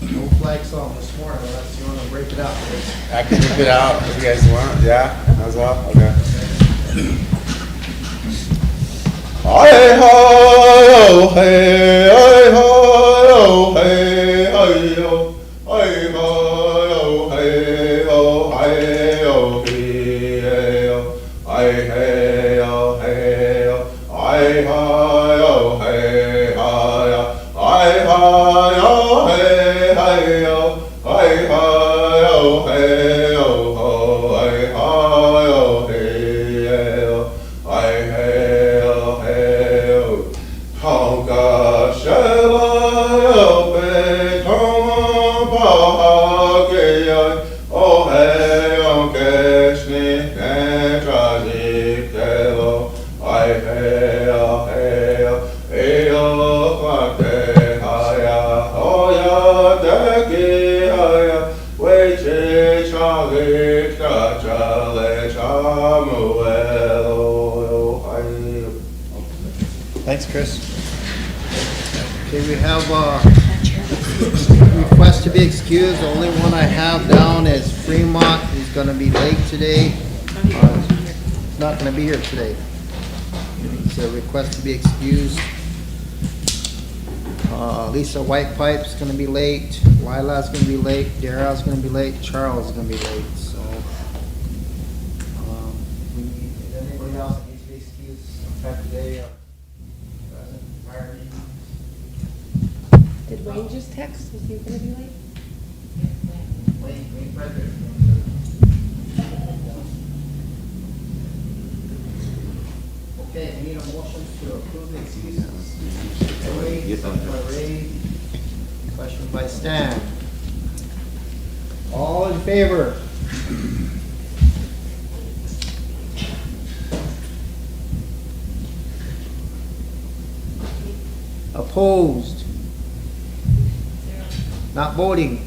No flag song this morning, unless you want to break it out. I can rip it out if you guys want. Yeah, as well. Okay. Hey ho, hey ho, hey ho, hey ho, hey ho, hey ho, hey ho, hey ho, hey ho, hey ho, hey ho, Thanks, Chris. Okay, we have request to be excused. The only one I have down is Fremont. He's going to be late today. He's not going to be here today. It's a request to be excused. Lisa Whitepipe's going to be late. Lila's going to be late. Daryl's going to be late. Charles is going to be late. So, is anybody else that needs to be excused sometime today? Did Wayne just text? Was he gonna be late? Wayne Frederick. Okay, we need a motion to approve the excuses. Ray, question by Stan. All in favor? Opposed? Not voting?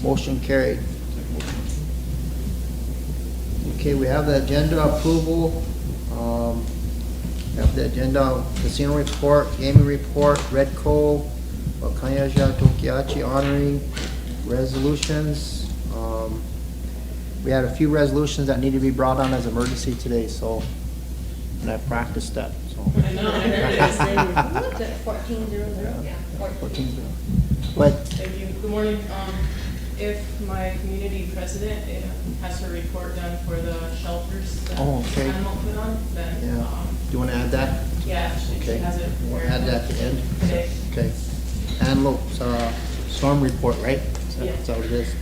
Motion carried. Okay, we have the agenda approval. We have the agenda, casino report, gaming report, Redco, Wakanyaja Tokiachi honoring resolutions. We had a few resolutions that need to be brought on as emergency today, so, and I practiced that, so. I know, I heard it say, what, that 1400? Yeah. 14-0. But Thank you. Good morning. If my community president has her report done for the shelters that okay. animal put on, then, yeah, do you want to add that? yeah, she Okay. has it. We'll add that at the end. Today. Okay. Antelope's storm report, right? Yeah. That's all it is.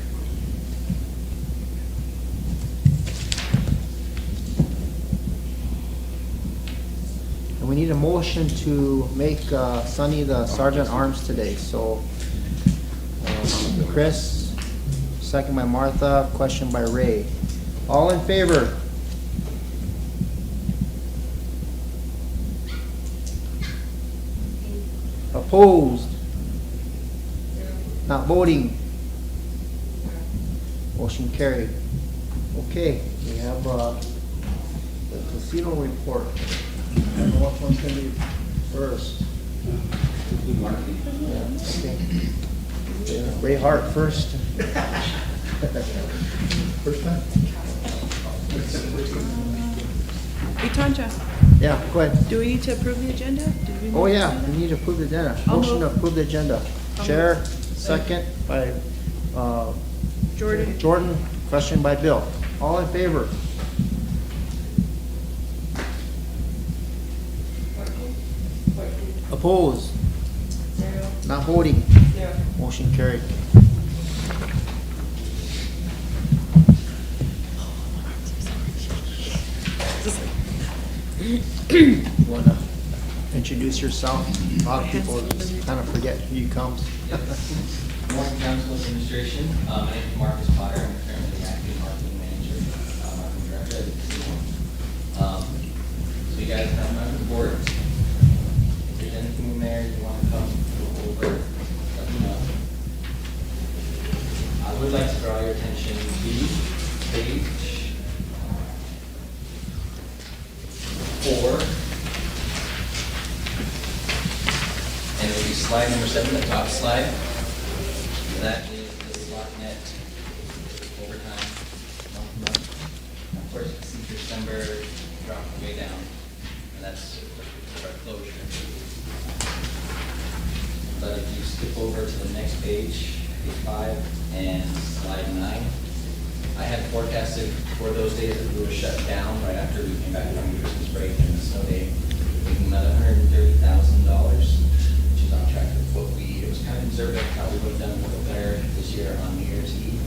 And we need a motion to make Sonny the Sergeant Arms today, so Chris, second by Martha, question by Ray. All in favor? Opposed? Not voting? Motion carried. Okay, we have the casino report. I don't know which one's gonna be first. Yeah, okay. Ray Hart first. First time? Hey, Tonja, Yeah, go ahead. do we need to approve the agenda? Did we Oh, move the yeah, agenda? we need to approve the agenda. I'll Motion to move. approve the agenda. Chair, second by Jordan? Jordan, question by Bill. All in favor? Opposed? Not voting? Motion carried. You wanna introduce yourself? A lot of people just kind of forget who comes. Morning, Council Administration. My name is Marcus Potter. I'm currently acting marketing manager, marketing director at the casino. So you guys have my report. If there's anything in there you want to come go over, let me know. would like to draw your attention to page 4. And it'll be slide number 7, the top slide. That is the slot net overtime month. Of course, you can see December dropped way down, and that's our closure. But if you skip over to the next page, page 5, and slide 9, I had forecasted for those days that we were shut down right after we came back from Christmas break and the snow day, making about $130,000, which is on track with what it was kind of conservative, how we would have done a little better this year on New Year's Eve.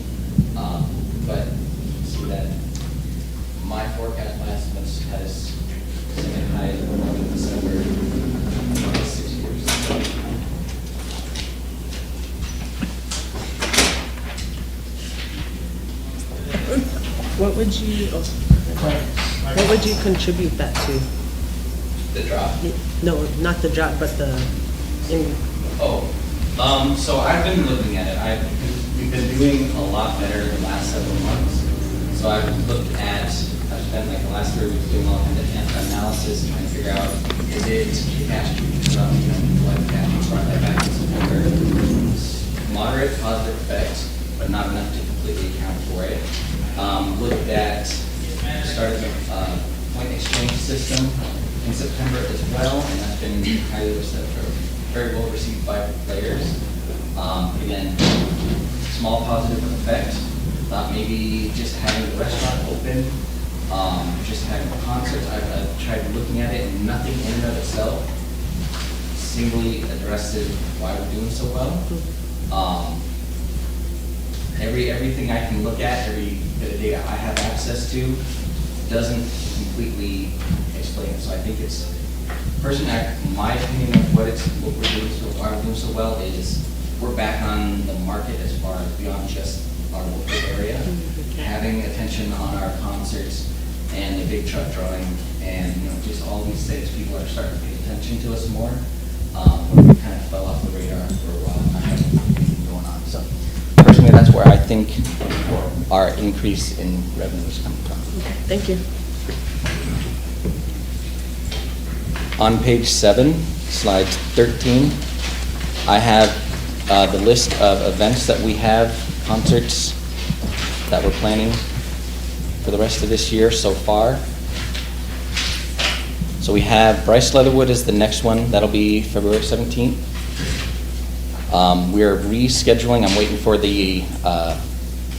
But you can see that my forecast, my estimates has second high in December, in the last 6 years. What would you contribute that to? The drop. No, not the drop, but the, So I've been looking at it. We've been doing a lot better the last several months. So I've spent like the last 3 weeks doing all kinds of analysis and trying to figure out, is it cash from, what cash brought that back in September? Moderate positive effect, but not enough to completely account for it. Looked at, started the point exchange system in September as well, and that's been highly received, very well received by players. Again, small positive effect. Thought maybe just having the restaurant open, just having concerts. I've tried looking at it, and nothing in and of itself singly addresses why we're doing so well. Everything I can look at, every bit of data I have access to, doesn't completely explain it. So I think it's, personally, my opinion of why we're doing so well is we're back on the market as far as beyond just our local area, having attention on our concerts and the big truck drawing, and just all these things. People are starting to pay attention to us more. We kind of fell off the radar for a while, not having anything going on. So personally, that's where I think our increase in revenue is coming from. thank you. On page 7, slide 13, I have the list of events that we have, concerts that we're planning for the rest of this year so far. So we have Bryce Leatherwood is the next one. That'll be February 17th. We are rescheduling. I'm waiting for the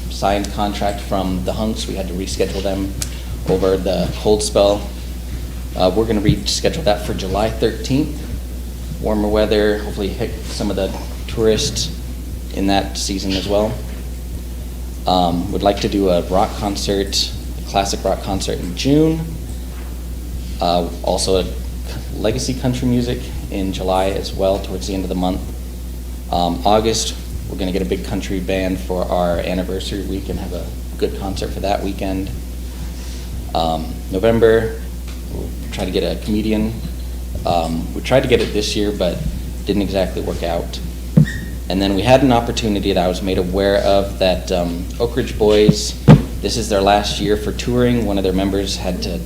signed contract from the Hunks. We had to reschedule them over the cold spell. We're going to reschedule that for July 13th. Warmer weather, hopefully hit some of the tourists in that season as well. Would like to do a rock concert, a classic rock concert in June. Also a legacy country music in July as well, towards the end of the month. August, we're going to get a big country band for our anniversary week and have a good concert for that weekend. November, we'll try to get a comedian. We tried to get it this year, but didn't exactly work out. And then we had an opportunity that I was made aware of that Oak Ridge Boys, this is their last year for touring. One of their members had to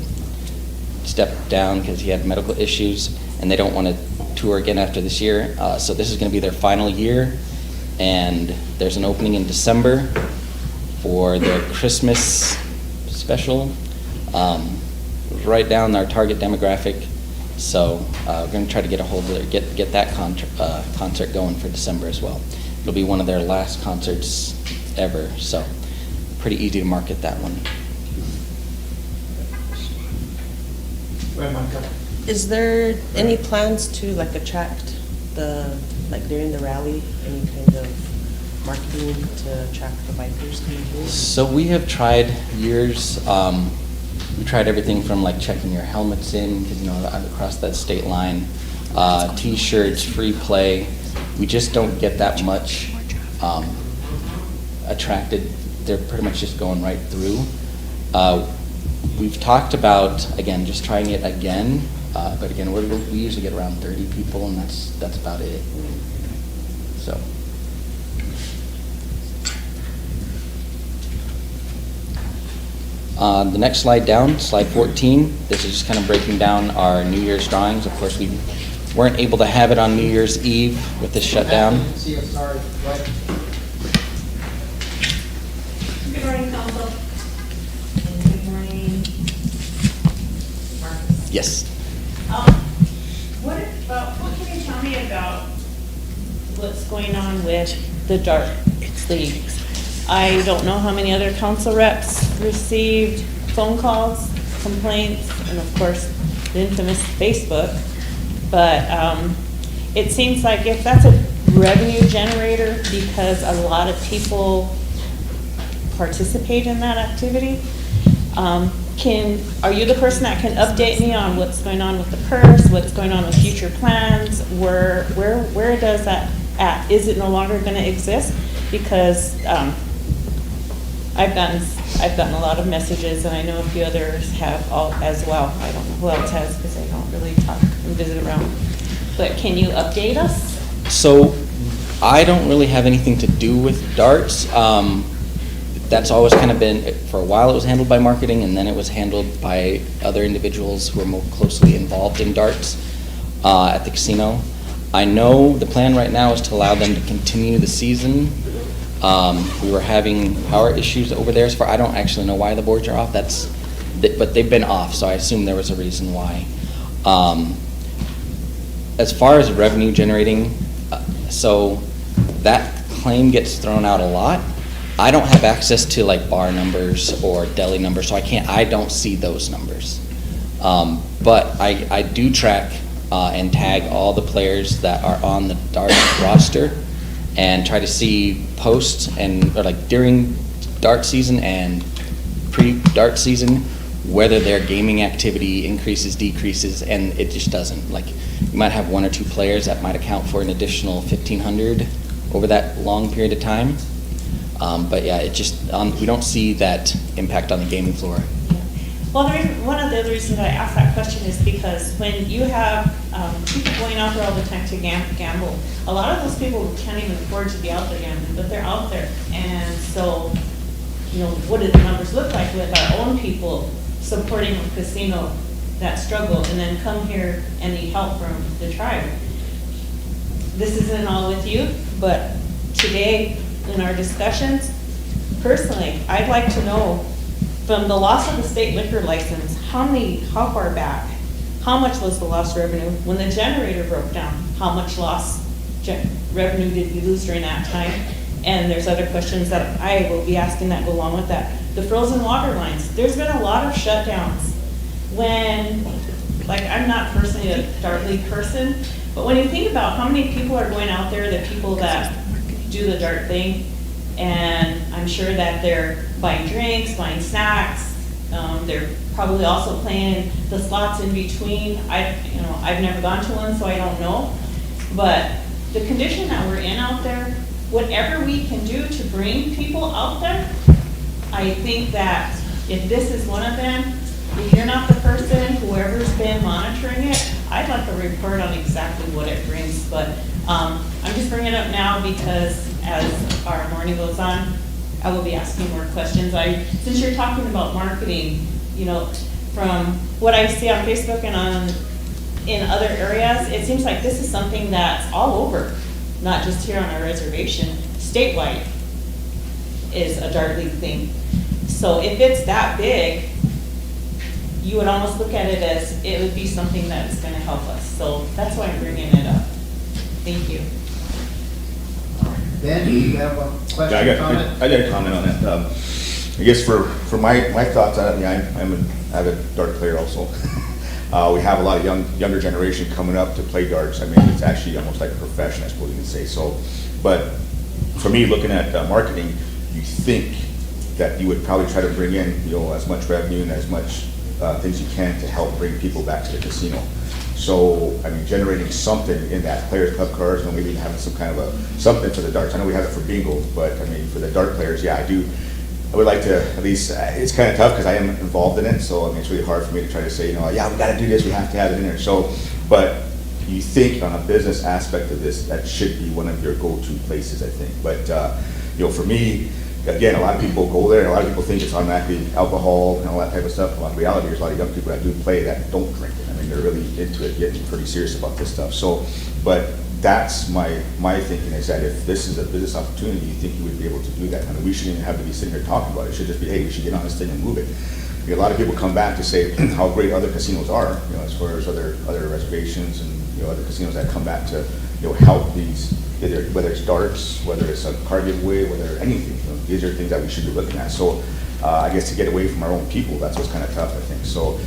step down because he had medical issues, and they don't want to tour again after this year. So this is going to be their final year, and there's an opening in December for their Christmas special. Right down our target demographic. So we're going to try to get a hold of it, get that concert going for December as well. It'll be one of their last concerts ever, so pretty easy to market that one. Is there any plans to attract during the rally, any kind of marketing to attract the bikers coming through? So we have tried years. We tried everything from checking your helmets in, because across that state line, T-shirts, free play. We just don't get that much attracted. They're pretty much just going right through. We've talked about, again, just trying it again, but again, we usually get around 30 people, and that's about it. So. The next slide down, slide 14, this is just kind of breaking down our New Year's drawings. Of course, we weren't able to have it on New Year's Eve with the shutdown. See, I'm sorry, right? Good morning, council. And good morning, Marcus. Yes. What can you tell me about what's going on with the dart league? I don't know how many other council reps received phone calls, complaints, and of course, the infamous Facebook. But it seems like if that's a revenue generator, because a lot of people participate in that activity, are you the person that can update me on what's going on with the purse, what's going on with future plans? Where does that at? Is it no longer going to exist? Because I've gotten a lot of messages, and I know a few others have all as well. I don't know who else has, because I don't really talk and visit around. But can you update us? So I don't really have anything to do with darts. That's always kind of been, for a while it was handled by marketing, and then it was handled by other individuals who are more closely involved in darts at the casino. I know the plan right now is to allow them to continue the season. We were having power issues over there, so far I don't actually know why the boards are off. But they've been off, so I assume there was a reason why. As far as revenue generating, so that claim gets thrown out a lot. I don't have access to like bar numbers or deli numbers, so I don't see those numbers. But I do track and tag all the players that are on the dart roster, and try to see posts or like during dart season and pre-dart season whether their gaming activity increases, decreases, and it just doesn't. Like, you might have one or two players that might account for an additional 1,500 over that long period of time. But yeah, it just we don't see that impact on the gaming floor. Well, one of the other reasons I asked that question is because when you have people going out there all the time to gamble, a lot of those people can't even afford to be out there gambling, but they're out there. And so, what do the numbers look like with our own people supporting a casino that struggle and then come here and need help from the tribe? This isn't all with you, but today in our discussions, personally, I'd like to know from the loss of the state liquor license, how far back, how much was the lost revenue? When the generator broke down, how much lost revenue did we lose during that time? And there's other questions that I will be asking that go along with that. The frozen water lines, there's been a lot of shutdowns. I'm not personally a dart league person, but when you think about how many people are going out there, the people that do the dart thing, and I'm sure that they're buying drinks, buying snacks. They're probably also playing the slots in between. I've never gone to one, so I don't know. But the condition that we're in out there, whatever we can do to bring people out there, I think that if this is one of them, if you're not the person, whoever's been monitoring it, I'd like a report on exactly what it brings. But I'm just bringing it up now because as our morning goes on, I will be asking more questions. Since you're talking about marketing, from what I see on Facebook and in other areas, it seems like this is something that's all over, not just here on our reservation. Statewide is a dart league thing. So if it's that big, you would almost look at it as it would be something that's going to help us. So that's why I'm bringing it up. Thank you. Ben, do you have a question, Yeah, comment? I got a comment on that. I guess for my thoughts on it, I'm an avid dart player also. We have a lot of younger generation coming up to play darts. I mean, it's actually almost like a profession, I suppose you can say so. But for me, looking at marketing, you think that you would probably try to bring in, as much revenue and as much things you can to help bring people back to the casino. So, I mean, generating something in that players club cards, and maybe having some kind of something for the darts. I know we have it for bingo, but I mean, for the dart players, yeah, I would like to at least, it's kind of tough because I am involved in it. So, I mean, it's really hard for me to try to say, yeah, we got to do this, we have to have it in there. So, but you think on a business aspect of this, that should be one of your go-to places, I think. But, for me, again, a lot of people go there, and a lot of people think it's automatically alcohol and all that type of stuff. A lot of reality, there's a lot of young people that do play that don't drink it. I mean, they're really into it, getting pretty serious about this stuff. So, but that's my thinking, is that if this is a business opportunity, you think you would be able to do that. I mean, we shouldn't even have to be sitting here talking about it. It should just be, hey, we should get on this thing and move it. A lot of people come back to say how great other casinos are, as far as other reservations and, other casinos that come back to, help these, either, whether it's darts, whether it's a car giveaway, whether anything, these are things that we should be looking at. So, I guess to get away from our own people, that's what's kind of tough, I think. So,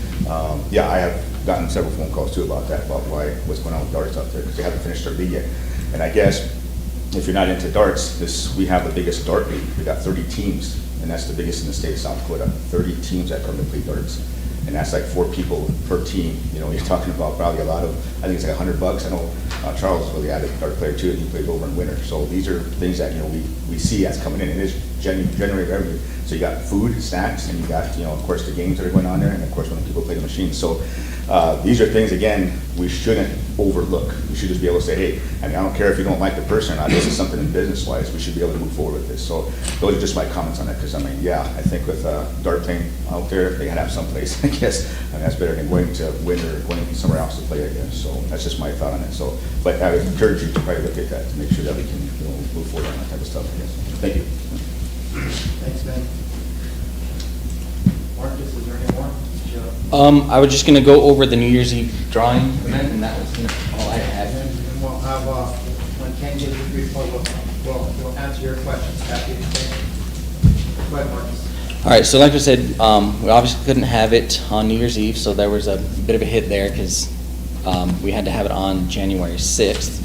yeah, I have gotten several phone calls too about that, about what's going on with darts out there, because they haven't finished their league yet. And I guess, if you're not into darts, we have the biggest dart league. We got 30 teams, and that's the biggest in the state of South Dakota. 30 teams that come to play darts. And that's like 4 people per team. You're talking about probably a lot of, I think it's like $100. I know Charles is really avid dart player too, and he plays over in winter. So these are things that, we see as coming in, and it's generate revenue. So you got food, snacks, and you got, of course, the games that are going on there, and of course when people play the machines. So these are things, again, we shouldn't overlook. We should just be able to say, hey, I don't care if you don't like the person or not, this is something in business-wise, we should be able to move forward with this. So those are just my comments on that, because I think with dart playing out there, they gotta have some place, I guess. That's better than going to win or going somewhere else to play, I guess. So that's just my thought on it. So, but I would encourage you to probably look at that to make sure that we can move forward on that type of stuff, I guess. Thank you. Thanks, Ben. Marcus, is there any more? Joe? I was just gonna go over the New Year's Eve drawing event, and that was all I had. And we'll have, when Ken gives his report, we'll answer your questions. Happy to say. Go ahead, Marcus. All right, so like I said, we obviously couldn't have it on New Year's Eve, so there was a bit of a hit there, because we had to have it on January 6th.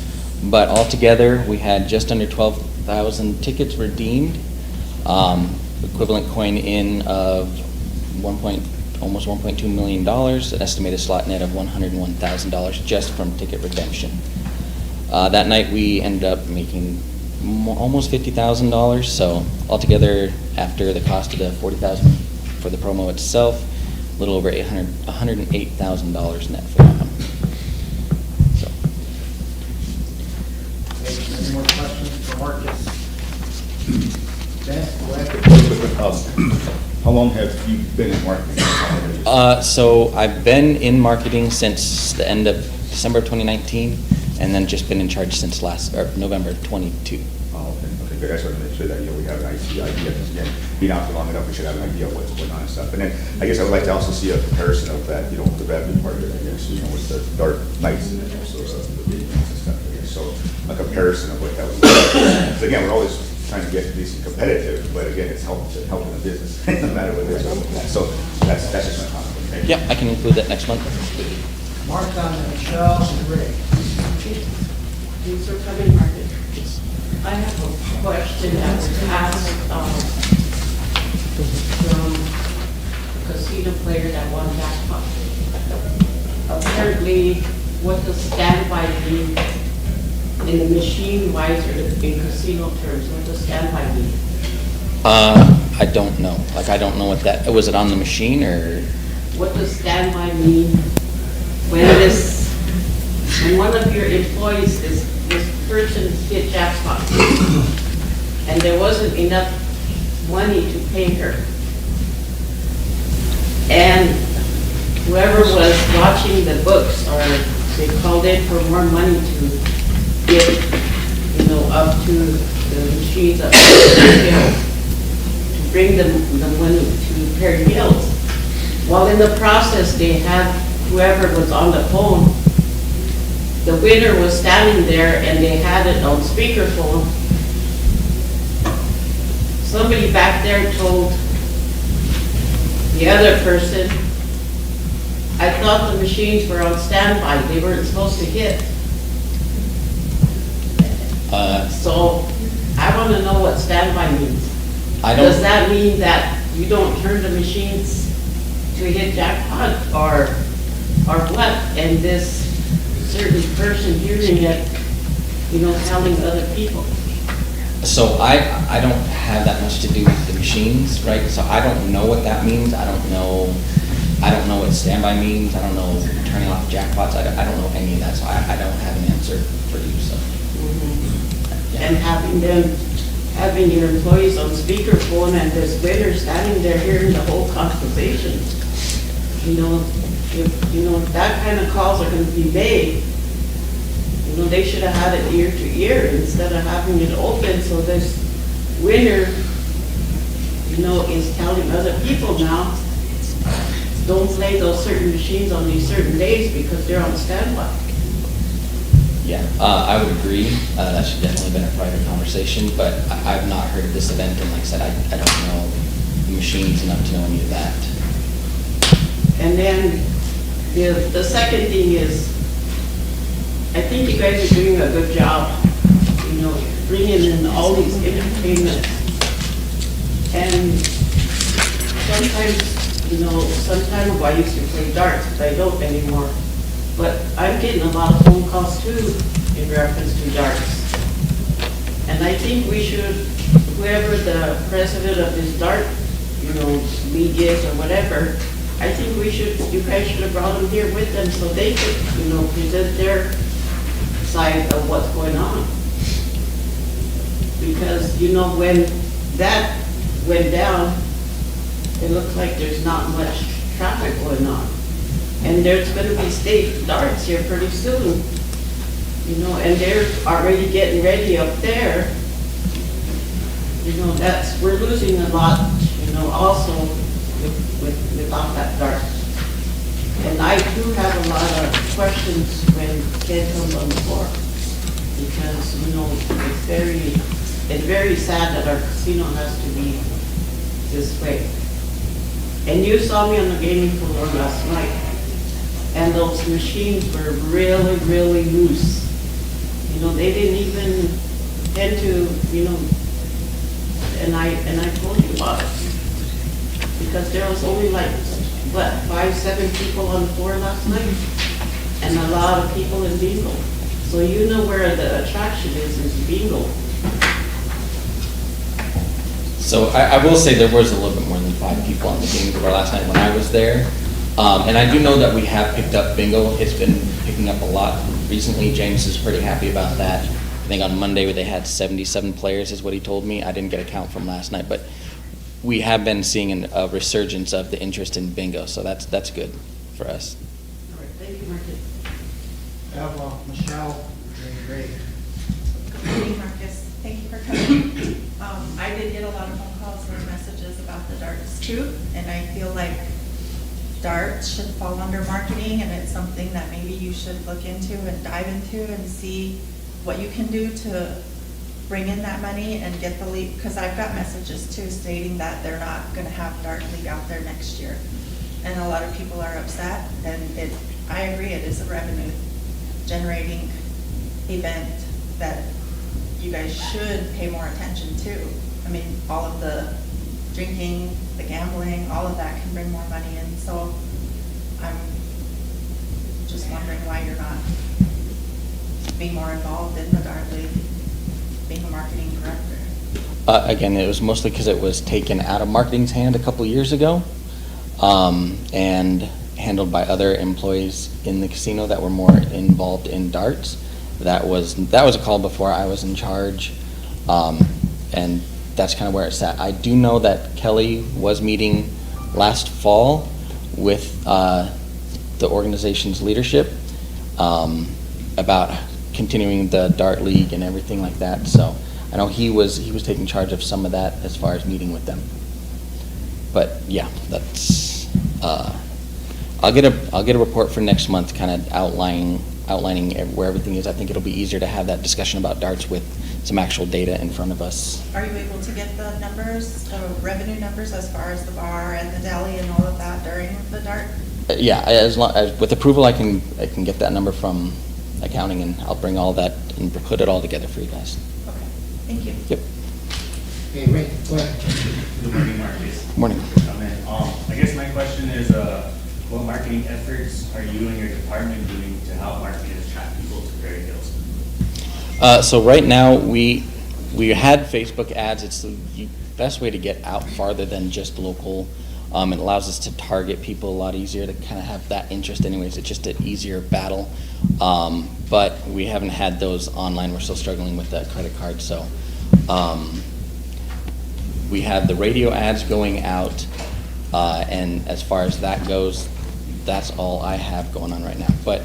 But altogether, we had just under 12,000 tickets redeemed, equivalent coin in of almost $1.2 million, an estimated slot net of $101,000 just from ticket redemption. That night we ended up making almost $50,000, so altogether, after the cost of the $40,000 for the promo itself, a little over $108,000 net for that one. So. Any more questions for Marcus? Ben, go ahead. How long have you been in marketing? So I've been in marketing since the end of December of 2019, and then just been in charge since November 22. Oh, okay, good. I just want to make sure that, we have an idea, because again, being out for long enough, we should have an idea of what's going on and stuff. And then, I guess I would like to also see a comparison of that, the revenue part of it, I guess, with the dark nights and also stuff, the videos and stuff, I guess. So, a comparison of what that was like. So again, we're always trying to get decent competitive, but again, it's helping the business, no matter what it is. So, that's just my comment. Thank you. Yeah, I can include that next month. Martha, Michelle, and Ray. Thanks for coming, Margaret. I have a question that was asked from a casino player that won jackpot. Apparently, what does standby mean in the machine-wise or in casino terms? What does standby mean? I don't know. Like, I don't know what that, was it on the machine or? What does standby mean when one of your employees this person hit jackpot and there wasn't enough money to pay her, and whoever was watching the books, or they called in for more money to get, up to the machines up to bring the money to pay bills. While in the process, they had whoever was on the phone, the winner was standing there and they had it on speakerphone. Somebody back there told the other person, I thought the machines were on standby, they weren't supposed to hit. So I want to know what standby means. Does that mean that you don't turn the machines to hit jackpot, or what? And this certain person hearing it, telling other people. So I don't have that much to do with the machines, right? So I don't know what that means. I don't know what standby means. I don't know turning off jackpots. I don't know any of that. So I don't have an answer for you. So. And having them having your employees on speakerphone and this winner standing there hearing the whole conversation. You know, if that kind of calls are gonna be made, you know, they should have had it ear to ear instead of having it open, so this winner, you know, is telling other people now, don't play those certain machines on these certain days because they're on standby. Yeah, I would agree. That should definitely have been a private conversation, but I've not heard of this event, and like I said, I don't know the machines enough to know any of that. And then the second thing is, I think you guys are doing a good job, you know, bringing in all these entertainment. And sometimes, you know, some time ago I used to play darts, but I don't anymore. But I'm getting a lot of phone calls too in reference to darts. And I think we should, whoever the president of this dart, you know, league is or whatever, I think you guys should have brought them here with them so they could, you know, present their side of what's going on. Because, you know, when that went down, it looks like there's not much traffic going on. And there's gonna be state darts here pretty soon, you know, and they're already getting ready up there. You know, we're losing a lot, you know, also without that dart. And I do have a lot of questions when Ken comes on the floor, because, you know, it's very sad that our casino has to be this way. And you saw me on the gaming floor last night, and those machines were really, really loose. You know, they didn't even tend to, you know, and I told you about it. Because there was only like, what, 5-7 people on the floor last night? And a lot of people in bingo. So you know where the attraction is bingo. So I will say there was a little bit more than 5 people on the bingo floor last night when I was there. And I do know that we have picked up bingo. It's been picking up a lot recently. James is pretty happy about that. I think on Monday they had 77 players is what he told me. I didn't get a count from last night, but we have been seeing a resurgence of the interest in bingo, so that's good for us. All right, thank you, Marcus. Have Michelle, doing great. Good evening, Marcus. Thank you for coming. I did get a lot of phone calls and messages about the darts too, and I feel like darts should fall under marketing, and it's something that maybe you should look into and dive into and see what you can do to bring in that money and get the league, because I've got messages too stating that they're not going to have dart league out there next year, and a lot of people are upset. And I agree, it is a revenue generating event that you guys should pay more attention to. I mean, all of the drinking, the gambling, all of that can bring more money in. So I'm just wondering why you're not being more involved in the dart league, being a marketing director. Again, it was mostly because it was taken out of marketing's hand a couple years ago, and handled by other employees in the casino that were more involved in darts. That was a call before I was in charge, and that's kind of where it sat. I do know that Kelly was meeting last fall with the organization's leadership about continuing the dart league and everything like that. So I know he was taking charge of some of that as far as meeting with them. But yeah, that's I'll get a report for next month, kind of outlining where everything is. I think it'll be easier to have that discussion about darts with some actual data in front of us. Are you able to get the numbers, the revenue numbers, as far as the bar and the deli and all of that during the dart? Yeah, as long as with approval, I can get that number from accounting, and I'll bring all that and put it all together for you guys. Okay, thank you. Yep. Hey, Ray, go ahead. Good morning, Marcus. Morning. I guess my question is, what marketing efforts are you and your department doing to help market and attract people to Prairie Hills? So right now, we had Facebook ads. It's the best way to get out farther than just local. It allows us to target people a lot easier to kind of have that interest anyways. It's just an easier battle. But we haven't had those online. We're still struggling with that credit card. So We have the radio ads going out, and as far as that goes, that's all I have going on right now. But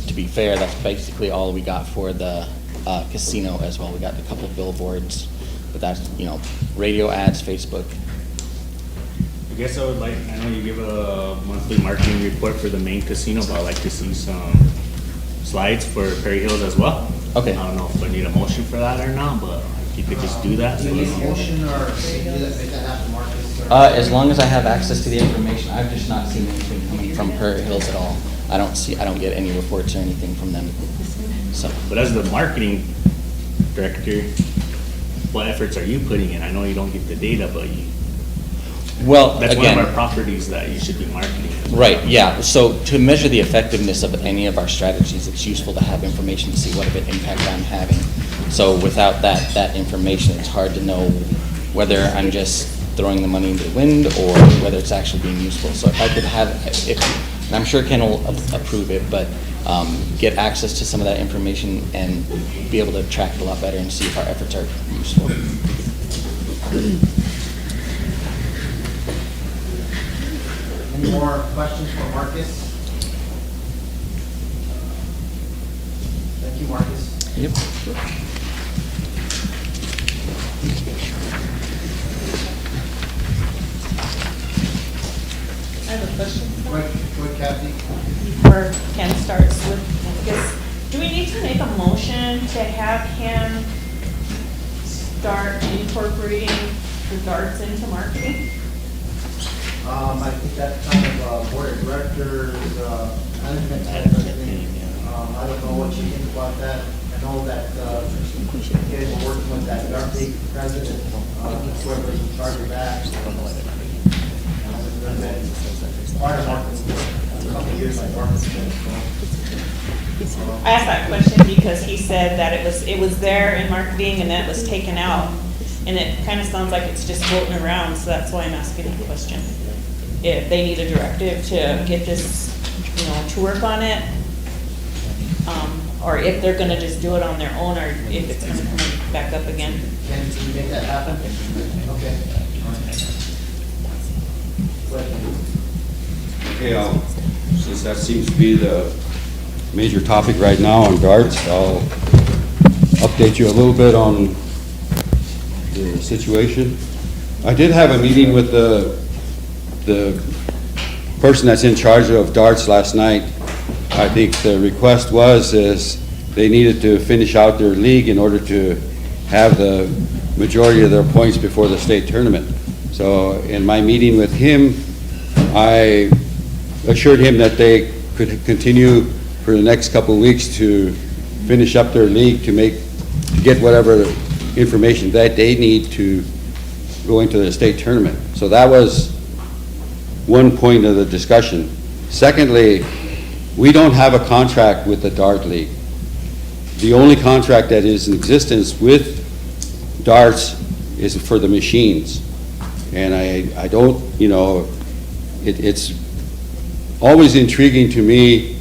to be fair, that's basically all we got for the casino as well. We got a couple of billboards, but that's, radio ads, Facebook. I guess I would like, I know you give a monthly marketing report for the main casino, but I'd like to see some slides for Perry Hills as well. Okay. I don't know if I need a motion for that or not, but if you could just do that. Do you need a motion or make that happen, Marcus? As long as I have access to the information, I've just not seen anything coming from Prairie Hills at all. I don't get any reports or anything from them. So, But as the marketing director, what efforts are you putting in? I know you don't get the data, but well, that's again, one of our properties that you should be marketing. right, yeah. So to measure the effectiveness of any of our strategies, it's useful to have information to see what of an impact I'm having. So without that information, it's hard to know whether I'm just throwing the money into the wind or whether it's actually being useful. So if I could have, and I'm sure Ken will approve it, but get access to some of that information and be able to track it a lot better and see if our efforts are useful. Any more questions for Marcus? Thank you, Marcus. Yep. I have a question. Go ahead, Kathy. Before Ken starts with, I guess, do we need to make a motion to have him start incorporating the darts into marketing? I think that's kind of board of directors, management type of thing. I don't know what you think about that. I know that you guys were working with that dark league president, whoever's in charge of that. Part of marketing, a couple of years like marketing. I asked that question because he said that it was there in marketing and then it was taken out. And it kind of sounds like it's just floating around, so that's why I'm asking the question. If they need a directive to get this, to work on it, or if they're gonna just do it on their own, or if it's gonna come back up again. Can you make that happen? Okay. Okay, since that seems to be the major topic right now on darts, I'll update you a little bit on the situation. I did have a meeting with the person that's in charge of darts last night. I think the request is they needed to finish out their league in order to have the majority of their points before the state tournament. So in my meeting with him, I assured him that they could continue for the next couple of weeks to finish up their league to get whatever information that they need to go into the state tournament. So that was one point of the discussion. Secondly, we don't have a contract with the Dart League. The only contract that is in existence with darts is for the machines. And I don't, it's always intriguing to me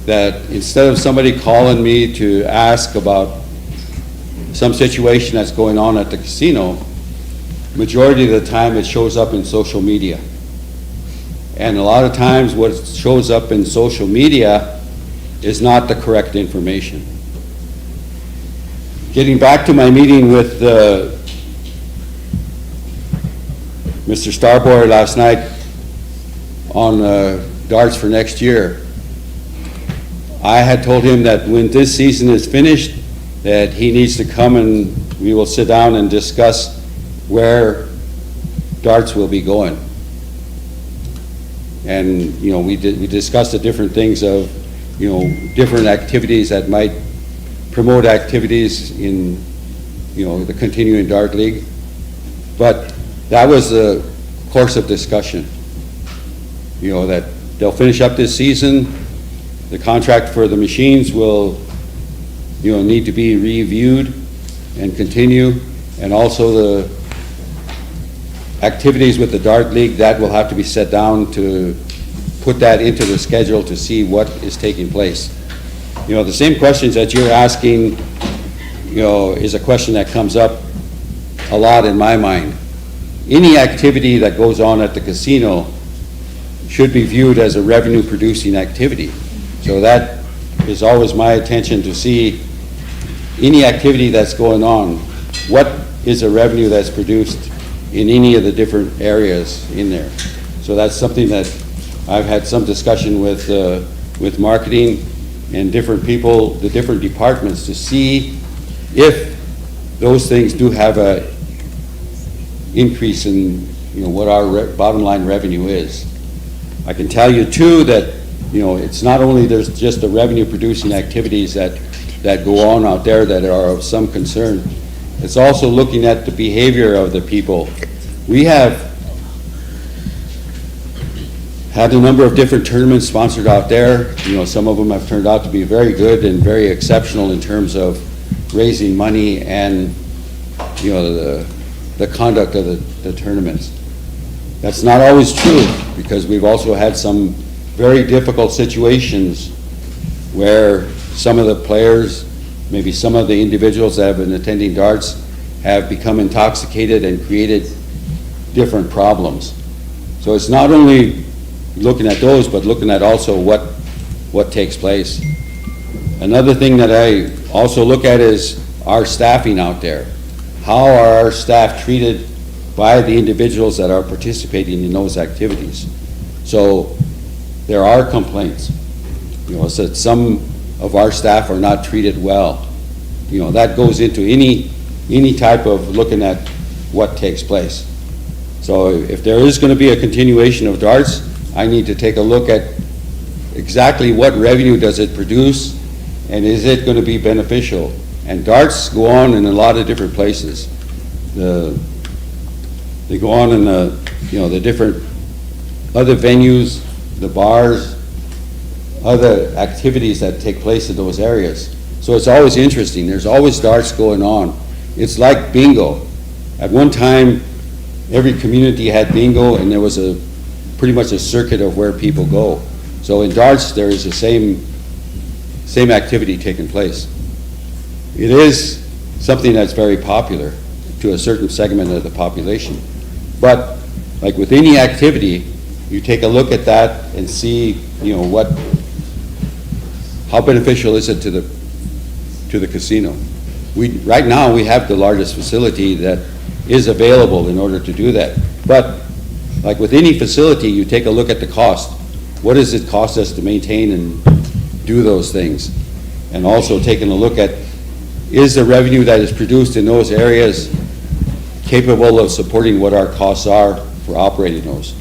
that instead of somebody calling me to ask about some situation that's going on at the casino, majority of the time it shows up in social media. And a lot of times what shows up in social media is not the correct information. Getting back to my meeting with Mr. Starboy last night on darts for next year, I had told him that when this season is finished, that he needs to come and we will sit down and discuss where darts will be going. And we discussed the different things of different activities that might promote activities in the continuing dart league. But that was the course of discussion. That they'll finish up this season. The contract for the machines will need to be reviewed and continue, and also the activities with the Dart League, that will have to be set down to put that into the schedule to see what is taking place. The same questions that you're asking, is a question that comes up a lot in my mind. any activity that goes on at the casino should be viewed as a revenue-producing activity. So that is always my attention to see any activity that's going on, what is the revenue that's produced in any of the different areas in there. So that's something that I've had some discussion with marketing and different people, the different departments, to see if those things do have a increase in, what our bottom line revenue is. I can tell you too that, it's not only there's just the revenue producing activities that go on out there that are of some concern. It's also looking at the behavior of the people. We have had a number of different tournaments sponsored out there. Some of them have turned out to be very good and very exceptional in terms of raising money and, the conduct of the tournaments. That's not always true, because we've also had some very difficult situations where some of the players, maybe some of the individuals that have been attending darts, have become intoxicated and created different problems. So it's not only looking at those, but looking at also what takes place. Another thing that I also look at is our staffing out there. How are our staff treated by the individuals that are participating in those activities? So there are complaints. So some of our staff are not treated well. That goes into any type of looking at what takes place. So if there is going to be a continuation of darts, I need to take a look at exactly what revenue does it produce, and is it going to be beneficial? And darts go on in a lot of different places. They go on in the different other venues, the bars, other activities that take place in those areas. So it's always interesting. There's always darts going on. It's like bingo. At one time, every community had bingo, and there was pretty much a circuit of where people go. So in darts, there is the same activity taking place. It is something that's very popular to a certain segment of the population. But like with any activity, you take a look at that and see, how beneficial is it to the casino. Right now, we have the largest facility that is available in order to do that. But like with any facility, you take a look at the cost. What does it cost us to maintain and do those things? And also taking a look at, is the revenue that is produced in those areas capable of supporting what our costs are for operating those?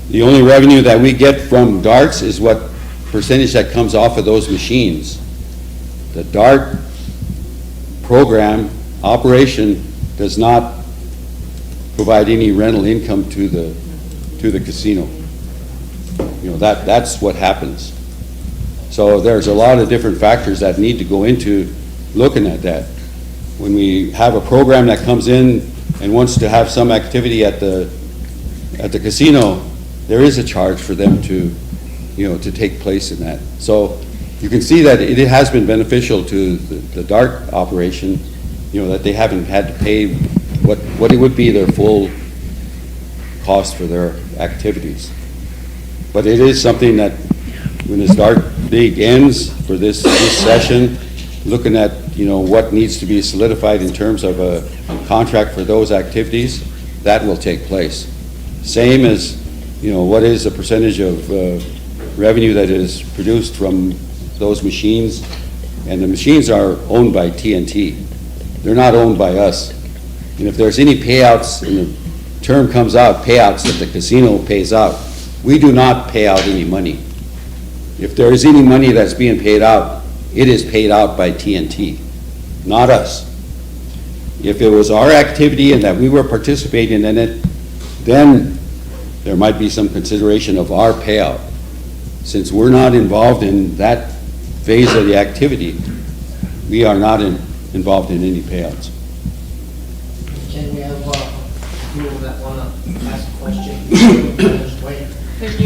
The only revenue that we get from darts is what percentage that comes off of those machines. The dart program operation does not provide any rental income to the casino. That's what happens. So there's a lot of different factors that need to go into looking at that. When we have a program that comes in and wants to have some activity at the casino, there is a charge for them to take place in that. So you can see that it has been beneficial to the dart operation, that they haven't had to pay what it would be their full cost for their activities. But it is something that when this dart league ends for this session, looking at what needs to be solidified in terms of a contract for those activities, that will take place. Same as what is the percentage of revenue that is produced from those machines, and the machines are owned by TNT. They're not owned by us. And if there's any payouts, and the term comes out, payouts that the casino pays out, we do not pay out any money. If there is any money that's being paid out, it is paid out by TNT, not us. If it was our activity and that we were participating in it, then there might be some consideration of our payout. Since we're not involved in that phase of the activity, we are not involved in any payouts. Can we have people that want to ask a question?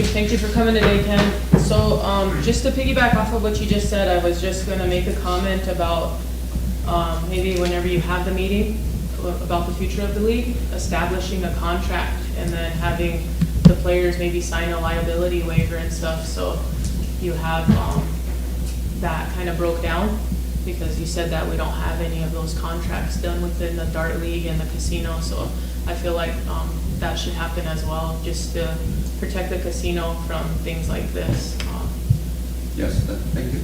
Thank you for coming today, Ken. So, just to piggyback off of what you just said, I was just gonna make a comment about, maybe whenever you have the meeting, about the future of the league, establishing a contract and then having the players maybe sign a liability waiver and stuff, so you have, that kind of broke down, because you said that we don't have any of those contracts done within the dart league and the casino, so I feel like, that should happen as well, just to protect the casino from things like this. Yes, thank you.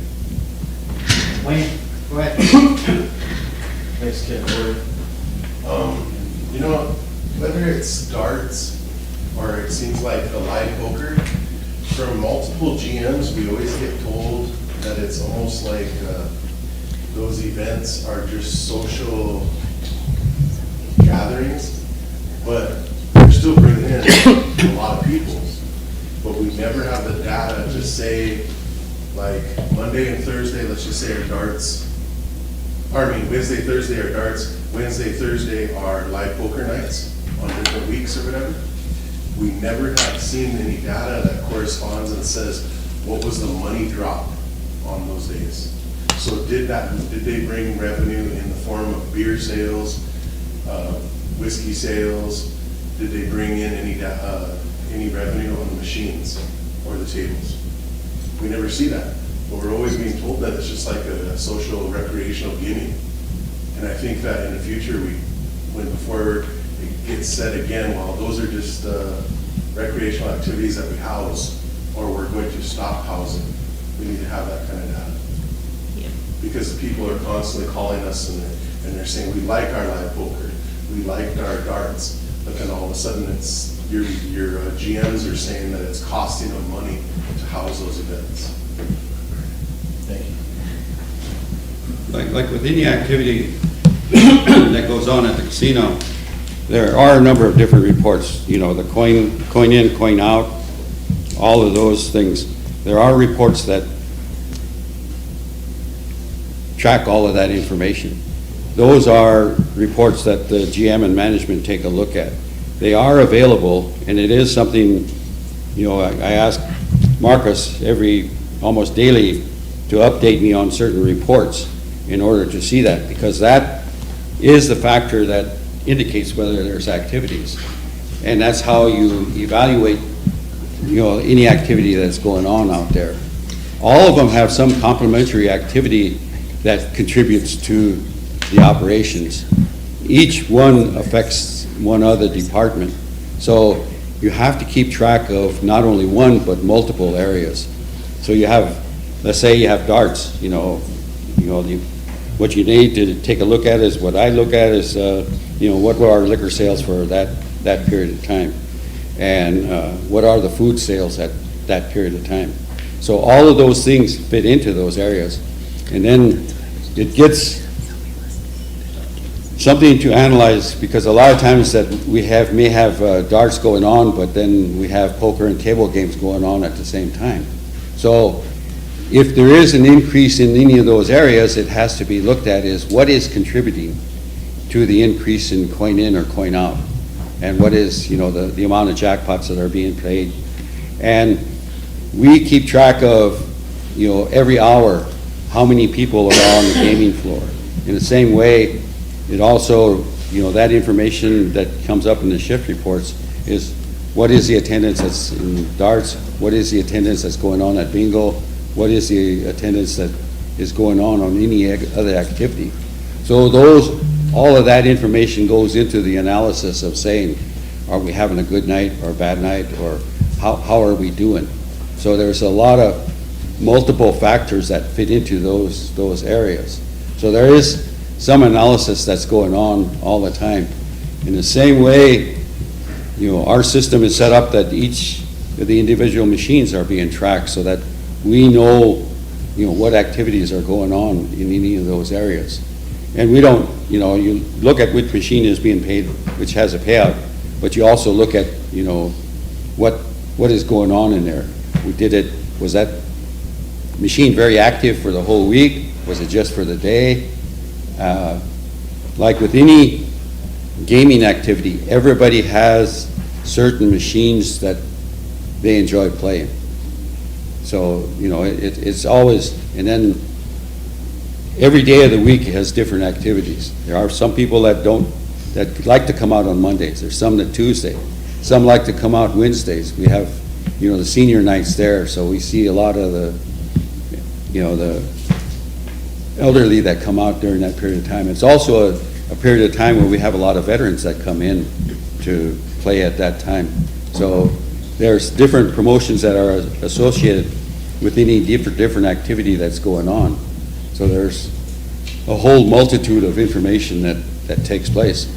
Wayne, go ahead. Thanks, Ken. You know, whether it's darts or it seems like a live poker, from multiple GMs, we always get told that it's almost like those events are just social gatherings, but they're still bringing in a lot of people. But we never have the data to say, like, Monday and Thursday, let's just say are darts. Wednesday, Thursday are darts. Wednesday, Thursday are live poker nights on different weeks or whatever. We never have seen any data that corresponds and says, what was the money drop on those days? So did they bring revenue in the form of beer sales, whiskey sales? Did they bring in any revenue on the machines or the tables? We never see that, but we're always being told that it's just like a social recreational gaming. And I think that in the future, before it gets said again, well, those are just recreational activities that we house, or we're going to stop housing, we need to have that kind of data. Yeah. Because the people are constantly calling us and they're saying, we like our live poker, we like our darts, but then all of a sudden it's your GMs are saying that it's costing them money to house those events. Thank you. Like with any activity that goes on at the casino, there are a number of different reports, you know, the coin in, coin out, all of those things. There are reports that track all of that information. Those are reports that the GM and management take a look at. They are available, and it is something, you know, I ask Marcus almost daily to update me on certain reports in order to see that, because that is the factor that indicates whether there's activities. And that's how you evaluate, you know, any activity that's going on out there. All of them have some complementary activity that contributes to the operations. Each one affects one other department. So you have to keep track of not only one, but multiple areas. So you have, let's say you have darts, what you need to take a look at is, what I look at is, what were our liquor sales for that period of time? And what are the food sales at that period of time? So all of those things fit into those areas. And then it gets something to analyze, because a lot of times that we may have darts going on, but then we have poker and table games going on at the same time. So if there is an increase in any of those areas, it has to be looked at as what is contributing to the increase in coin in or coin out, and what is, the amount of jackpots that are being played. And we keep track of, every hour, how many people are on the gaming floor. In the same way, it also, that information that comes up in the shift reports is what is the attendance that's in darts, what is the attendance that's going on at bingo, what is the attendance that is going on any other activity. So all of that information goes into the analysis of saying, are we having a good night or a bad night, or how are we doing? So there's a lot of multiple factors that fit into those areas. So there is some analysis that's going on all the time. In the same way, our system is set up that each of the individual machines are being tracked so that we know, what activities are going on in any of those areas. And we don't, you look at which machine is being paid, which has a payout, but you also look at, what is going on in there. Was that machine very active for the whole week? Was it just for the day? Like with any gaming activity, everybody has certain machines that they enjoy playing. So, it's always, and then every day of the week has different activities. There are some people that don't that like to come out on Mondays. There's some that Tuesday. Some like to come out Wednesdays. We have, the senior nights there, so we see a lot of the, the elderly that come out during that period of time. It's also a period of time where we have a lot of veterans that come in to play at that time. So there's different promotions that are associated with any different activity that's going on. So there's a whole multitude of information that takes place.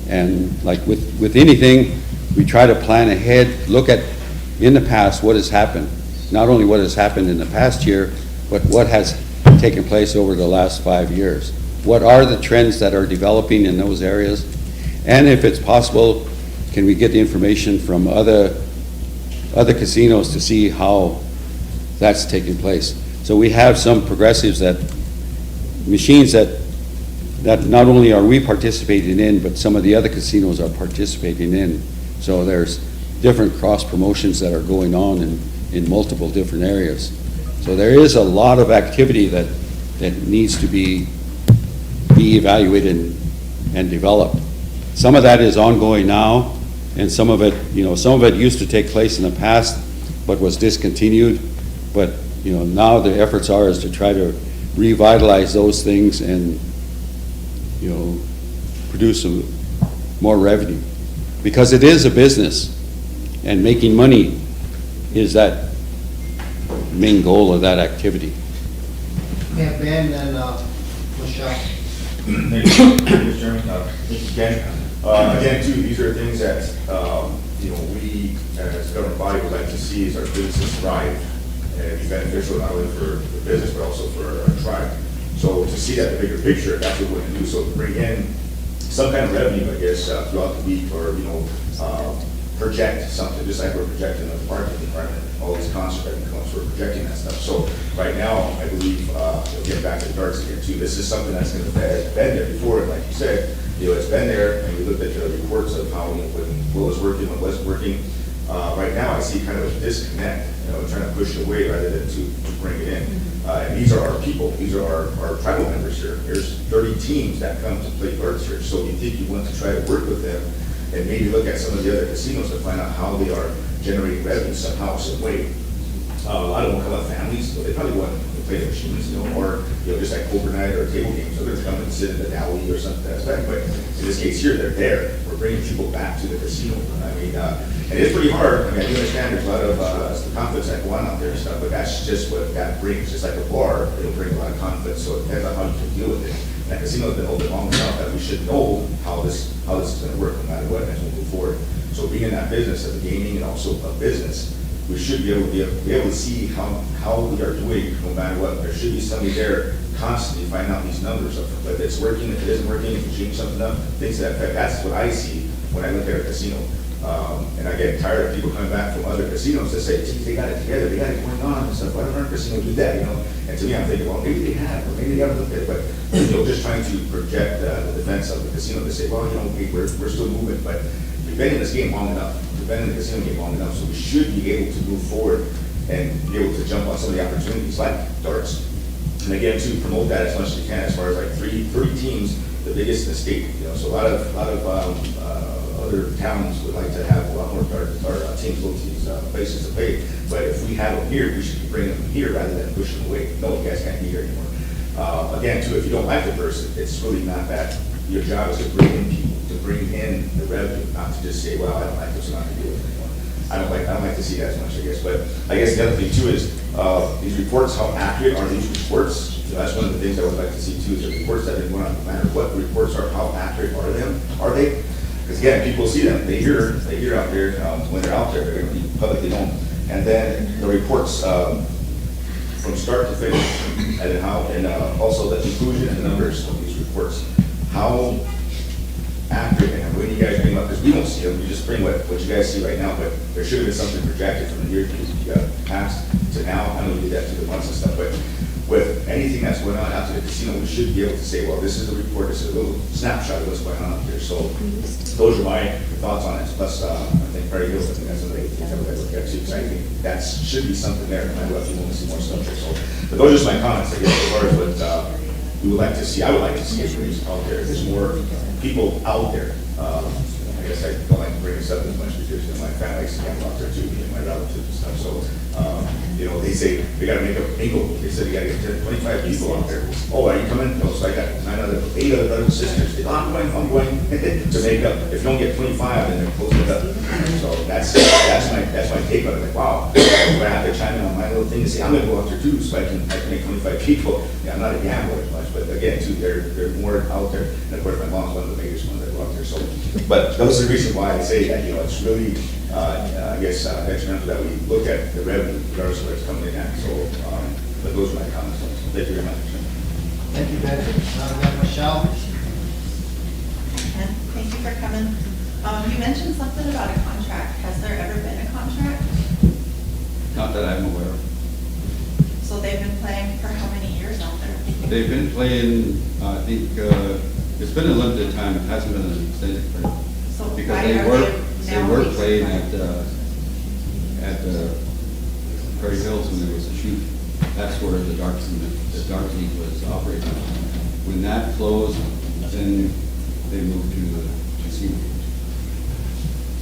And like with anything, we try to plan ahead, look at in the past what has happened. Not only what has happened in the past year, but what has taken place over the last 5 years. What are the trends that are developing in those areas? And if it's possible, can we get the information from other casinos to see how that's taking place? So we have some progressives machines that not only are we participating in, but some of the other casinos are participating in. So there's different cross promotions that are going on in multiple different areas. So there is a lot of activity that needs to be evaluated and developed. Some of that is ongoing now, and some of it used to take place in the past, but was discontinued. But now the efforts is to try to revitalize those things and produce some more revenue, because it is a business, and making money is that main goal of that activity. Yeah, Ben and Michelle. Thank you, Mr. Chairman. This is Ken. Again, too, these are things that, we as a government body would like to see as our businesses thrive and be beneficial not only for the business but also for our tribe. So to see that the bigger picture, that's what we're going to do. So to bring in some kind of revenue, I guess, throughout the week, or, project something, just like we're projecting the parking department, all these concert revenue comes, we're projecting that stuff. So right now, I believe, getting back to the darts again too, this is something that's going to been there before, and like you said, it's been there, and we looked at the reports of how, what was working, what wasn't working. Right now, I see kind of a disconnect, trying to push it away rather than to bring it in. And these are our people, these are our tribal members here. There's 30 teams that come to play darts here, so you think you want to try to work with them and maybe look at some of the other casinos to find out how they are generating revenue somehow, some way. A lot of them come with families, so they probably want to play the machines, or just like overnight or table games. So they're going to come and sit in the alley or something like that. But in this case here, they're there. We're bringing people back to the casino. I mean, and it's pretty hard. I mean, I do understand there's a lot of conflicts that go on out there and stuff, but that's just what that brings. Just like a bar, it'll bring a lot of conflicts. So it depends on how you can deal with it. And that casino has been open long enough that we should know how this is going to work, no matter what, as we move forward. So being in that business of gaming and also a business, we should be able to see how we are doing, no matter what. There should be somebody there constantly finding out these numbers of whether it's working, if it isn't working, if you change something up, things to that effect. That's what I see when I look at a casino. And I get tired of people coming back from other casinos that say, geez, they got it together, they got it going on and stuff. Why don't our casino do that, And to me, I'm thinking, well, maybe they have, or maybe they haven't looked at it, but, just trying to project the defense of the casino to say, well, we're still moving, but we've been in this game long enough. We've been in the casino game long enough, so we should be able to move forward and be able to jump on some of the opportunities like darts. And again, to promote that as much as you can, as far as like 30 teams, the biggest in the state. So a lot of other towns would like to have a lot more teams go to these places to play. But if we have them here, we should be bringing them here rather than pushing them away. No, you guys can't be here anymore. Again, too, if you don't like the person, it's really not that. Your job is to bring in people, to bring in the revenue, not to just say, well, I don't like this, I'm not going to deal with it anymore. I don't like to see that as much, I guess. But I guess the other thing too is these reports. How accurate are these reports? So that's one of the things I would like to see too. Is the reports that have been going on, no matter what the reports are, how accurate are they? Because again, people see them, they hear out there when they're out there. They're going to be publicly known. And then the reports from start to finish, and then how, and also the conclusion and the numbers of these reports. How accurate, and when you guys bring them up, because we don't see them, we just bring what you guys see right now, but there should have been something projected from the year past to now. I know we did that through the months and stuff, but with anything that's going on out to the casino, we should be able to say, well, this is a report, this is a little snapshot of what's going on out there. So those are my thoughts on it. Plus, I think Perry Hills, I think that's something that we look at too, because I think that should be something there, no matter what, you want to see more stuff there. So, but those are just my comments, I guess, as far as what we would like to see, I would like to see it raised out there. There's more people out there. I guess I don't like to bring this up as much because my family likes to gamble out there too, and my relatives and stuff. So, they say they gotta make a bingo. They said you gotta get 25 people out there. Oh, are you coming? No, so I got 8 other brothers and sisters. They, I'm going to make up. If you don't get 25, then they're closing it up. So that's my take on it. Like, wow, I'm gonna have to chime in on my little thing and say I'm gonna go out there too, so I can make 25 people. Yeah, I'm not a gambler as much, but again, too, they're more out there. And of course, my mom's one of the biggest ones that go out there. So, but that was the reason why I say that. It's really, I guess, detrimental that we look at the revenue regardless of where it's coming in at. So, but those are my comments. Thank you very much. Thank you, Patrick. Now we have Michelle. And thank you for coming. You mentioned something about a contract. Has there ever been a contract? Not that I'm aware of. So they've been playing for how many years out there? They've been playing, I think, it's been a limited time, it hasn't been an extended period. So Because why they are were now playing at Prairie Hills when there was a shoot. That's where the dark league was operating. When that closed, then they moved to Sioux.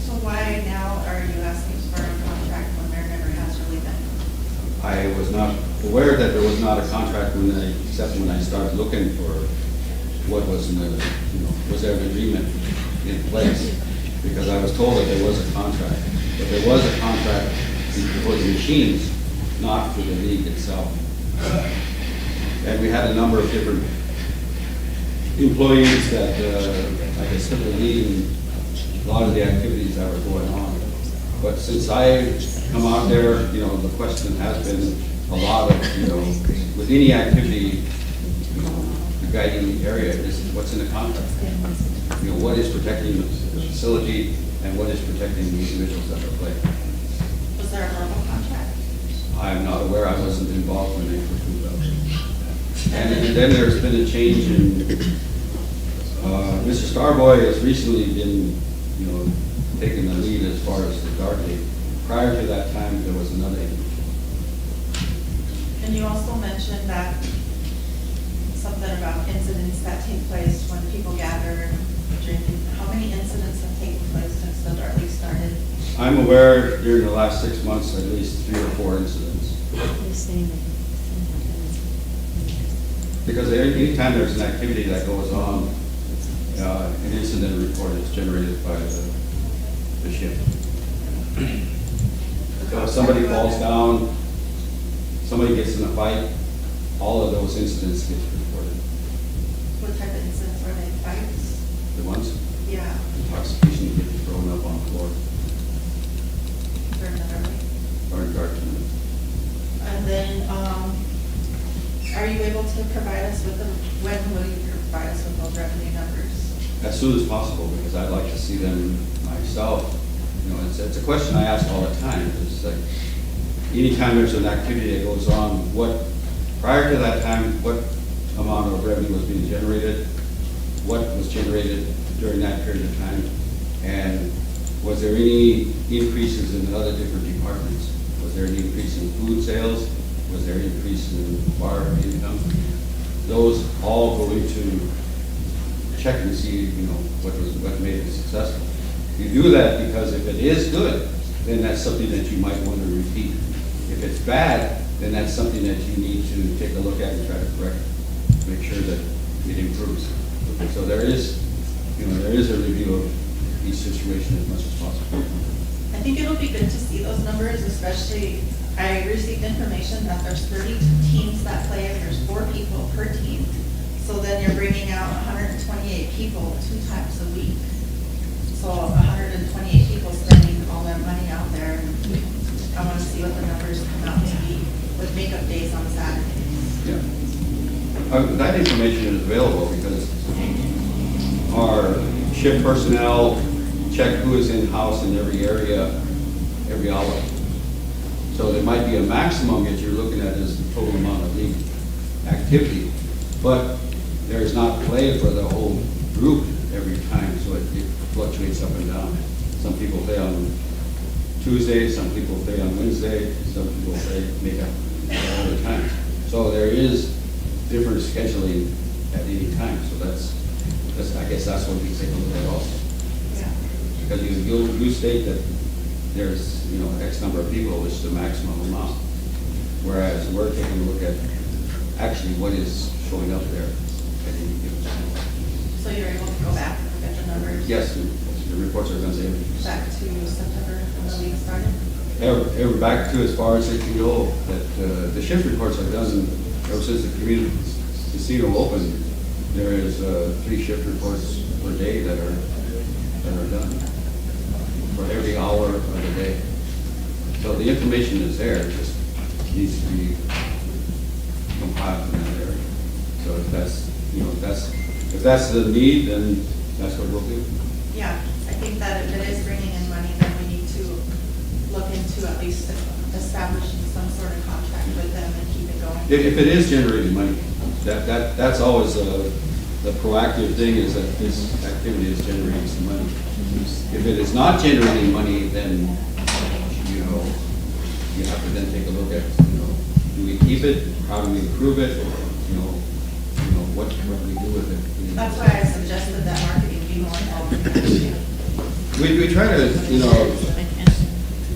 So why now are you asking for a contract when there never has really been? I was not aware that there was not a contract except when I started looking for what was in the, was there an agreement in place? Because I was told that there was a contract, but there was a contract for the machines, not for the league itself. And we had a number of different employees that, I guess, took the lead in a lot of the activities that were going on. But since I come out there, the question has been a lot of, with any activity, the guiding area is what's in the contract. What is protecting the facility and what is protecting the individuals that are playing. Was there a verbal contract? I'm not aware, I wasn't involved when they first moved out. And then there's been a change in, Mr. Starboy has recently been, taking the lead as far as the dart league. Prior to that time, there was another. And you also mentioned that something about incidents that take place when people gather and drinking. How many incidents have taken place since the dart league started? I'm aware during the last 6 months, at least 3 or 4 incidents. Because anytime there's an activity that goes on, an incident report is generated by the ship. So if somebody falls down, somebody gets in a fight, all of those incidents get reported. What type of incidents were they? Fights? The ones, Yeah. intoxication, get thrown up on the floor, For another week. or in cartoon. And then, are you able to provide us with when will you provide us with those revenue numbers? As soon as possible, because I'd like to see them myself. It's a question I ask all the time. It's like, anytime there's an activity that goes on, prior to that time, what amount of revenue was being generated? What was generated during that period of time? And was there any increases in the other different departments? Was there an increase in food sales? Was there an increase in bar income? Those all go into check and see, what made it successful. You do that because if it is good, then that's something that you might want to repeat. If it's bad, then that's something that you need to take a look at and try to correct, make sure that it improves. So there is a review of each situation as much as possible. I think it'll be good to see those numbers, especially, I received information that there's 30 teams that play and there's 4 people per team. So then you're bringing out 128 people 2 times a week. So 128 people spending all their money out there. And I want to see what the numbers come out to be with makeup days on Saturdays. Yeah. That information is available because our shift personnel check who is in-house in every area, every hour. So there might be a maximum that you're looking at as the total amount of league activity, but there's not play for the whole group every time, so it fluctuates up and down. Some people play on Tuesday, some people play on Wednesday, some people play make up all the time. So there is different scheduling at any time, so I guess that's what we take a look at also. Because you state that there's, X number of people, which is the maximum amount. Whereas we're taking a look at actually what is showing up there at any given time. So you're able to go back and look at the numbers? Yes, the reports are going to say. Back to September when the league started? Ever back to as far as it can go, that the shift reports are done ever since the community casino opened. There is 3 shift reports per day that are done for every hour of the day. So the information is there, it just needs to be compiled in that area. So if that's the need, then that's what we'll do. Yeah, I think that if it is bringing in money, then we need to look into at least establishing some sort of contract with them and keep it going. If it is generating money, that's always the proactive thing, is that this activity is generating some money. If it is not generating money, then, you have to then take a look at, do we keep it? How do we improve it? What do we do with it? That's why I suggested that marketing be more involved in that. We try to,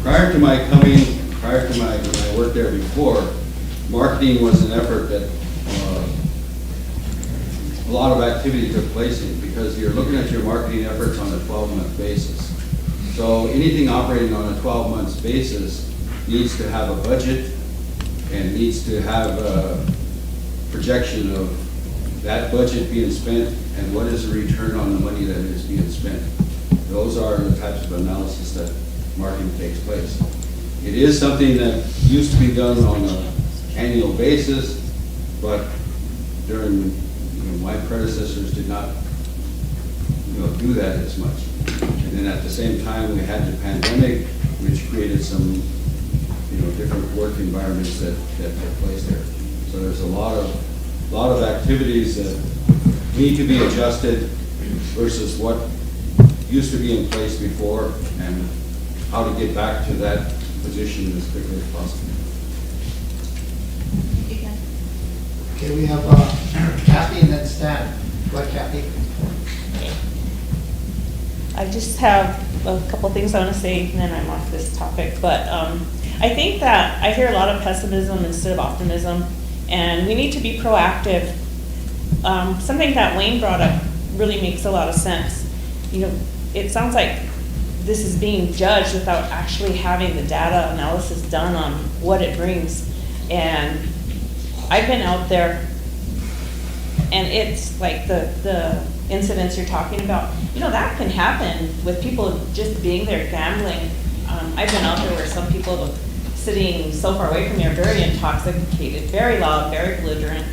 prior to when I worked there before, marketing was an effort that a lot of activity took place in, because you're looking at your marketing efforts on a 12-month basis. So anything operating on a 12-month basis needs to have a budget and needs to have a projection of that budget being spent and what is the return on the money that is being spent. Those are the types of analysis that marketing takes place. It is something that used to be done on an annual basis, but during my predecessors did not do that as much. And then at the same time, we had the pandemic, which created some different work environments that took place there. So there's a lot of activities that need to be adjusted versus what used to be in place before, and how to get back to that position as quickly as possible. Okay, we have Kathy and then Stan. Go ahead, Kathy. I just have a couple things I want to say, and then I'm off this topic. But I think that I hear a lot of pessimism instead of optimism, and we need to be proactive. Something that Wayne brought up really makes a lot of sense. It sounds like this is being judged without actually having the data analysis done on what it brings. And I've been out there, and it's like the incidents you're talking about, that can happen with people just being there gambling. I've been out there where some people sitting so far away from me are very intoxicated, very loud, very belligerent.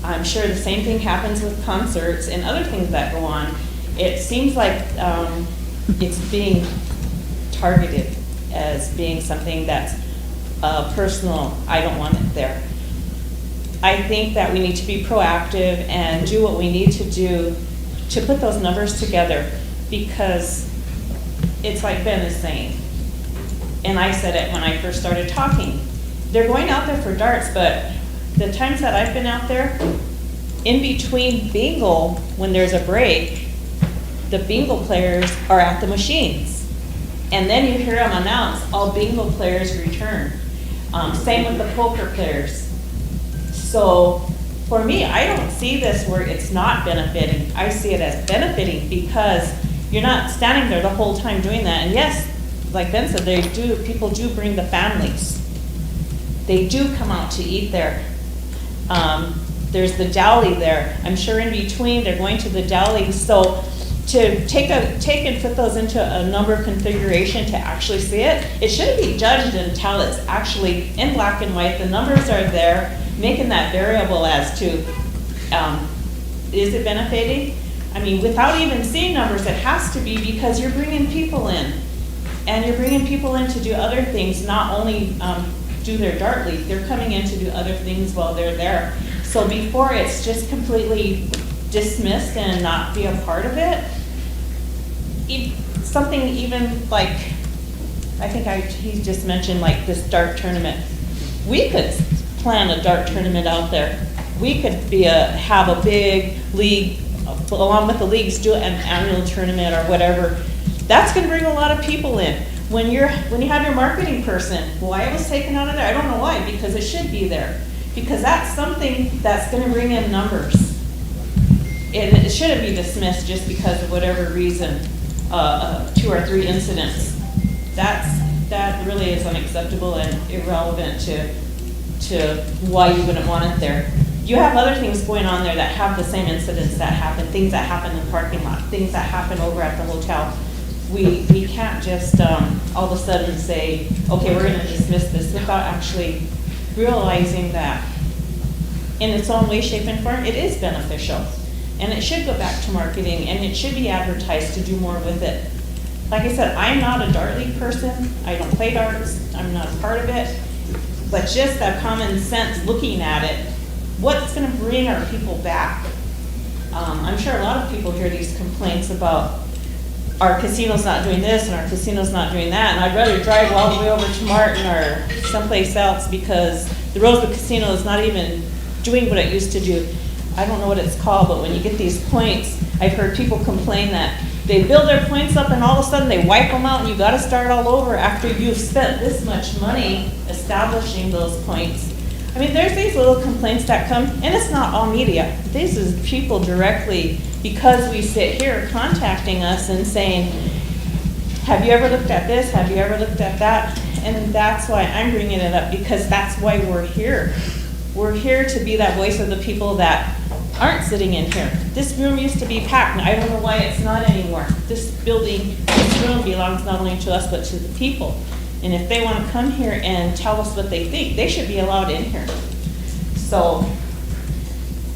I'm sure the same thing happens with concerts and other things that go on. It seems like it's being targeted as being something that's personal. I don't want it there. I think that we need to be proactive and do what we need to do to put those numbers together, because it's like Ben is saying, and I said it when I first started talking, they're going out there for darts, but the times that I've been out there, in between bingo, when there's a break, the bingo players are at the machines. And then you hear them announce, all bingo players return. Same with the poker players. So for me, I don't see this where it's not benefiting. I see it as benefiting, because you're not standing there the whole time doing that. And yes, like Ben said, people do bring the families. They do come out to eat there. There's the deli there. I'm sure in between they're going to the deli. So to take and put those into a number configuration to actually see it, it shouldn't be judged until it's actually in black and white. The numbers are there, making that variable as to, is it benefiting? I mean, without even seeing numbers, it has to be, because you're bringing people in. And you're bringing people in to do other things, not only do their dart league, they're coming in to do other things while they're there. So before it's just completely dismissed and not be a part of it, something even like, I think he just mentioned like this dart tournament. We could plan a dart tournament out there we could have a big league, along with the leagues, do an annual tournament or whatever. That's gonna bring a lot of people in. When you have your marketing person, why it was taken out of there, I don't know why, because it should be there. Because that's something that's gonna bring in numbers. And it shouldn't be dismissed just because of whatever reason, 2 or 3 incidents. That really is unacceptable and irrelevant to why you wouldn't want it there. You have other things going on there that have the same incidents that happen, things that happen in the parking lot, things that happen over at the hotel. We can't just all of a sudden say, okay, we're gonna dismiss this without actually realizing that in its own way, shape, and form, it is beneficial. And it should go back to marketing, and it should be advertised to do more with it. Like I said, I'm not a dart league person. I don't play darts. I'm not a part of it. But just that common sense looking at it, what's gonna bring our people back? I'm sure a lot of people hear these complaints about our casino's not doing this and our casino's not doing that, and I'd rather drive all the way over to Martin or someplace else because the Rosebud Casino is not even doing what it used to do. I don't know what it's called, but when you get these points, I've heard people complain that they build their points up and all of a sudden they wipe them out and you gotta start all over after you've spent this much money establishing those points. I mean, there's these little complaints that come, and it's not all media. This is people directly, because we sit here contacting us and saying, have you ever looked at this? Have you ever looked at that? And that's why I'm bringing it up, because that's why we're here. We're here to be that voice of the people that aren't sitting in here. This room used to be packed, and I don't know why it's not anymore. This building, this room belongs not only to us, but to the people. And if they want to come here and tell us what they think, they should be allowed in here. So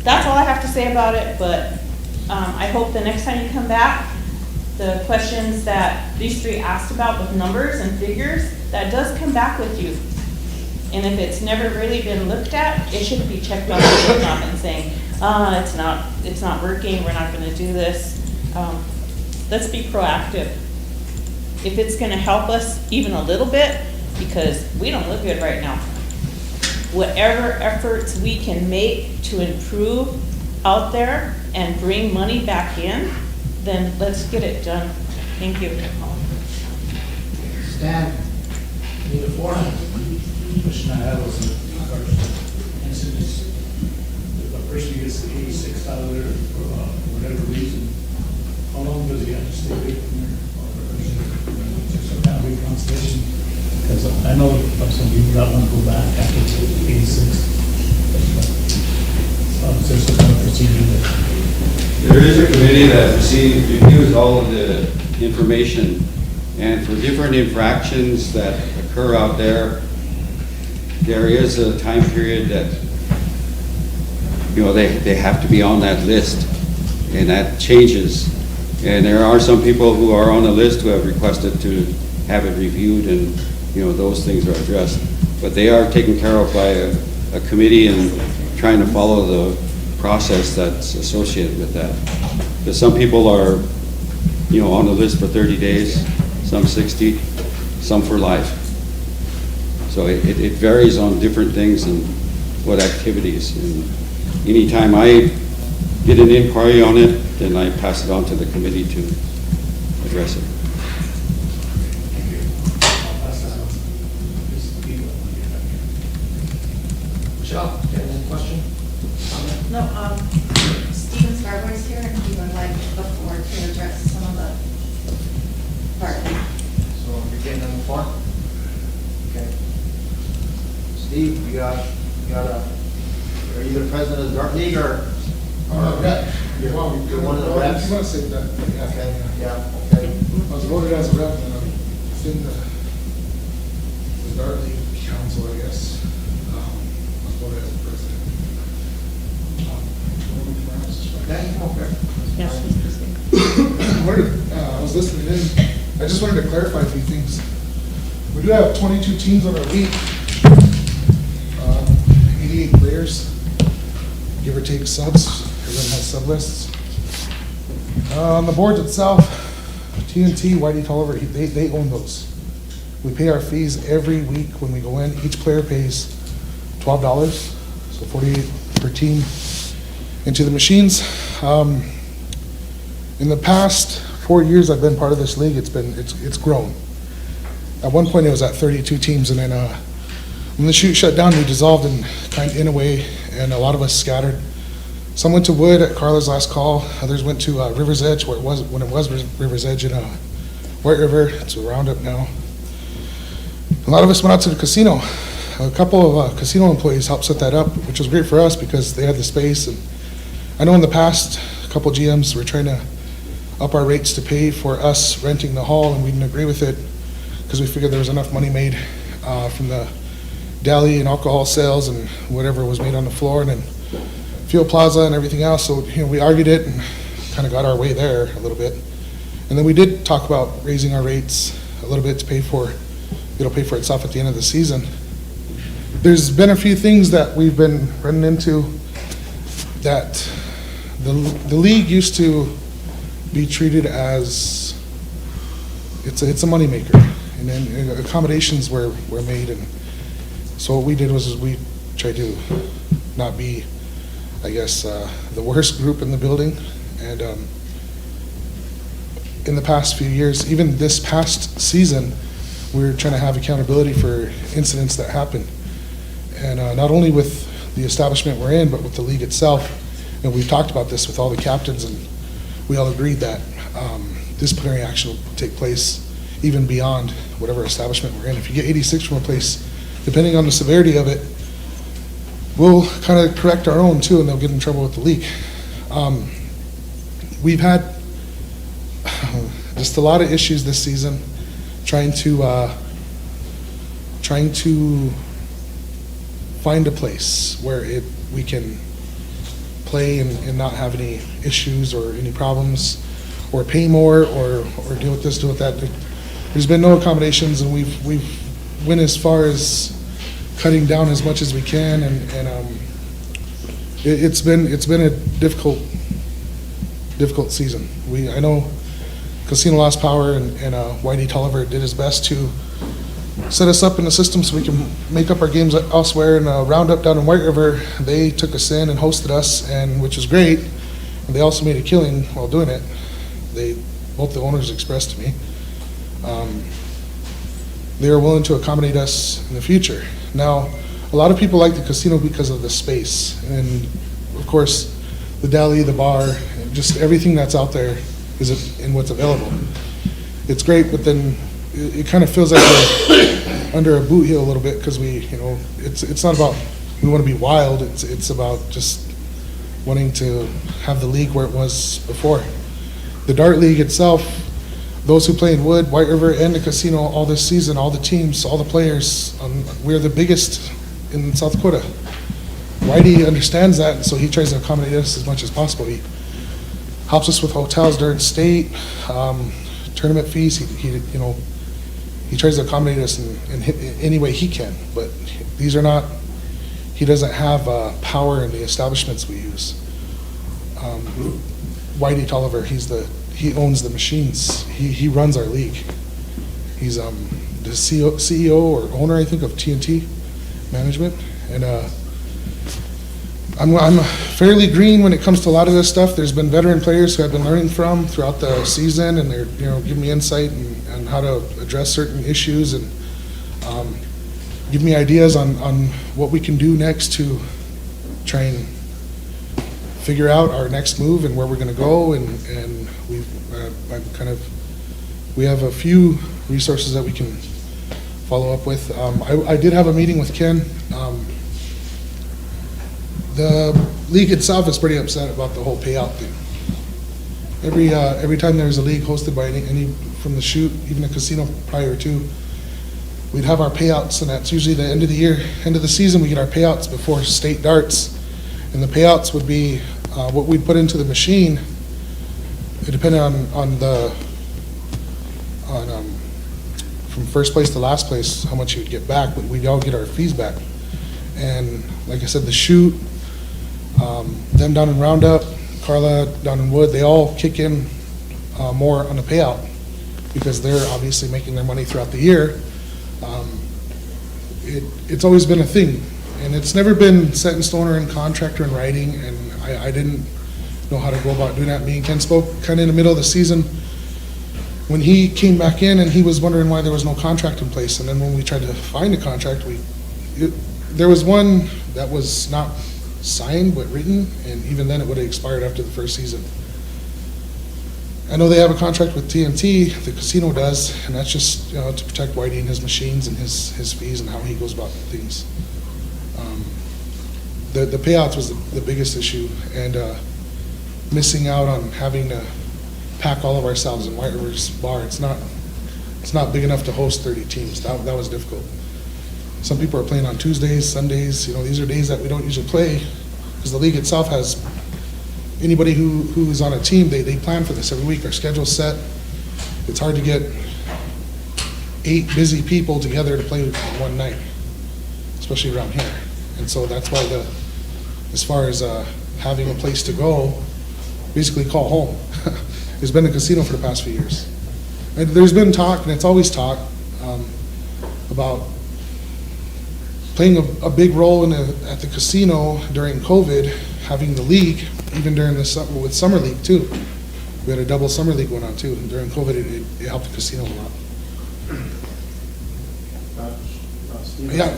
that's all I have to say about it, but I hope the next time you come back, the questions that these 3 asked about with numbers and figures, that does come back with you. And if it's never really been looked at, it should be checked off and saying, it's not working, we're not gonna do this. Let's be proactive. If it's gonna help us even a little bit, because we don't look good right now. Whatever efforts we can make to improve out there and bring money back in, then let's get it done. Thank you. Stan, need a forum. Question I have was in regards to incidents. If a person gets 86 out of there for whatever reason, how long does he have to stay away from there? Just some kind of reconciliation? Because I know of some people that want to go back after 86. Is there some kind of procedure there? There is a committee that reviews all of the information, and for different infractions that occur out there, there is a time period that, they have to be on that list, and that changes. And there are some people who are on the list who have requested to have it reviewed, and, those things are addressed. But they are taken care of by a committee and trying to follow the process that's associated with that. Because some people are, on the list for 30 days, some 60, some for life. So it varies on different things and what activities. And anytime I get an inquiry on it, then I pass it on to the committee to address it. Michelle, you have any question? No, Stephen Starboy's here, and he would like the floor to address some of the part. So you're getting on the floor? Okay. Steve, you got are you the president of the Dart League or? Rep. You're one of the reps? You must say that. Okay, yeah, okay. I was voted as a rep, and I'm in the Dart League Council, I guess. I was voted as a president. I was listening in. I just wanted to clarify a few things. We do have 22 teams on our league. 88 players, give or take subs. Everyone has sub lists. On the boards itself, TNT, Whitey Tolliver, they own those. We pay our fees every week when we go in. Each player pays $12, so 48 per team into the machines. In the past 4 years I've been part of this league, it's grown. At one point it was at 32 teams, and then when the shoot shut down, we dissolved in a way, and a lot of us scattered. Some went to Wood at Carla's last call. Others went to River's Edge, when it was River's Edge in White River. It's a Roundup now. A lot of us went out to the casino. A couple of casino employees helped set that up, which was great for us because they had the space. And I know in the past, a couple GMs were trying to up our rates to pay for us renting the hall, and we didn't agree with it because we figured there was enough money made from the deli and alcohol sales and whatever was made on the floor, and then Field Plaza and everything else. So we argued it and kind of got our way there a little bit. And then we did talk about raising our rates a little bit to pay for, it'll pay for itself at the end of the season. There's been a few things that we've been running into that the league used to be treated as, it's a moneymaker, and then accommodations were made, and so what we did was we tried to not be, I guess, the worst group in the building. And in the past few years, even this past season, we were trying to have accountability for incidents that happened. And not only with the establishment we're in, but with the league itself. And we've talked about this with all the captains, and we all agreed that disciplinary action will take place even beyond whatever establishment we're in. If you get 86 from a place, depending on the severity of it, we'll kind of correct our own too, and they'll get in trouble with the league. We've had just a lot of issues this season trying to find a place where we can play and not have any issues or any problems, or pay more, or deal with this, deal with that. There's been no accommodations, and we've went as far as cutting down as much as we can, and it's been a difficult season. I know Casino Lost Power and Whitey Tolliver did his best to set us up in the system so we can make up our games elsewhere. And Roundup down in White River, they took us in and hosted us, which was great. And they also made a killing while doing it. Both the owners expressed to me they are willing to accommodate us in the future. Now, a lot of people like the casino because of the space, and of course, the deli, the bar, just everything that's out there is in what's available. It's great, but then it kind of feels like we're under a boot heel a little bit because it's not about we want to be wild. It's about just wanting to have the league where it was before. The Dart League itself, those who play in Wood, White River, and the casino all this season, all the teams, all the players, we're the biggest in South Dakota. Whitey understands that, and so he tries to accommodate us as much as possible. He helps us with hotels during state, tournament fees. He tries to accommodate us in any way he can, but he doesn't have power in the establishments we use. Whitey Tolliver, he owns the machines. He runs our league. He's the CEO or owner, I think, of TNT Management, and I'm fairly green when it comes to a lot of this stuff. There's been veteran players who I've been learning from throughout the season, and they're giving me insight on how to address certain issues, and give me ideas on what we can do next to try and figure out our next move and where we're going to go. And we have a few resources that we can follow up with. I did have a meeting with Ken. The league itself is pretty upset about the whole payout thing. Every time there's a league hosted by any from the shoot, even a casino prior to, we'd have our payouts, and that's usually the end of the year, end of the season. We get our payouts before state darts, and the payouts would be what we'd put into the machine. It depended on from first place to last place how much you would get back, but we'd all get our fees back. And like I said, the shoot, them down in Roundup, Carla down in Wood, they all kick in more on the payout because they're obviously making their money throughout the year. It's always been a thing, And it's never been set in stone or in contract or in writing, and I didn't know how to go about doing that. Me and Ken spoke kind of in the middle of the season when he came back in, and he was wondering why there was no contract in place. And then when we tried to find a contract, there was one that was not signed but written, and even then it would have expired after the first season. I know they have a contract with TNT, the casino does, and that's just, to protect Whitey and his machines and his fees and how he goes about things. The payouts was the biggest issue, and missing out on having to pack all of ourselves in White River's bar. It's not big enough to host 30 teams. That was difficult. Some people are playing on Tuesdays, Sundays. These are days that we don't usually play, because the league itself has anybody who is on a team, they plan for this every week. Our schedule's set. It's hard to get 8 busy people together to play one night, especially around here. And so that's why as far as having a place to go, basically call home, has been the casino for the past few years. And there's been talk, and it's always talk, about playing a big role at the casino during COVID, having the league, even during the summer, with Summer League too. We had a double Summer League going on too, and during COVID, it helped the casino a lot. Steve, Yeah.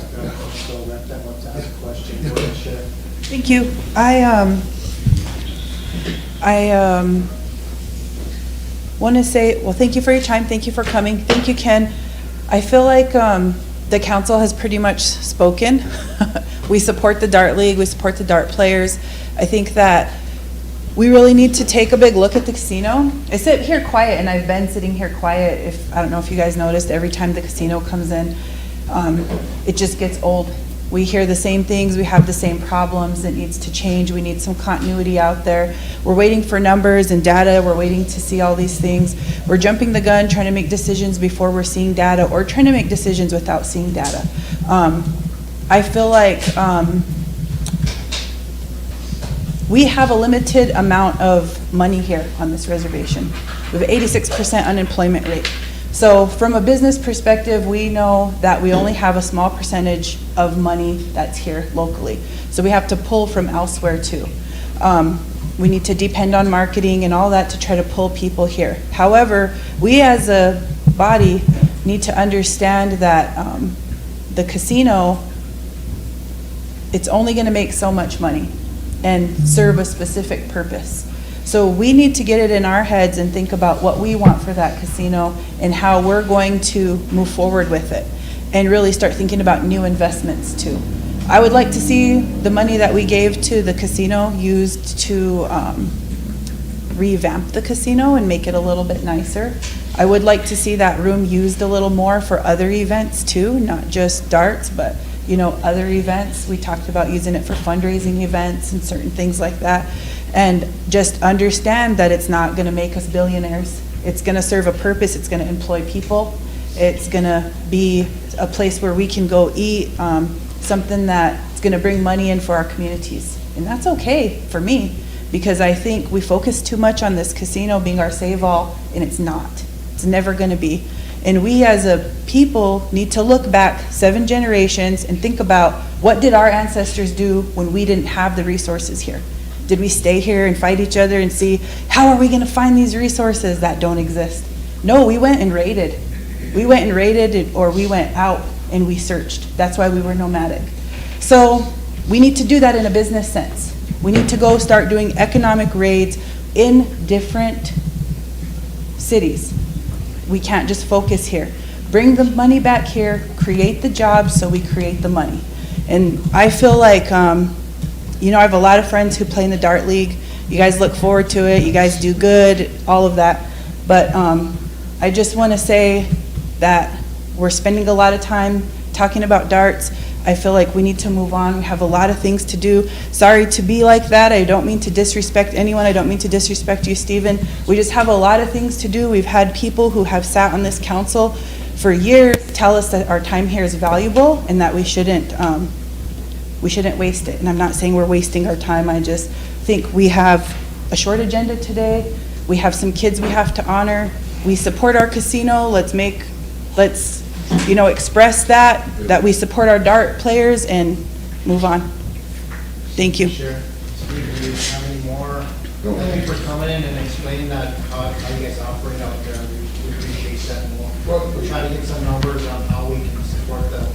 so that wants to ask a question. Go ahead, Sharon. Thank you. I want to say, well, thank you for your time. Thank you for coming. Thank you, Ken. I feel like the council has pretty much spoken. We support the Dart League. We support the Dart players. I think that we really need to take a big look at the casino. I sit here quiet, and I've been sitting here quiet. I don't know if you guys noticed, every time the casino comes in, it just gets old. We hear the same things, we have the same problems, it needs to change, we need some continuity out there. We're waiting for numbers and data, we're waiting to see all these things. We're jumping the gun, trying to make decisions before we're seeing data, or trying to make decisions without seeing data. I feel like we have a limited amount of money here on this reservation. We have 86% unemployment rate. So from a business perspective, we know that we only have a small percentage of money that's here locally. So we have to pull from elsewhere too. We need to depend on marketing and all that to try to pull people here. However, we as a body need to understand that the casino, it's only going to make so much money and serve a specific purpose. So we need to get it in our heads and think about what we want for that casino and how we're going to move forward with it, and really start thinking about new investments too. I would like to see the money that we gave to the casino used to revamp the casino and make it a little bit nicer. I would like to see that room used a little more for other events too, not just darts, but other events. We talked about using it for fundraising events and certain things like that. And just understand that it's not going to make us billionaires. It's going to serve a purpose. It's going to employ people. It's going to be a place where we can go eat, something that's going to bring money in for our communities. And that's okay for me, because I think we focus too much on this casino being our save-all, and it's not. It's never going to be. And we as a people need to look back 7 generations and think about, what did our ancestors do when we didn't have the resources here? Did we stay here and fight each other and see, how are we going to find these resources that don't exist? No, we went and raided. We went and raided, or we went out and we searched. That's why we were nomadic. So we need to do that in a business sense. We need to go start doing economic raids in different cities. We can't just focus here. Bring the money back here, create the jobs so we create the money. And I feel like, I have a lot of friends who play in the Dart League. You guys look forward to it. You guys do good, all of that. But I just want to say that we're spending a lot of time talking about darts. I feel like we need to move on. We have a lot of things to do. Sorry to be like that. I don't mean to disrespect anyone. I don't mean to disrespect you, Stephen. We just have a lot of things to do. We've had people who have sat on this council for years tell us that our time here is valuable and that we shouldn't waste it. And I'm not saying we're wasting our time. I just think we have a short agenda today. We have some kids we have to honor. We support our casino. Let's express that we support our dart players, and move on. Thank you. Sure. Steve, do you have any more? Thank you for coming in and explaining that, how you guys operate out there. We appreciate that, and we'll try to get some numbers on how we can support the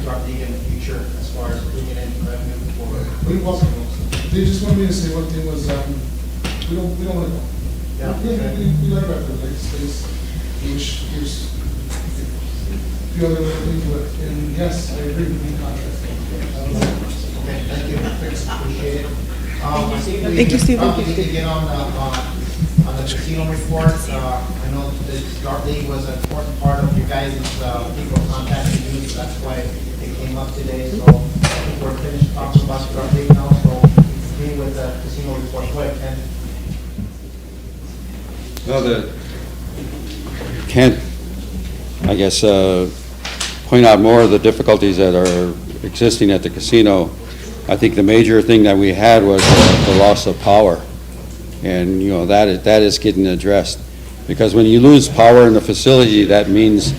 drug league in the future as far as bringing in revenue for. They just wanted me to say one thing was, we don't want to. Yeah. We like our like space, which there's a few other things, but, and yes, I agree with the contract. Okay, thank you. Thanks, appreciate it. Thank you, Steve. Probably need to get on the casino report. I know the Dark League was an important part of your guys' people contacting you, so that's why it came up today. So I think we're finished talking about the Dark League now, so continue with the casino report. Go ahead, Ken. Well, can't, I guess, point out more of the difficulties that are existing at the casino. I think the major thing that we had was the loss of power. And, you know, that is getting addressed. Because when you lose power in the facility, that means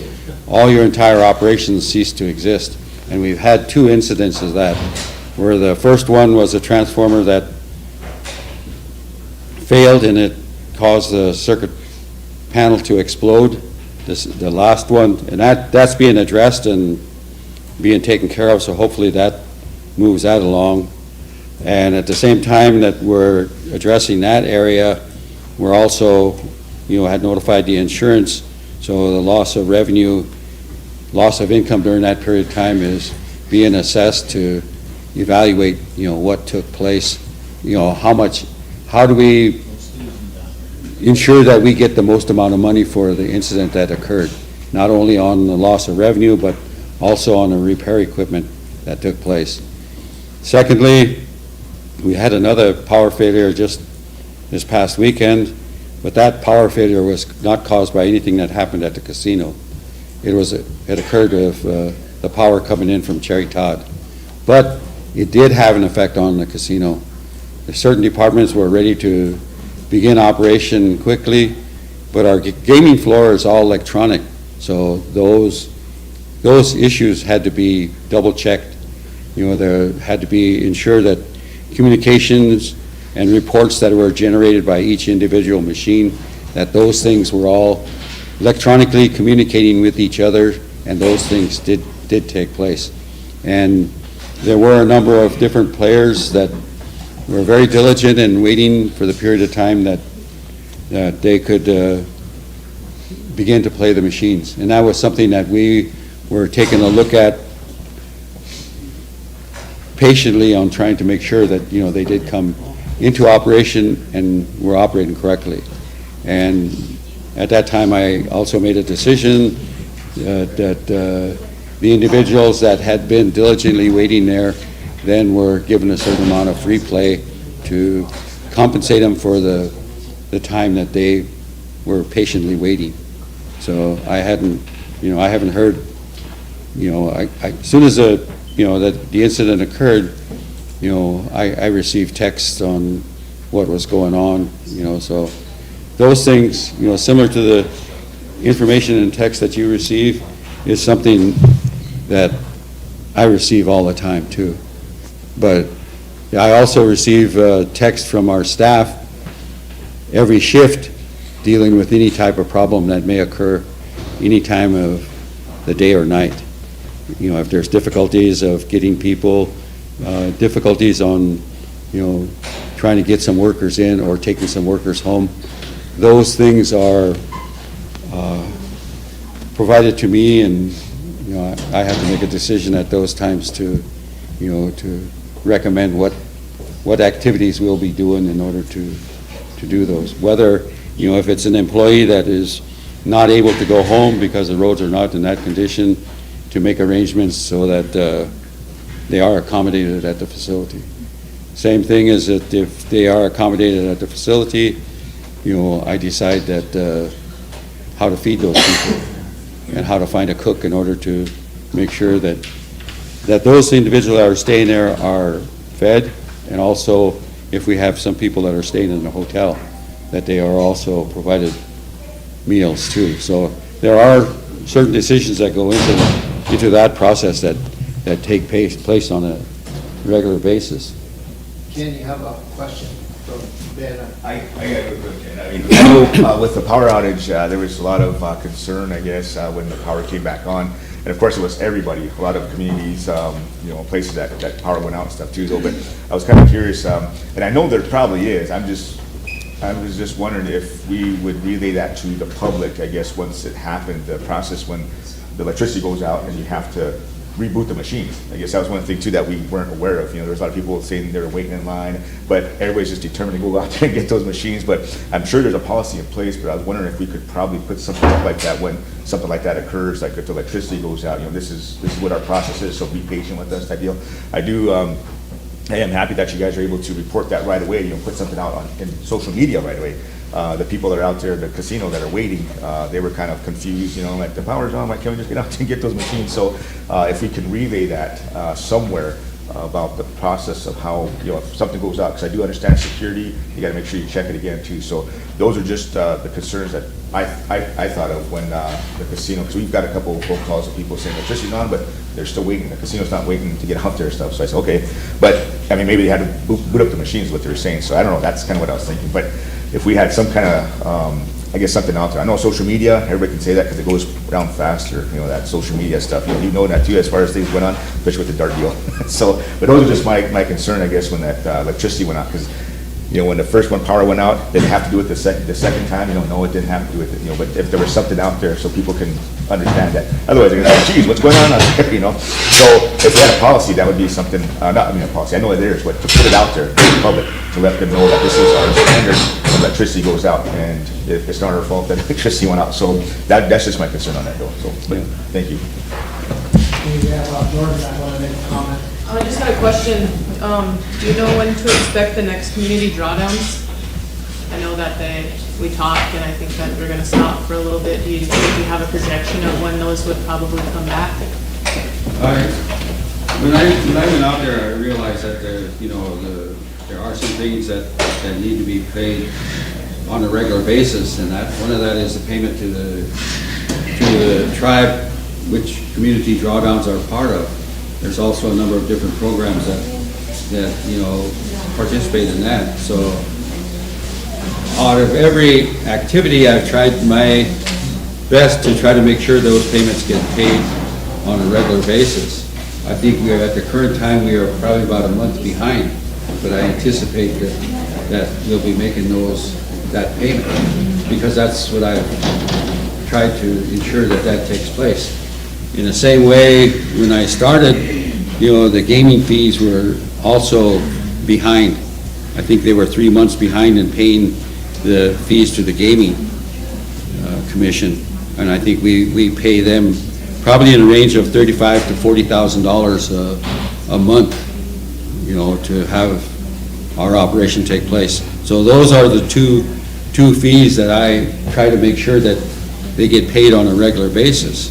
all your entire operations cease to exist. And we've had 2 incidents of that, where the first one was a transformer that failed and it caused the circuit panel to explode. The last one, and that's being addressed and being taken care of, so hopefully that moves that along. And at the same time that we're addressing that area, we're also, you know, had notified the insurance, so the loss of revenue, loss of income during that period of time is being assessed to evaluate, you know, what took place, you know, how do we ensure that we get the most amount of money for the incident that occurred, not only on the loss of revenue, but also on the repair equipment that took place. Secondly, we had another power failure just this past weekend, but that power failure was not caused by anything that happened at the casino. It occurred with the power coming in from Cherry Todd. But it did have an effect on the casino. Certain departments were ready to begin operation quickly, but our gaming floor is all electronic, so those issues had to be double-checked. You know, there had to be ensured that communications and reports that were generated by each individual machine, that those things were all electronically communicating with each other, and those things did take place. And there were a number of different players that were very diligent in waiting for the period of time that they could begin to play the machines. And that was something that we were taking a look at patiently on trying to make sure that, you know, they did come into operation and were operating correctly. And at that time, I also made a decision that the individuals that had been diligently waiting there then were given a certain amount of free play to compensate them for the time that they were patiently waiting. So I haven't heard, you know, as soon as that the incident occurred, you know, I received texts on what was going on, you know, so those things, you know, similar to the information and text that you receive is something that I receive all the time too. But I also receive text from our staff every shift dealing with any type of problem that may occur any time of the day or night. You know, if there's difficulties of getting people, difficulties on, you know, trying to get some workers in or taking some workers home, those things are provided to me, and, you know, I have to make a decision at those times to, you know, to recommend what activities we'll be doing in order to do those. Whether, you know, if it's an employee that is not able to go home because the roads are not in that condition, to make arrangements so that they are accommodated at the facility. Same thing is that if they are accommodated at the facility, you know, I decide that how to feed those people and how to find a cook in order to make sure that those individuals that are staying there are fed, and also if we have some people that are staying in the hotel, that they are also provided meals too. So there are certain decisions that go into that process that take place on regular basis. Ken, you have a question from Ben? I got a quick question. I mean, I know with the power outage, there was a lot of concern, I guess, when the power came back on. And of course, it was everybody, a lot of communities, places that power went out and stuff too. So, but I was kind of curious, and I know there probably is. I was just wondering if we would relay that to the public, I guess, once it happened, the process when the electricity goes out and you have to reboot the machines. I guess that was one thing too that we weren't aware of. There was a lot of people saying they were waiting in line, but everybody's just determined to go out there and get those machines. But I'm sure there's a policy in place, but I was wondering if we could probably put something up like that when something like that occurs, like if the electricity goes out, this is what our process is, so be patient with us type deal. I am happy that you guys are able to report that right away, put something out in social media right away. The people that are out there, the casino that are waiting, they were kind of confused, like the power's on, why can't we just get out and get those machines? So if we can relay that somewhere about the process of how, if something goes out, because I do understand security, you got to make sure you check it again too. So those are just the concerns that I thought of when the casino, because we've got a couple of phone calls of people saying electricity's on, but they're still waiting. The casino's not waiting to get out there and stuff. So I said, okay, but I mean, maybe they had to boot up the machines, what they were saying. So I don't know, that's kind of what I was thinking. But if we had some kind of, I guess something out there. I know social media, everybody can say that because it goes around faster, that social media stuff. You know that too as far as things went on, especially with the dart deal. So, but those are just my concern, I guess, when that electricity went out. Because, when the first one power went out, they didn't have to do it the second time. No, it didn't have to do it. But if there was something out there so people can understand that. Otherwise, they're going to say, geez, what's going on out there, So if we had a policy, that would be something, a policy, I know it is, but to put it out there to the public, to let them know that this is our standard when electricity goes out, and if it's not our fault that electricity went out. So that's just my concern on that, though. So, but thank you. We have Jordan, I want to make a comment. I just had a question. Do you know when to expect the next community drawdowns? I know that we talked, and I think that we're gonna stop for a little bit. Do you have a projection of when those would probably come back? When I went out there, I realized that there are some things that need to be paid on a regular basis, and one of that is the payment to the tribe, which community drawdowns are part of. There's also a number of different programs that participate in that. So out of every activity, I've tried my best to try to make sure those payments get paid on a regular basis. I think at the current time, we are probably about a month behind, but I anticipate that we'll be making that payment, because that's what I've tried to ensure that takes place. In the same way, when I started, the gaming fees were also behind. I think they were 3 months behind in paying the fees to the gaming commission, and I think we pay them probably in a range of $35,000 to $40,000 a month, to have our operation take place. So those are the two fees that I try to make sure that they get paid on a regular basis.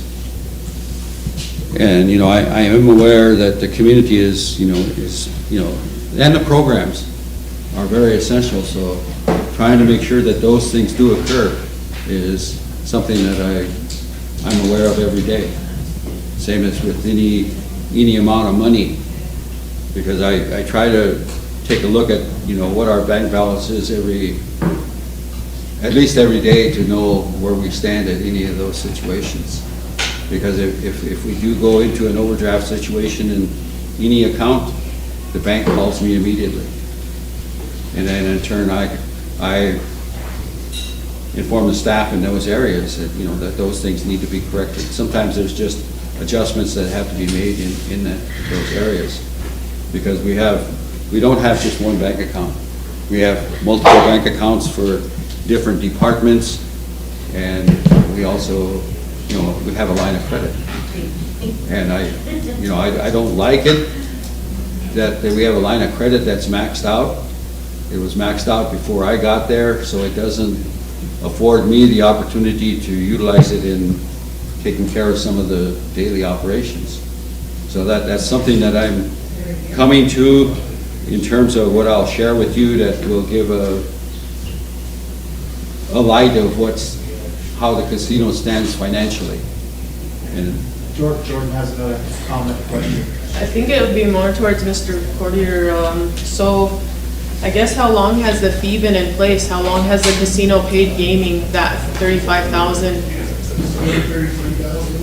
And, I am aware that the community is, and the programs are very essential, so trying to make sure that those things do occur is something that I'm aware of every day. Same as with any amount of money, because I try to take a look at, what our bank balance is at least every day, to know where we stand at any of those situations. Because if we do go into an overdraft situation in any account, the bank calls me immediately. And then in turn, I inform the staff in those areas that, that those things need to be corrected. Sometimes there's just adjustments that have to be made in those areas. Because we don't have just one bank account. We have multiple bank accounts for different departments, and we also we have a line of credit. And I don't like it that we have a line of credit that's maxed out. It was maxed out before I got there, so it doesn't afford me the opportunity to utilize it in taking care of some of the daily operations. So that's something that I'm coming to in terms of what I'll share with you, that will give a light of how the casino stands financially. And Jordan has another comment, question. I think it would be more towards Mr. Cordier. So I guess how long has the fee been in place? How long has the casino paid gaming that 35,000? 33,000,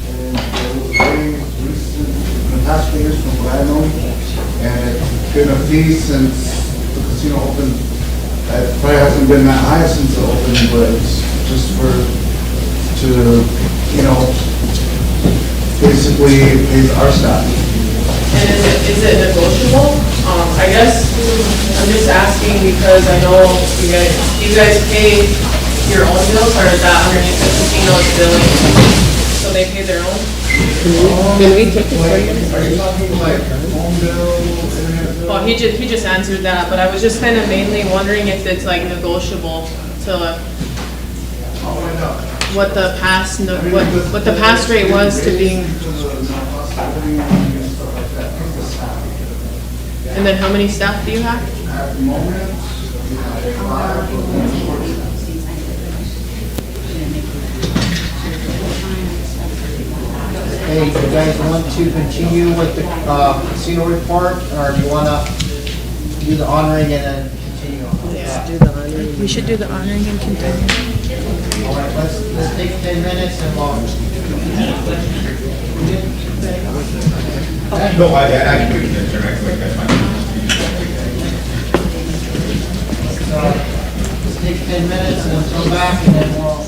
and it was very recent, in the past few years from what I know, and it's been a fee since the casino opened. It probably hasn't been that high since it opened, but it's just for, to, you know, basically it pays our staff. And is it negotiable? I guess I'm just asking because I know you guys pay your own bills, or is that underneath the casino's billing? So they pay their own? Can we take it for you? Are you talking like phone bill, internet bill? Well, he just answered that, but I was just kind of mainly wondering if it's like negotiable to what the past, what the past rate was to being, and then how many staff do you have? At the moment, we have 5. Hey, you guys want to continue with the casino report, or do you want to do the honoring and then continue? Let's do the honoring. We should do the honoring and continue. All right, let's take 10 minutes and we'll. No, I can turn back, that's fine. Let's take 10 minutes and then come back and then we'll.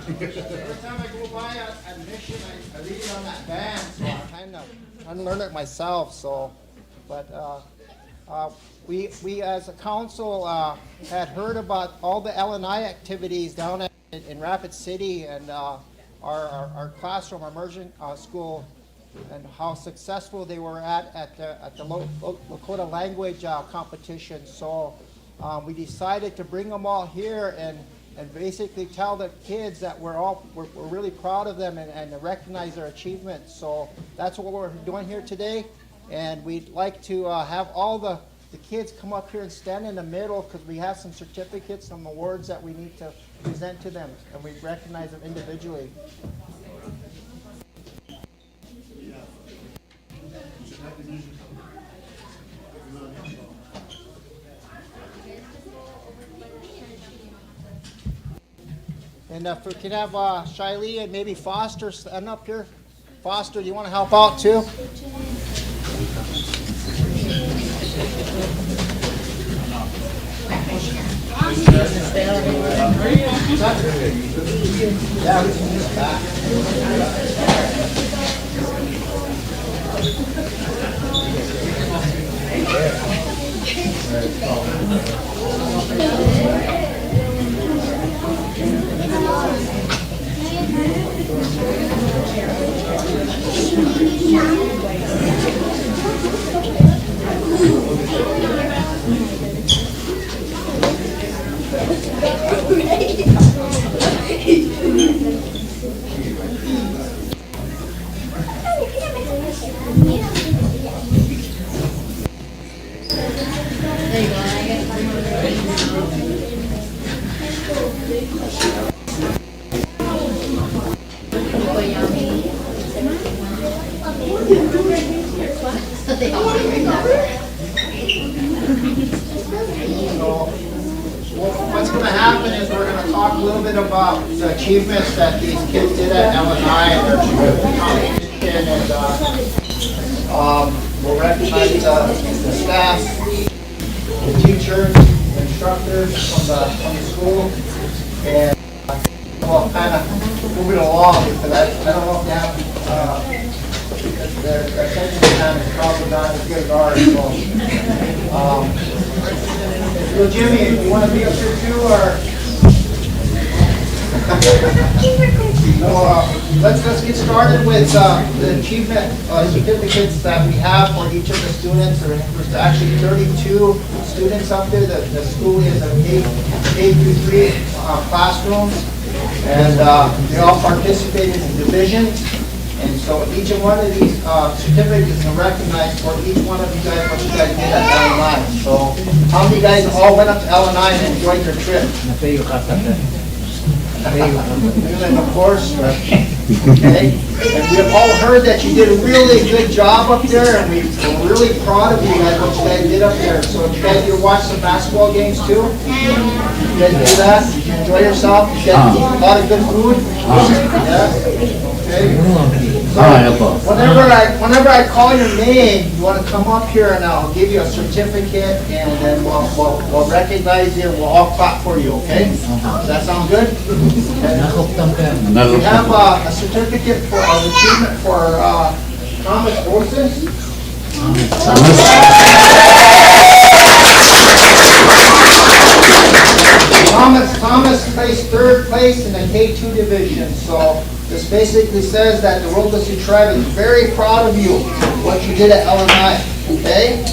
Every time I go by at Mission, I read it on that band, so I'm trying to unlearn it myself, so. But we as a council had heard about all the L&I activities down in Rapid City and our classroom, our immersion school, and how successful they were at the Lakota language competition. So we decided to bring them all here and basically tell the kids that we're really proud of them and to recognize their achievements. So that's what we're doing here today. And we'd like to have all the kids come up here and stand in the middle because we have some certificates, some awards that we need to present to them, and we recognize them individually. And if we could have Shiley and maybe Foster stand up here. Foster, do you want to help out too? What's going to happen is we're going to talk a little bit about the achievements that these kids did at L&I and their competition, and we'll recognize the staff, the teachers, the instructors from the school, and we'll kind of move it along because I don't know if they have their attention span is probably not as good as ours. So, Jimmy, you want to be up here too, or? So, let's get started with the achievement certificates that we have for each of the students. There's actually 32 students up there. The school is a K-3 classrooms, and they all participated in divisions. And so each one of these certificates is recognized for each one of you guys, what you guys did at L&I. So how many guys all went up to L&I and enjoyed their trip? And of course, okay. And we have all heard that you did a really good job up there, and we're really proud of you guys, what you guys did up there. So you guys get to watch some basketball games too? You guys do that? Did you enjoy yourself? You guys eat a lot of good food? Yeah? Okay. So whenever I call your name, you want to come up here and I'll give you a certificate, and then we'll recognize you and we'll all clap for you, okay? Does that sound good? Okay. We have a certificate for achievement for Thomas Horses. Thomas placed third place in the K2 division. So this basically says that the Rosebud Sioux tribe is very proud of you, what you did at L&I, okay?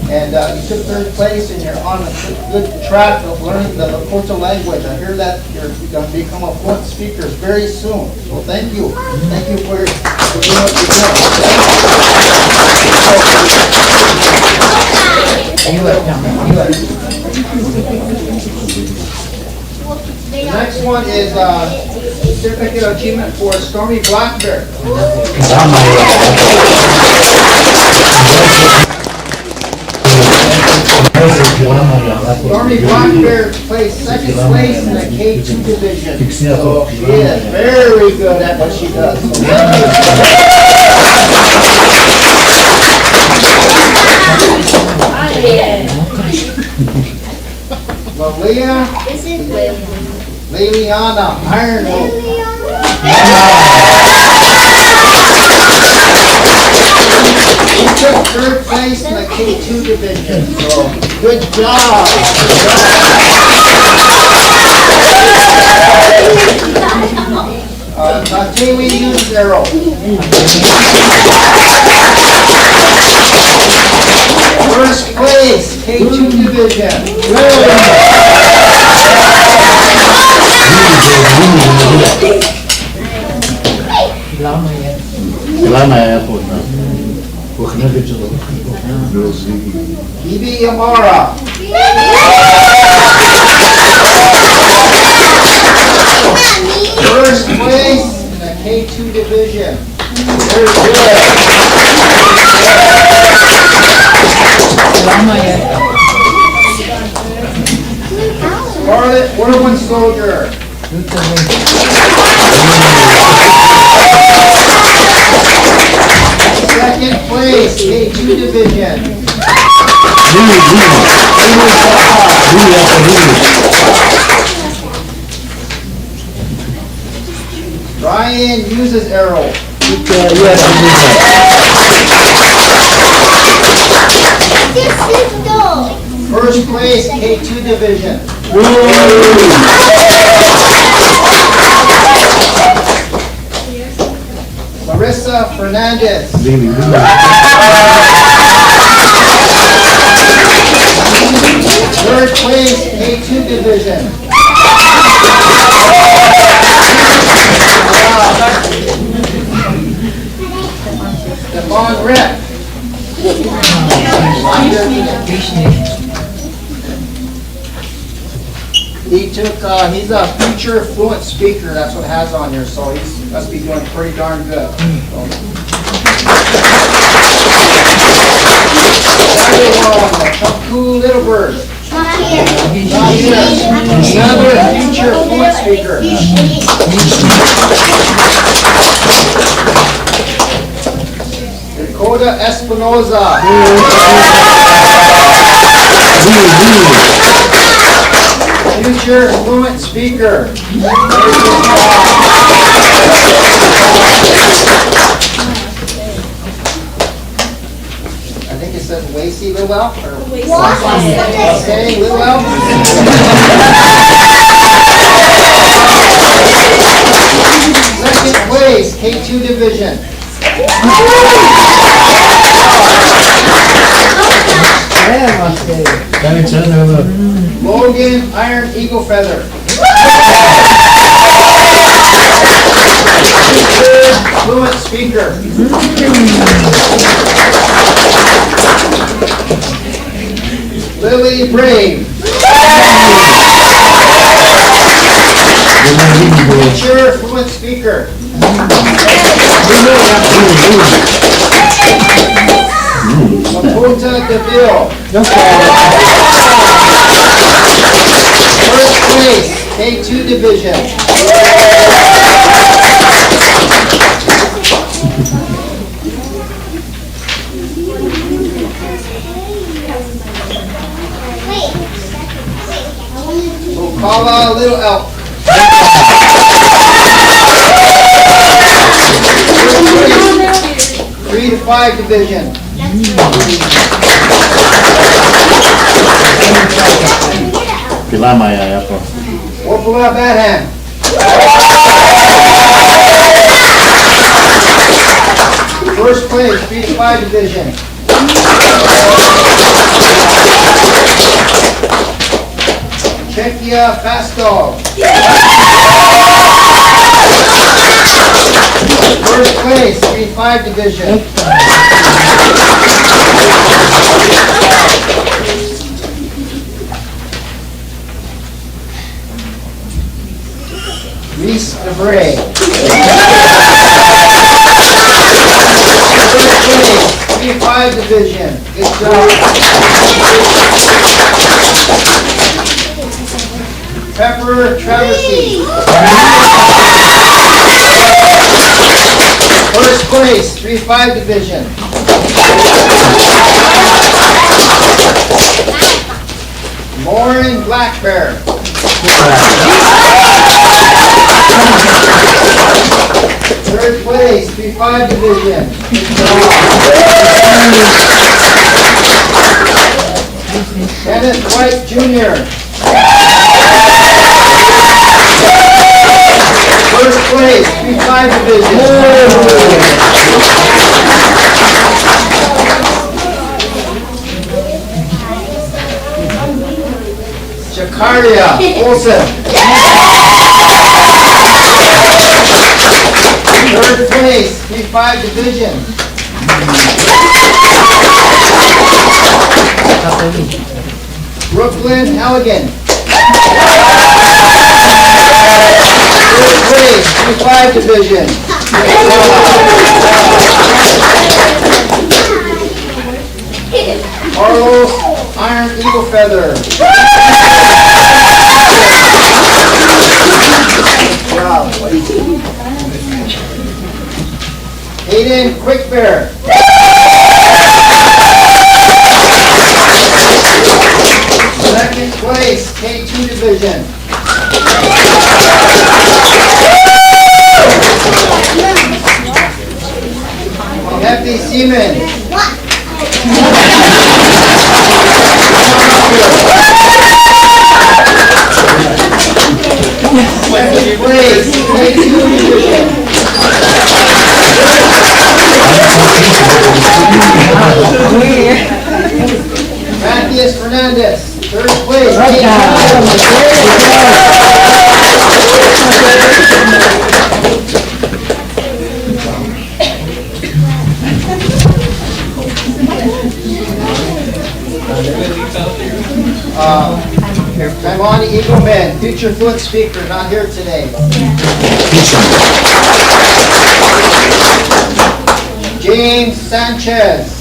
And you took third place, and you're on a good track of learning the Lakota language. I hear that you're going to become a fluent speaker very soon. So thank you. Thank you for doing what you're doing. The next one is certificate of achievement for Stormy Black Bear. Stormy Black Bear placed second place in the K2 division. So she is very good at what she does. So thank you. Malia Liliana Iron Oak. He took third place in the K2 division, so good job. Tatemi used arrow. First place, K2 division. Ibi Amara. First place in the K2 division. Very good. Scarlet Whirlwind Soldier. Second place, K2 division. Ryan uses arrow. First place, K2 division. Marissa Fernandez. Third place, K2 division. Devon Rep. He took, he's a future fluent speaker, that's what it has on here, so he must be doing pretty darn good. Cool Little Bird. Not here. Another future fluent speaker. Dakota Espinoza. Future fluent speaker. I think it says Lacey Lilwell. Okay, Lilwell. Second place, K2 division. Logan Iron Eagle Feather. Fluent speaker. Lily Brave. Future fluent speaker. Lakota DeVille. First place, K2 division. Ocala Little Elk. 3 to 5 division. What about that hand? First place, 3 to 5 division. Czechia Fast Dog. First place, 3 to 5 division. Reese DeBray. First place, 3 to 5 division. Good job. Pepper Traversy. First place, 3 to 5 division. Hayden Black Bear. Third place, B5 division. Kenneth White Jr. First place, B5 division. Jacardia Olsen. Third place, B5 division. Brooklyn Halligan. Third place, B5 division. Carlos Iron Eagle Feather. Wow. Hayden Quick Bear. Second place, K2 division. Happy Seaman. Second place, K2 division. Matthias Fernandez, third place. Kaimani Eagleman, future fluent speaker, not here today. James Sanchez.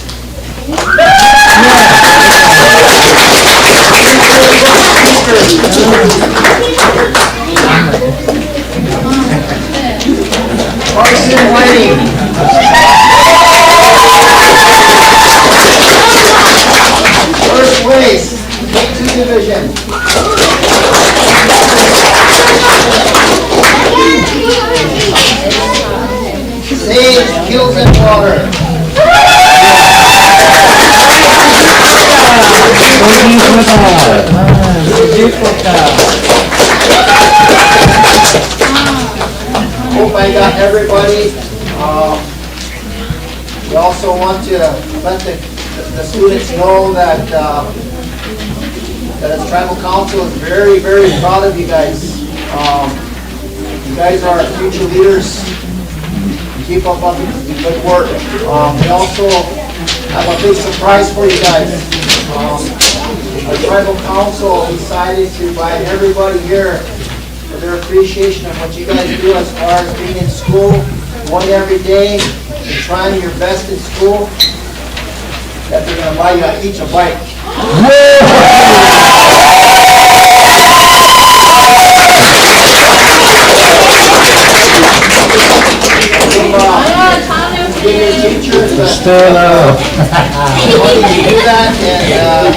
Carson Whiting. First place, K2 division. Sage Hills and Water. Hope I got everybody. We also want to let the students know that that as tribal council is very, very proud of you guys. You guys are future leaders. Keep up on the good work. We also have a big surprise for you guys. Our tribal council decided to invite everybody here for their appreciation of what you guys do as far as being in school, going every day, and trying your best in school, that they're going to buy you each a bike. Give your teachers Still up. do that, and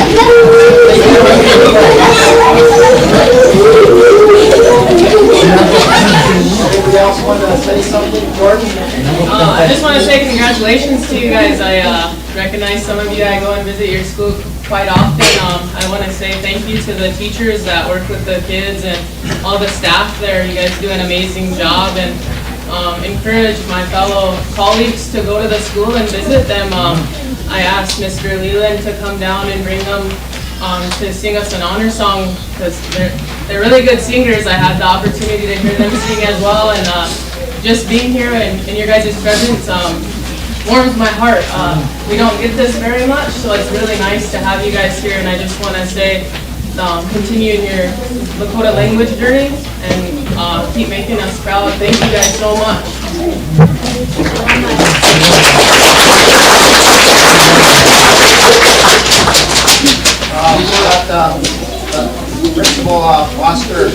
anybody else want to say something, Jordan? I just want to say congratulations to you guys. I recognize some of you. I go and visit your school quite often. I want to say thank you to the teachers that work with the kids and all the staff there. You guys do an amazing job, and encourage my fellow colleagues to go to the school and visit them. I asked Mr. Leland to come down and bring them to sing us an honor song, because they're really good singers. I had the opportunity to hear them sing as well, and just being here and in your guys' presence warms my heart. We don't get this very much, so it's really nice to have you guys here, and I just want to say continue in your Lakota language journey and keep making us proud. Thank you guys so much. We got Principal Foster. I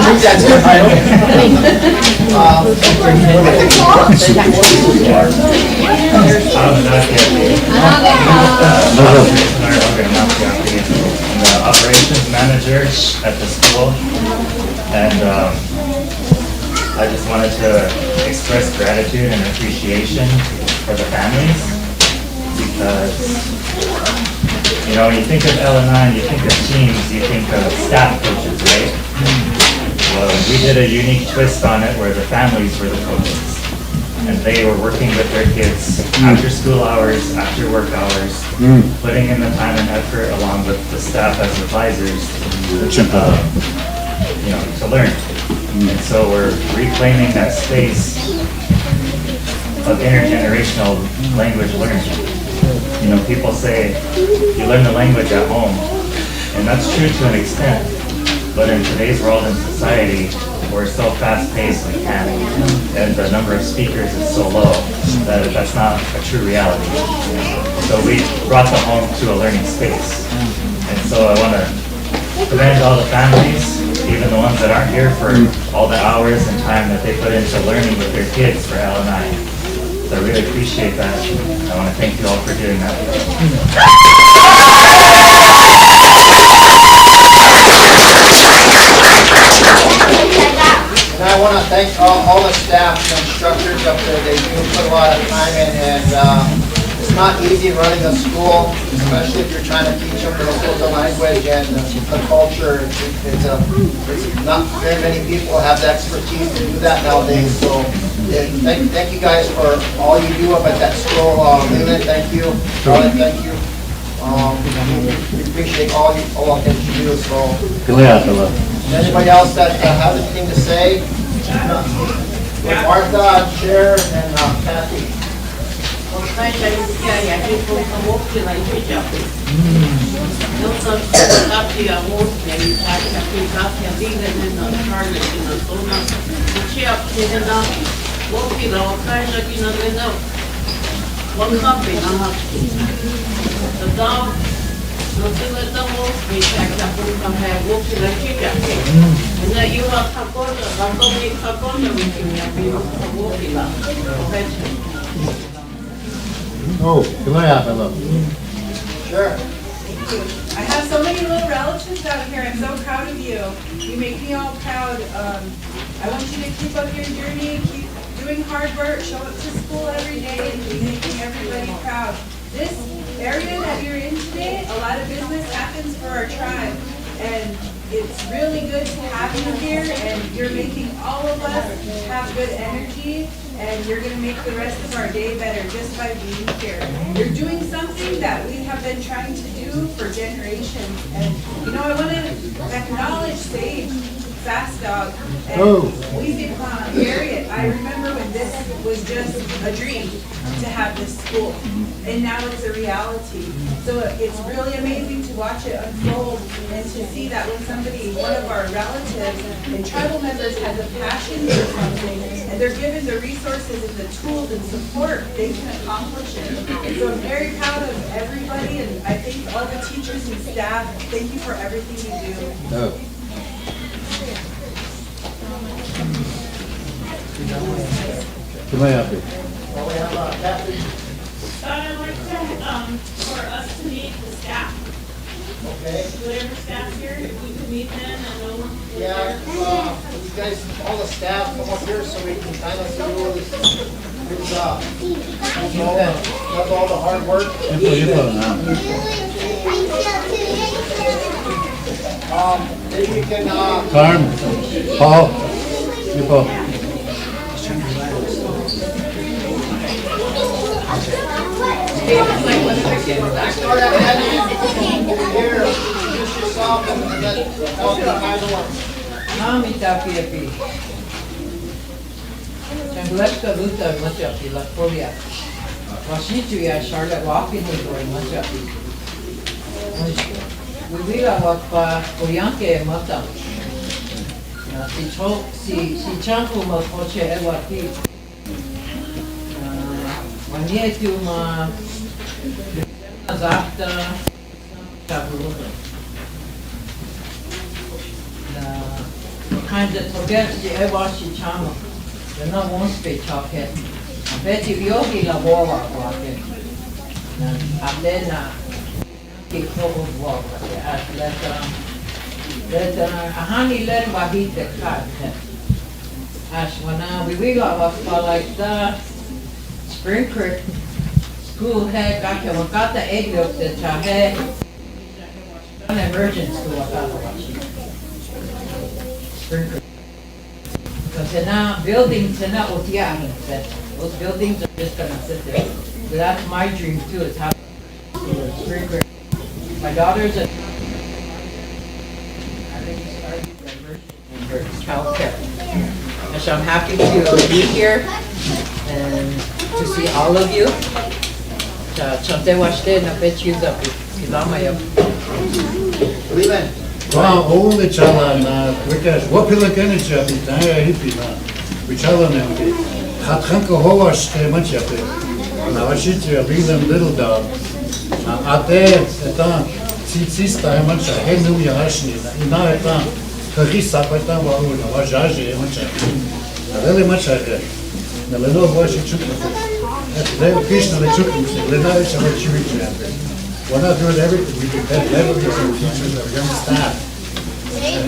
think that's it, right? church at the school, and I just wanted to express gratitude and appreciation for the families, because, you know, when you think of L&I, you think of teams, you think of staff coaches, right? Well, we did a unique twist on it where the families were the coaches. And they were working with their kids after school hours, after work hours, putting in the time and effort along with the staff as advisors, you know, to learn. And so we're reclaiming that space of intergenerational language learning. You know, people say you learn the language at home, and that's true to an extent. But in today's world and society, we're so fast-paced we can't, and the number of speakers is so low that that's not a true reality. So we brought the home to a learning space. And so I want to commend all the families, even the ones that aren't here, for all the hours and time that they put into learning with their kids for L&I. So I really appreciate that. I want to thank you all for doing that. And I want to thank all the staff and instructors up there. They do put a lot of time in, and it's not easy running a school, especially if you're trying to teach them the language and the culture. It's not very many people have the expertise to do that nowadays. So thank you guys for all you do up at that school. Leland, thank you. Charlotte, thank you. We appreciate all that you do. So. Anybody else that has anything to say? Martha, Chair, and Kathy. Oh, can I have a Sure. I have so many little relatives out here. I'm so proud of you. You make me all proud. I want you to keep up your journey, keep doing hard work, show up to school every day, and keep making everybody proud. This area that you're in today, a lot of business happens for our tribe. And it's really good to have you here, and you're making all of us have good energy, and you're gonna make the rest of our day better just by being here. You're doing something that we have been trying to do for generations, and, you know, I wanna acknowledge Sage, Fast Dog, and Weezy Pond, Harriet. I remember when this was just a dream to have this school, and now it's a reality. So it's really amazing to watch it unfold and to see that when somebody, one of our relatives and tribal members has a passion for something, and they're given the resources and the tools and support, they can accomplish it. And so I'm very proud of everybody, and I thank all the teachers and staff. Thank you for everything you do. Can I have it? I'd like to, for us to meet the staff. Okay. Whatever staff here, if we could meet them and know. Yeah, you guys, all the staff come up here so we can kind of see who is does all the hard work. Maybe you can, Carm, Paul, you Paul. Start at that end, here, introduce yourself, and then tell us what kind of work. Amitapiapi. Changuletka Luta Machapi, La Folia. Washitu Charlotte walking with her Machapi. We will walk Orianke Mata. Si Chanku Mapoche Ewati. Manietu Ma Zapta Chaburuka. Kind of forget the Ewashi Chama. You're not one speech talking. I bet you yogi la walla walking. And then keep forward walk at letter. that ahani len wahite kat. Ashwana we got was like the Spring Creek school had got to wakata egg up the chahe an emergent school Spring Creek. Because now buildings are not what those buildings are just gonna sit there. So that's my dream too, is how Spring Creek. My daughter's at childcare. And so I'm happy to be here and to see all of you. Chante washte na pechu za kilama yo. Wow, only chala na because what people can it just na hippie na. We chala na okay. Hat khanka howash te much up. Na washit you little dog. Ate eta sista much he nu ya hashni na eta khisa pata wa na wajaje much. Really much na leno wash chukna. They fish na chukna. Lena is a chukna. We're not doing everything. We can never get our teachers, our young staff.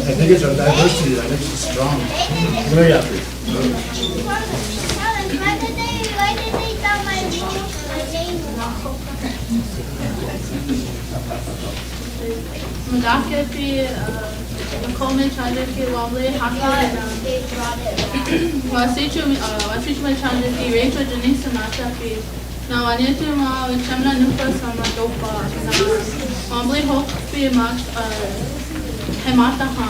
I think it's our diversity that makes us strong. Very happy. Madaka fi Coleman Chandra fi Wamley Haka Wasichu Chandra fi Rachel Janice Samata fi na wanetu ma wichamna nupa sama dopa na Wamley Hope fi mat hemata ha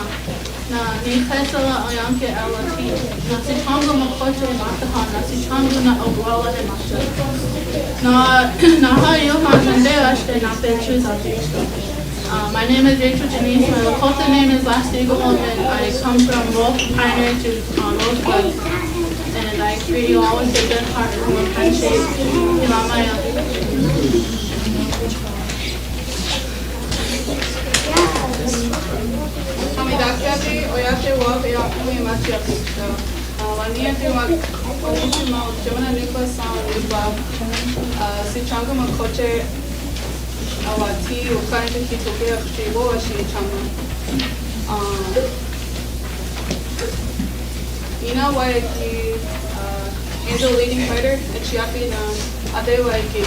na ni khaisala ayanke alati na si chango makoto hemata ha na si chango na ogwala hemata na ha yo ma chande ashte na pechu zabisto. My name is Rachel Janice. My Lakota name is Last Eagle Woman. I come from Pioneer to Rosebud. And I greet you all with a good heart and a friendship. Ilamaya. Kamidakiati, Oyate Wab, Yaku, Matiapi. Waniati, Wanishima, Jona Nicholas, Lubab, Sichanga Makoche. Awati ukaenda kitokea kuchibo wa shirichama. Ina waiki angel leading fighter at Chiapi na ate waiki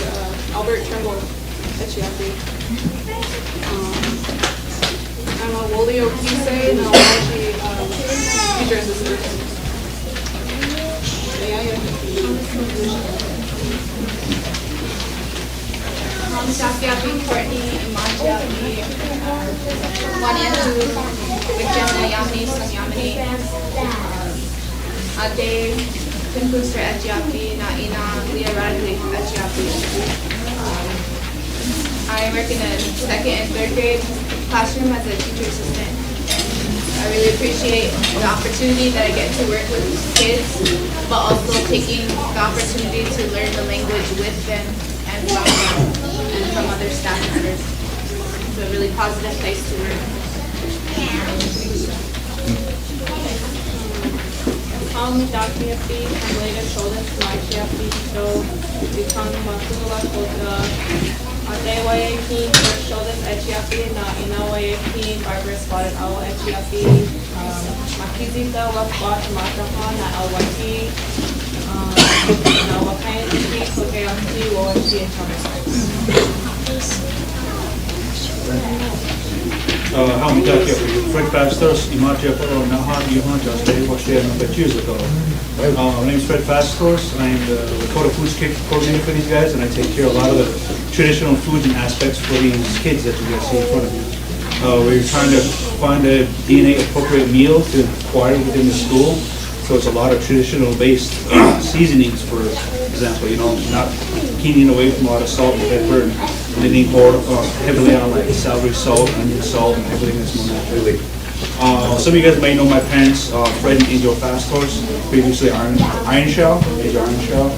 Albert Trimble at Chiapi. I'm a Wolio Kise na waiki teacher assistant. Shafiapi, Courtney, Imajiapi, Waniatu, Victorina Yamni, Sanyamini, Ade, Tim Booster at Giapi, Naina, Leah Radley at Giapi. I work in the 2nd and 3rd grade classroom as a teacher assistant. I really appreciate the opportunity that I get to work with kids, but also taking the opportunity to learn the language with them and from them. From other staff members. It's a really positive place to work. Ang Dakiapi, ang later shoulders to my Chiapi, so become Makula Kota, Adewayaki, first shoulders at Chiapi, na Inawayaki, Barbara spotted owl at Chiapi, Makizita, Wapwat, Matahan, na Awaki, na Wakayaki, Kokayaki, Wawashi, and Thomas. Hamidaki, Fred Fastos, Imatia Poro, Nahan, Yohanjas, Dave Washer, and years ago. My name is Fred Fastos. I'm the Lakota Foods Coordinator for these guys, and I take care of a lot of the traditional foods and aspects for these kids that you guys see in front of you. We're trying to find a DNA appropriate meal to acquire within the school. So it's a lot of traditional based seasonings, for example, not keening away from a lot of salt and pepper and leaning more heavily on like celery salt, onion salt, and everything that's more naturally. Some of you guys may know my parents, Fred and Angel Fastos, previously Iron Shell, Major Iron Shell.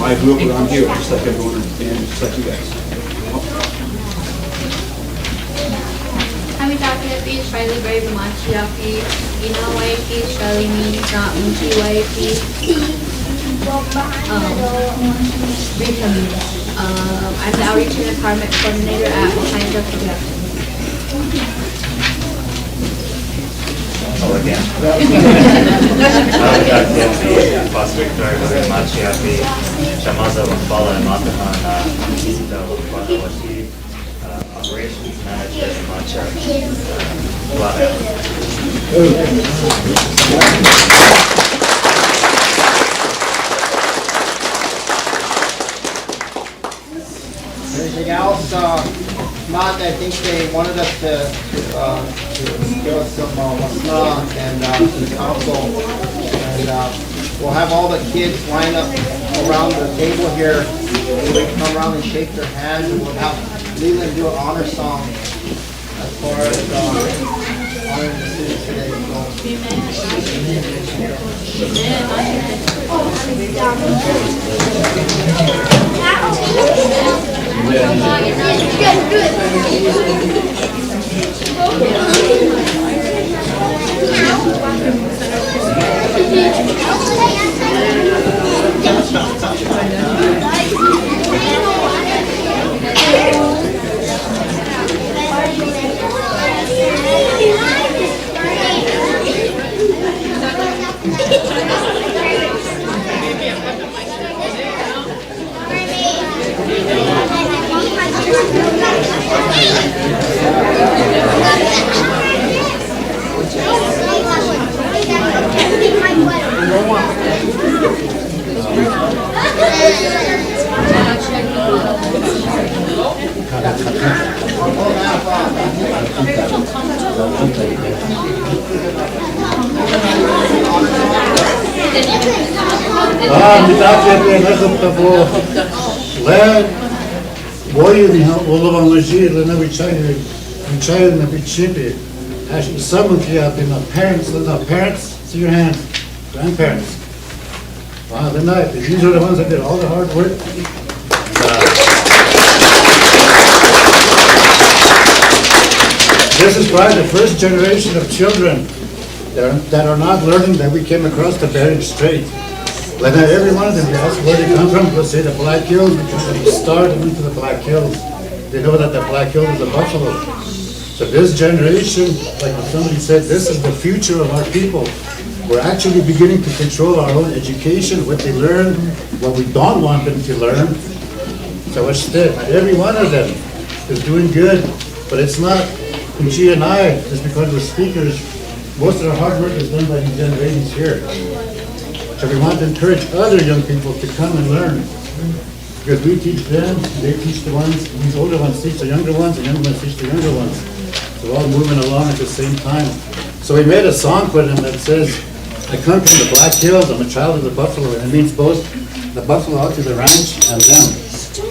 I grew up around here just like everyone and just like you guys. Hamidaki, Shriley Brave, Machiapi, Inawayaki, Shriley means not Muchiwayaki. I'm the Outreach and Empowerment Coordinator at Pioneer Production. again. Foster Victor, Machiapi, Shamaza, Wafala, and Matahan, Isita, Wafala, Washi, Operations Manager, Macha, Anything else? Not, I think they wanted us to give us some masna and to the council. And we'll have all the kids line up around the table here. They come around and shake their hands, and we'll have Leland do an honor song as far as honoring the students today. Parents, see your hands. Grandparents. Wow, they're nice. These are the ones that did all the hard work. This is probably the first generation of children that are not learning that we came across the Bering Strait. Like every one of them, you ask where they come from, they'll say the Black Hills, because when you start and went to the Black Hills, they know that the Black Hills is a buffalo. So this generation, like somebody said, this is the future of our people. We're actually beginning to control our own education, what they learn, what we don't want them to learn. So every one of them is doing good, but it's not G and I, just because we're speakers. Most of our hard work is done by these generations here. So we want to encourage other young people to come and learn. Because we teach them, they teach the ones, these older ones teach the younger ones, and the younger ones teach the younger ones. So we're all moving along at the same time. So we made a song for them that says, I come from the Black Hills, I'm a child of the buffalo, and it means both the buffalo out to the ranch and them.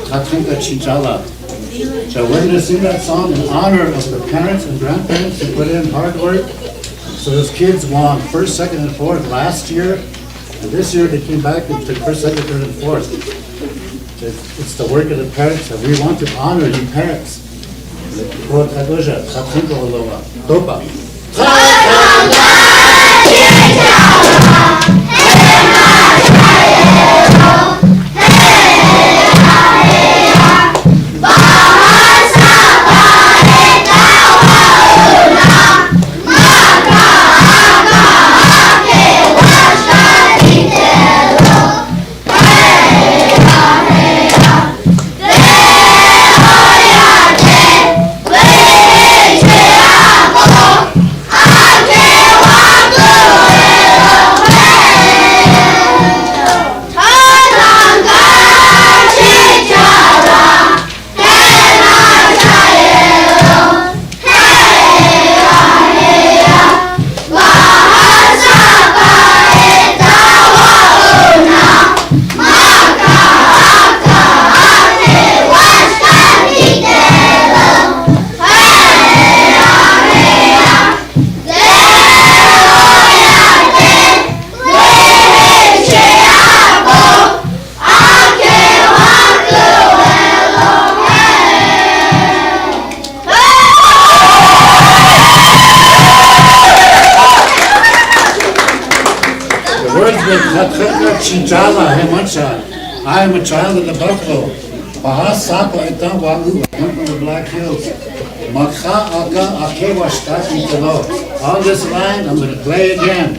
Katunka Chichala. So we're going to sing that song in honor of the parents and grandparents who put in hard work. So those kids won first, second, and fourth last year, and this year they came back and took first, second, third, and fourth. It's the work of the parents, and we want to honor you parents. Topa. I am a child of the buffalo. I come from the Black Hills. On this line, I'm gonna play again.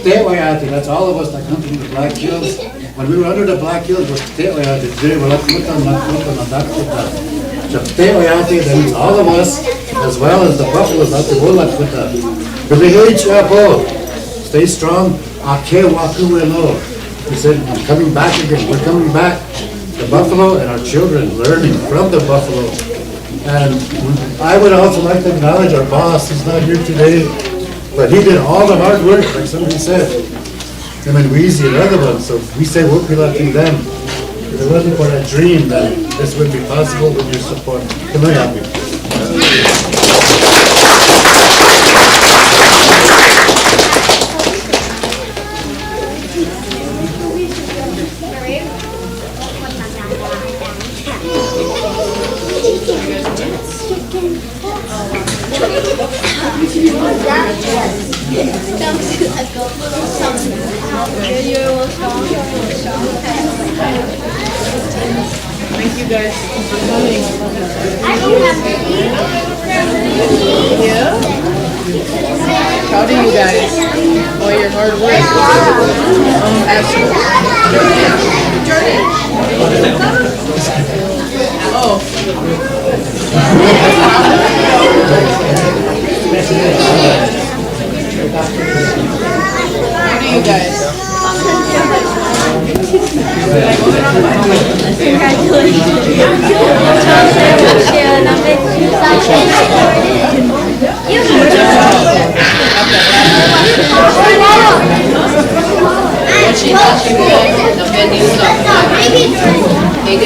Teoyati, that's all of us that come from the Black Hills. When we were under the Black Hills, was Teoyati. Today, we're like, so Teoyati, that means all of us, as well as the buffaloes, not the Wulakuta. Stay strong. Ake wakuelo. He said, I'm coming back again. We're coming back. The buffalo and our children learning from the buffalo. And I would also like to acknowledge our boss. He's not here today, but he did all the hard work, like somebody said. Him and Weezy and other ones. So we say we'll be lucky them. If it wasn't for that dream, then this wouldn't be possible with your support. Come on, help me. Thank you guys for coming. Yeah. Proud of you guys. All your hard work. Absolutely. Jordan. Oh. Proud of you guys. Thank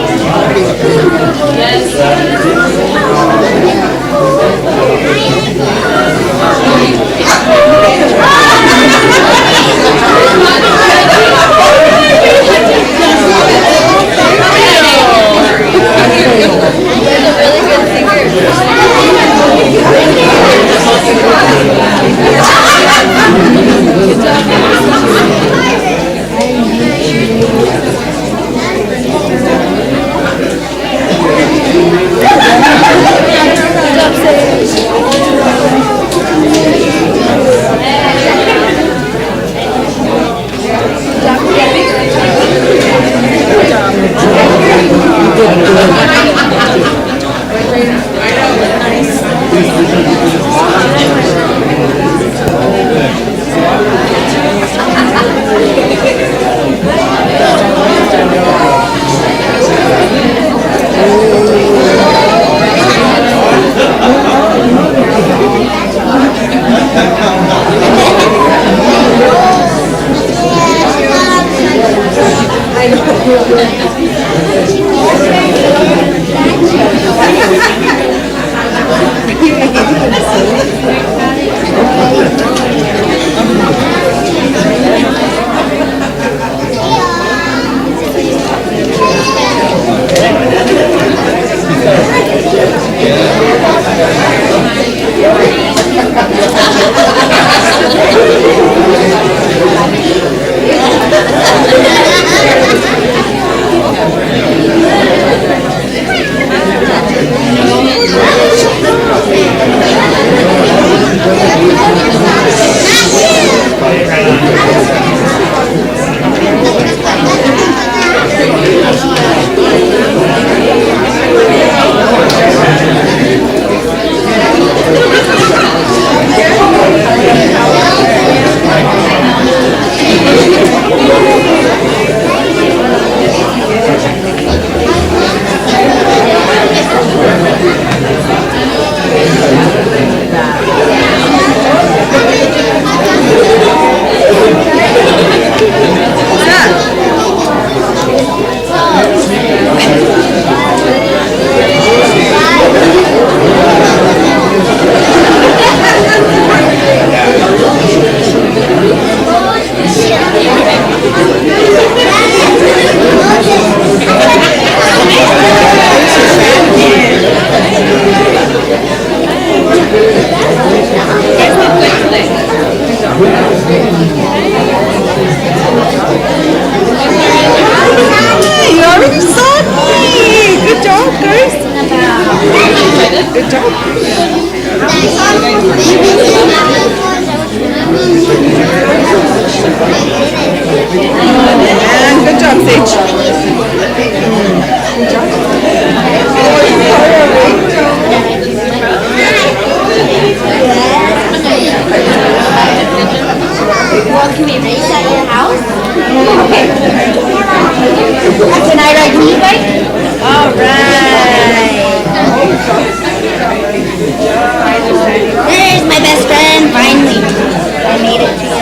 you. You already saw me! Good job, guys! Good job. And good job, Sage. Good job. Well, can we race at your house? Okay. Can I ride your bike? All right. There's my best friend, finally. I made it to you.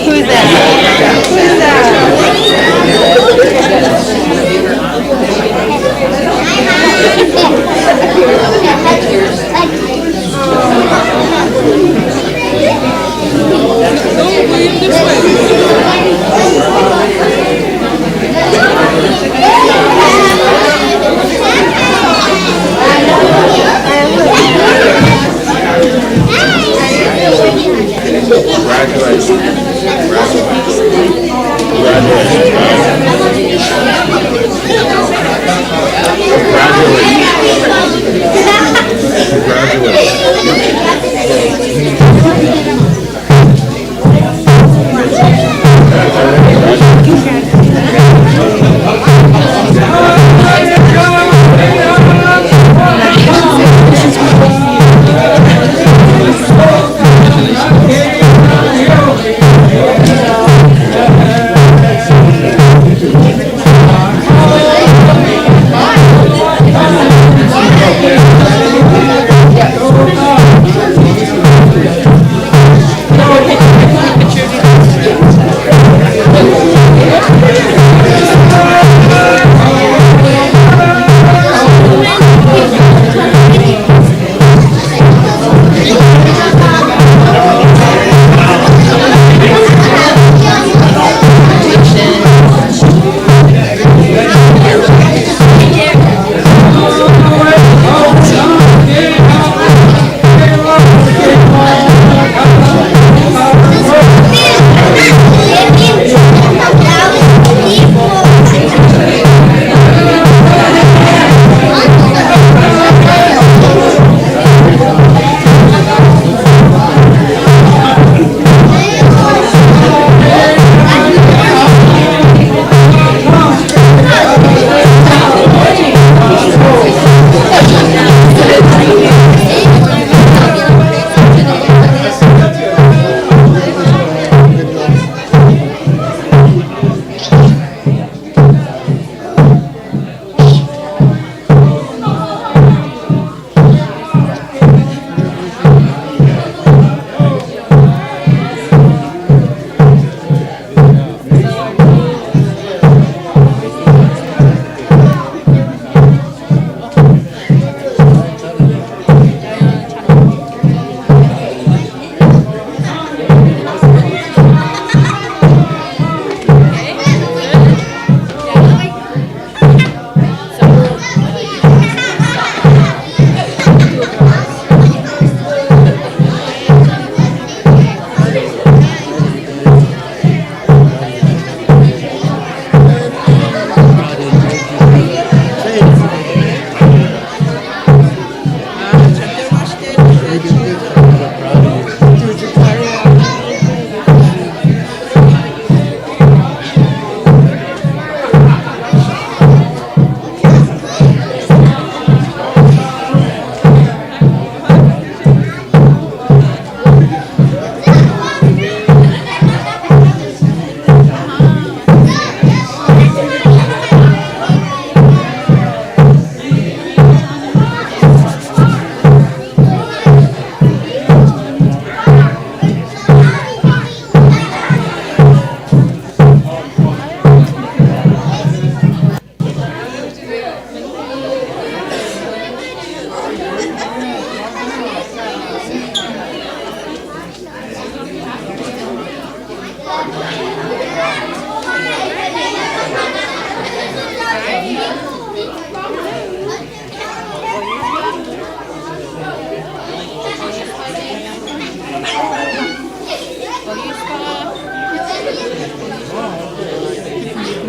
Who's that? Who's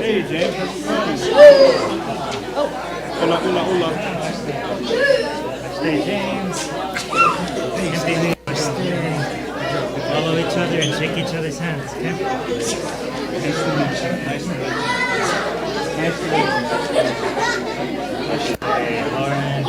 Hey, James, how's it going? Hola, hola, hola. Hey, James. Follow each other and shake each other's hands, okay? Nice to meet you. Nice to meet you. Nice to meet you. Hey, Lawrence.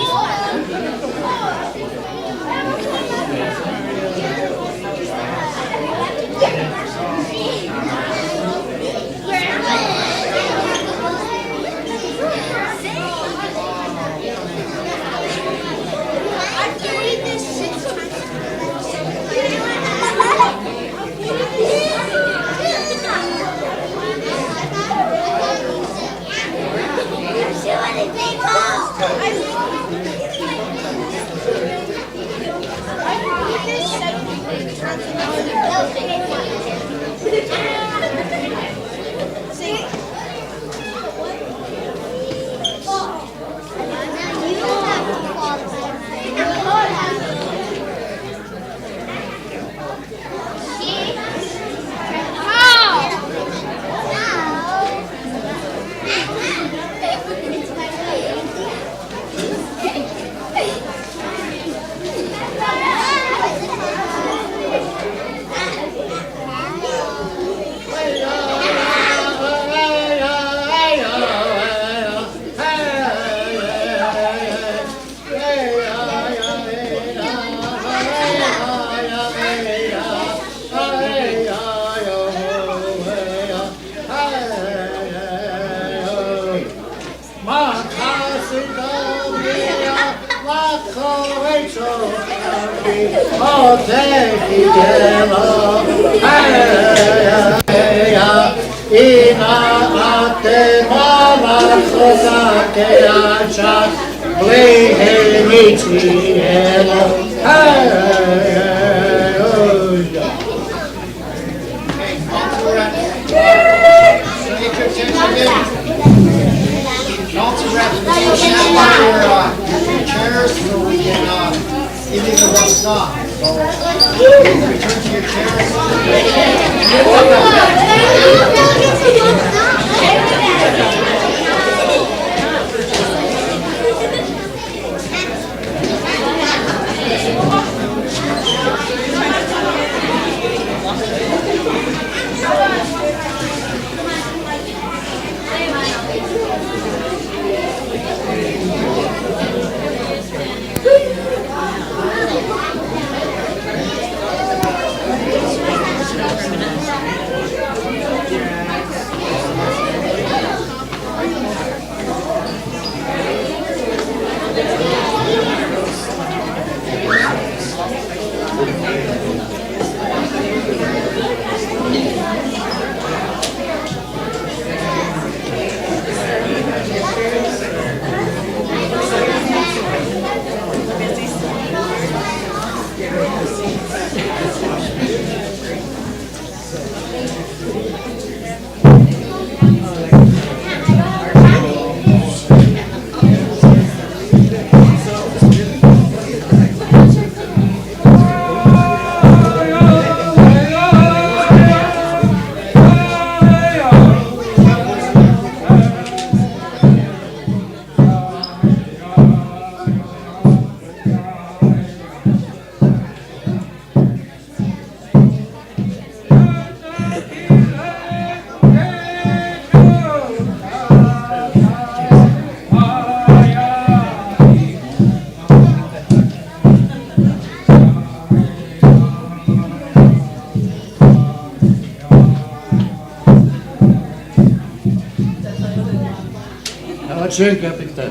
Schön gehabt, da.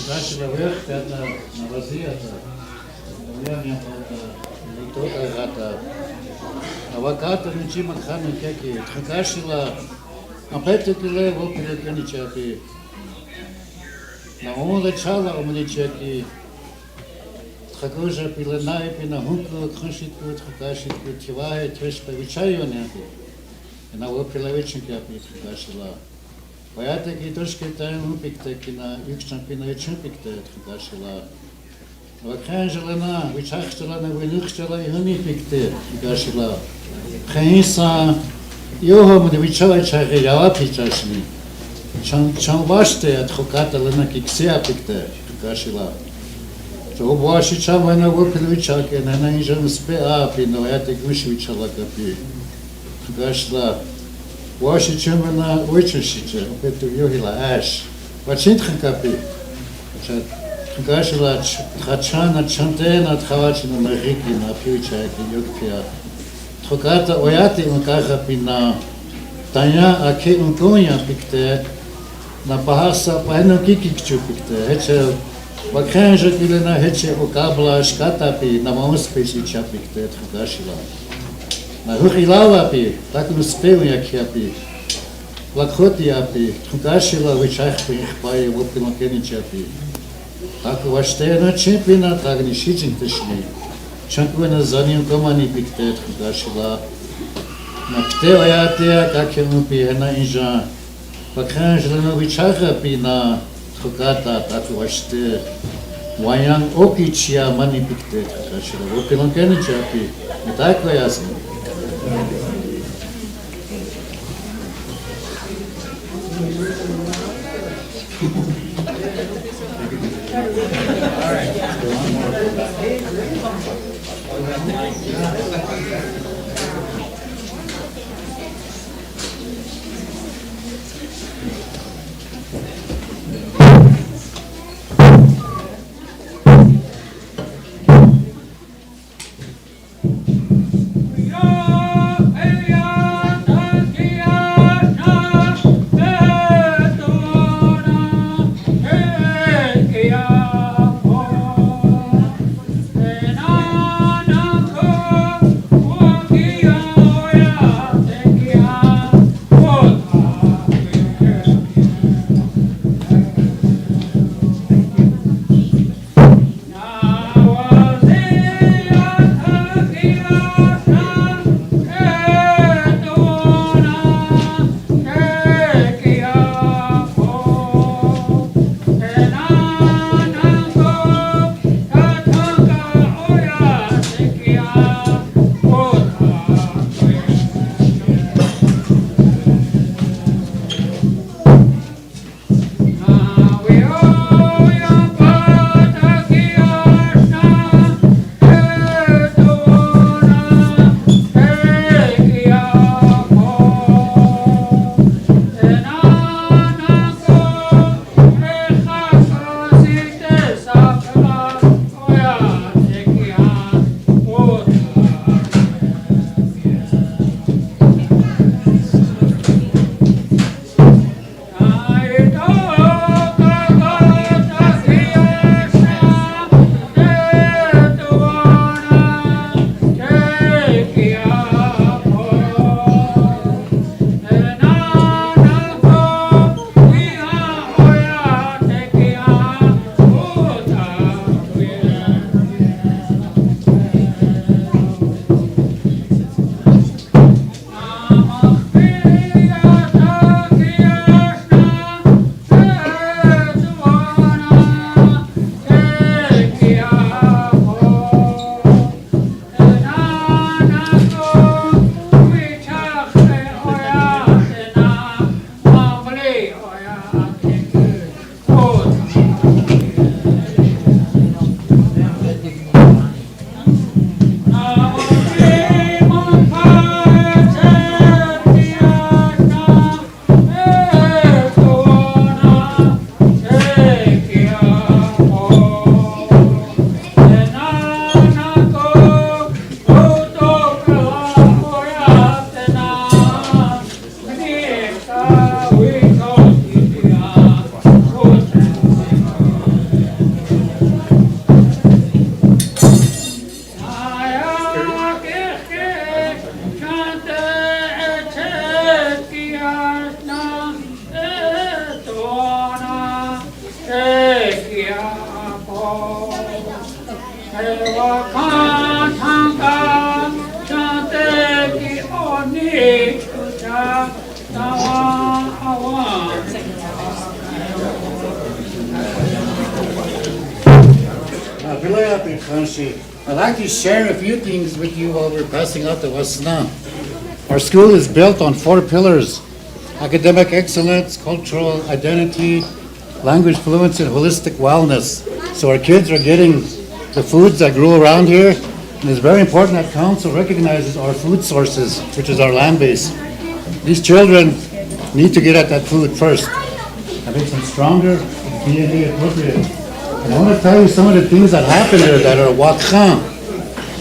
Значи наверх, на вазията. Влияние от тота аваката ничи махане каки хакашила апетекиле во пилеканичати. На умоле чала умничати. Хакожа пиленай пина хунку ханшитку хакашитку тивае трешка вичайоне. На во пилевичники апит хакашила. Поята ки трошки таем упикте кина юкшан пина ичупикте хакашила. Ваканжелана вичахтелана винухтела юнипикте хакашила. Хейса 요험은 위쳐에 차게 야와 피자시니 참 바스테 адвоката лена киксия пикте кашила то ваши чамана вопилучаке на инжен спеа пино эти гушвичала капи кашла ваши чамана вичишиче опет йохила аш вачинтхан капи кашла хачана чантена тхавачина на рики на пиучаке йокпия адвоката ояти макаха пина Таня аке унконя пикте на пахаса паено кикикчу пикте хече вакханжа килена хече окабла шкатапи на мауспеши чапикте тхагашила на хухилава пи так ну спел якиапи лакхотиапи тхагашила вичахпи хпай вопилокени чапи так ваштена чемпина так ни шичинтешни чанквена заним комани пикте тхагашила на птева ятия как ему пиена инжа Пакханжлено вичаха пина хоката татуаште ваян окичия мани пикте кашира вопилон кеничапи так ясно I'd like to share a few things with you while we're passing out the wasna. Our school is built on 4 pillars: academic excellence, cultural identity, language fluency, and holistic wellness. So our kids are getting the foods that grow around here, and it's very important that council recognizes our food sources, which is our land base. These children need to get at that food first. That makes them stronger, DNA appropriate. And I want to tell you some of the things that happen there that are wakhan.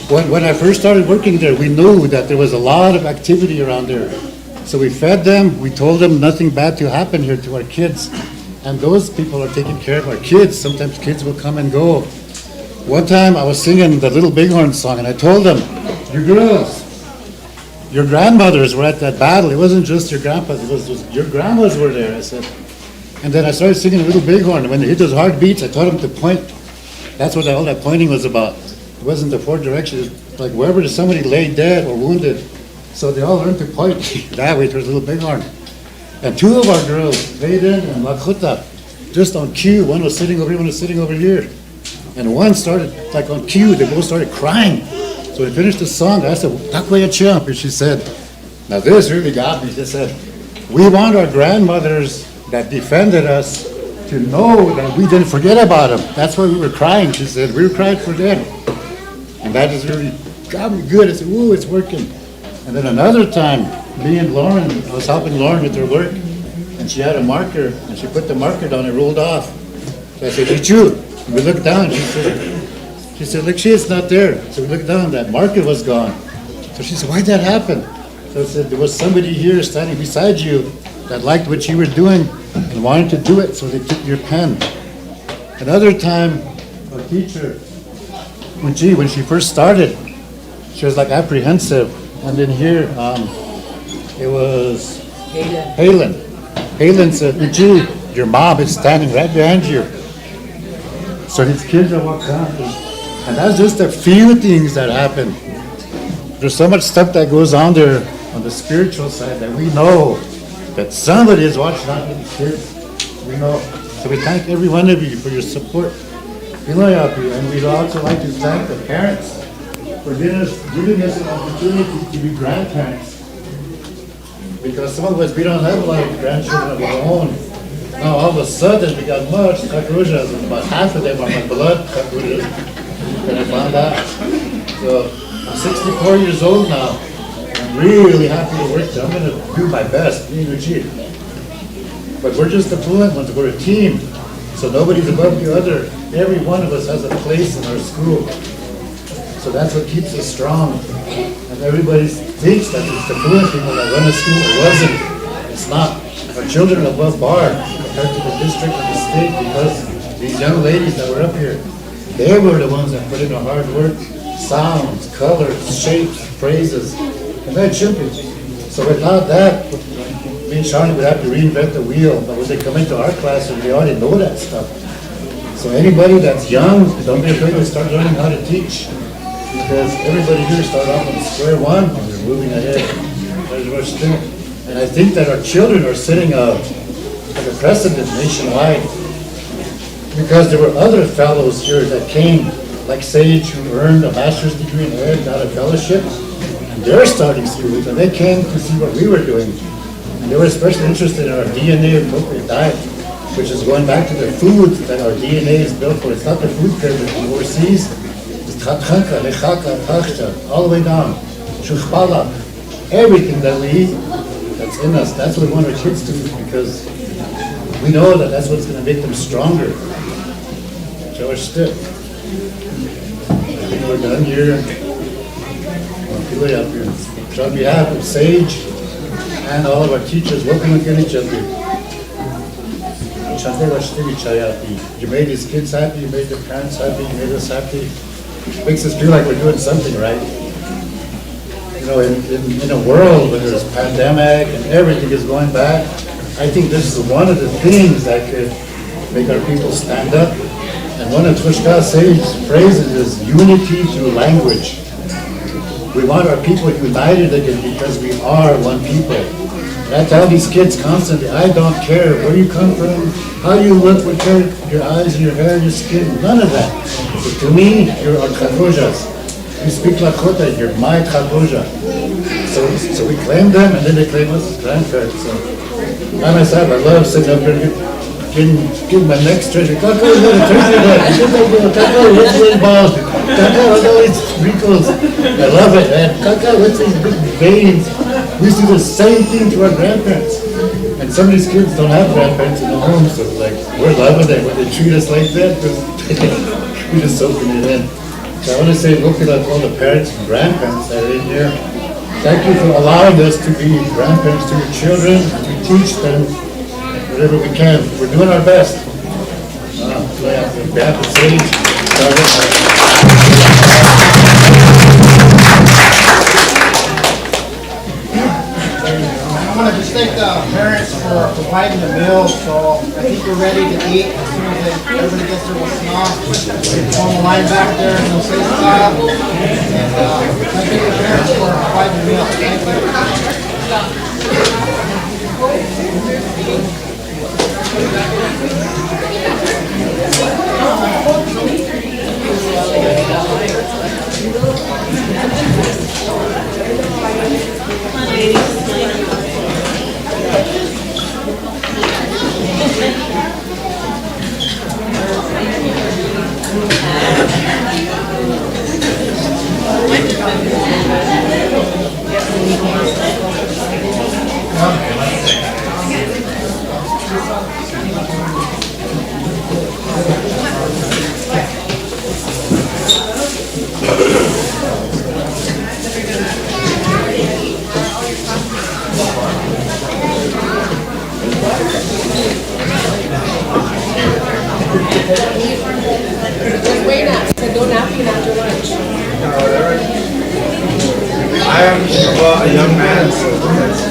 When I first started working there, we knew that there was a lot of activity around there. So we fed them, we told them nothing bad to happen here to our kids. And those people are taking care of our kids. Sometimes kids will come and go. One time I was singing the Little Bighorn song, and I told them, you girls, your grandmothers were at that battle. It wasn't just your grandpas, it was just your grandmas were there, I said. And then I started singing Little Bighorn, and when they hit those hard beats, I told them to point. That's what all that pointing was about. It wasn't the 4 directions. It was like wherever somebody lay dead or wounded. So they all learned to point that way towards Little Bighorn. And 2 of our girls, Vaden and Lakhuta, just on cue, one was sitting over here, one was sitting over here. And one started, like on cue, they both started crying. So we finished the song, I said, Takwaya Chimp, and she said, now this really got me. She said, we want our grandmothers that defended us to know that we didn't forget about them. That's why we were crying. She said, we were crying for them. And that just really got me good. I said, ooh, it's working. And then another time, me and Lauren, I was helping Lauren with her work, and she had a marker, and she put the marker down, it rolled off. So I said, Ichu. And we looked down, she said, look, it's not there. So we looked down, that marker was gone. So she said, why'd that happen? So I said, there was somebody here standing beside you that liked what you were doing and wanted to do it, so they took your pen. Another time, our teacher, when she first started, she was like apprehensive. And then here, it was Halen. Halen said, Uji, your mom is standing right behind you. So these kids are walking out. And that's just a few things that happen. There's so much stuff that goes on there on the spiritual side that we know that somebody is watching out for these kids. We know. So we thank every one of you for your support. And we'd also like to thank the parents for giving us an opportunity to be grandparents. Because some of us, we don't have a lot of grandchildren of our own. Now all of a sudden we got much kakujas, and about half of them are my blood kakujas that I found out. So I'm 64 years old now. I'm really happy to work there. I'm going to do my best, being a chief. But we're just the fluent ones, we're a team. So nobody's above the other. Every one of us has a place in our school. So that's what keeps us strong. And everybody thinks that it's the fluent people that run the school. It wasn't. It's not. Our children are above bar compared to the district and the state, because these young ladies that were up here, they were the ones that put in the hard work. Sounds, colors, shapes, phrases, and then chimping. So without that, me and Shawnee would have to reinvent the wheel. But when they come into our classroom, they already know that stuff. So anybody that's young, don't be afraid to start learning how to teach. Because everybody here started off on square one, and they're moving ahead. And I think that our children are setting a precedent nationwide. Because there were other fellows here that came, like Sage, who earned a master's degree in ed, got a fellowship, and they're starting schools, and they came to see what we were doing. And they were especially interested in our DNA appropriate diet, which is going back to the food that our DNA is built for. It's not the food pyramid from overseas. It's tatchanka, lechaka, tachta, all the way down. Shuchbala, everything that we eat, that's in us. That's what we want our kids to do, because we know that that's what's going to make them stronger. So we're stiff. I think we're done here. So on behalf of Sage and all of our teachers, welcome again each other. You made these kids happy, you made their parents happy, you made us happy. It makes us feel like we're doing something right. You know, in a world where there's a pandemic and everything is going back, I think this is one of the things that could make our people stand up. And one of Tushka Sage's phrases is unity through language. We want our people united again because we are one people. And I tell these kids constantly, I don't care where you come from, how you look with your eyes and your hair and your skin, none of that. But to me, you're our Kagojas. You speak Lakota, you're my Kagoja. So So we claim them, and then they claim us as grandparents, so. I myself, I love sitting up there getting my neck stretched. Kaka, we got a turkey leg. Kaka, what's these balls? Kaka, what's all these wrinkles? I love it, man. Kaka, what's these big veins? We used to do the same thing to our grandparents. And some of these kids don't have grandparents in the home, so like, we're loving it when they treat us like that, because we're just soaking it in. So I want to say, looking at all the parents and grandparents that are in here, thank you for allowing us to be grandparents to your children, to teach them whatever we can. We're doing our best. On behalf of Sage, I want to just thank the parents for providing the meals, so I think we're ready to eat as soon as everybody gets their whatnot. We form a line back there and they'll say stop. And thank you to the parents for providing the meals. Wait up, so go napping after lunch. I am, well, a young man, so that's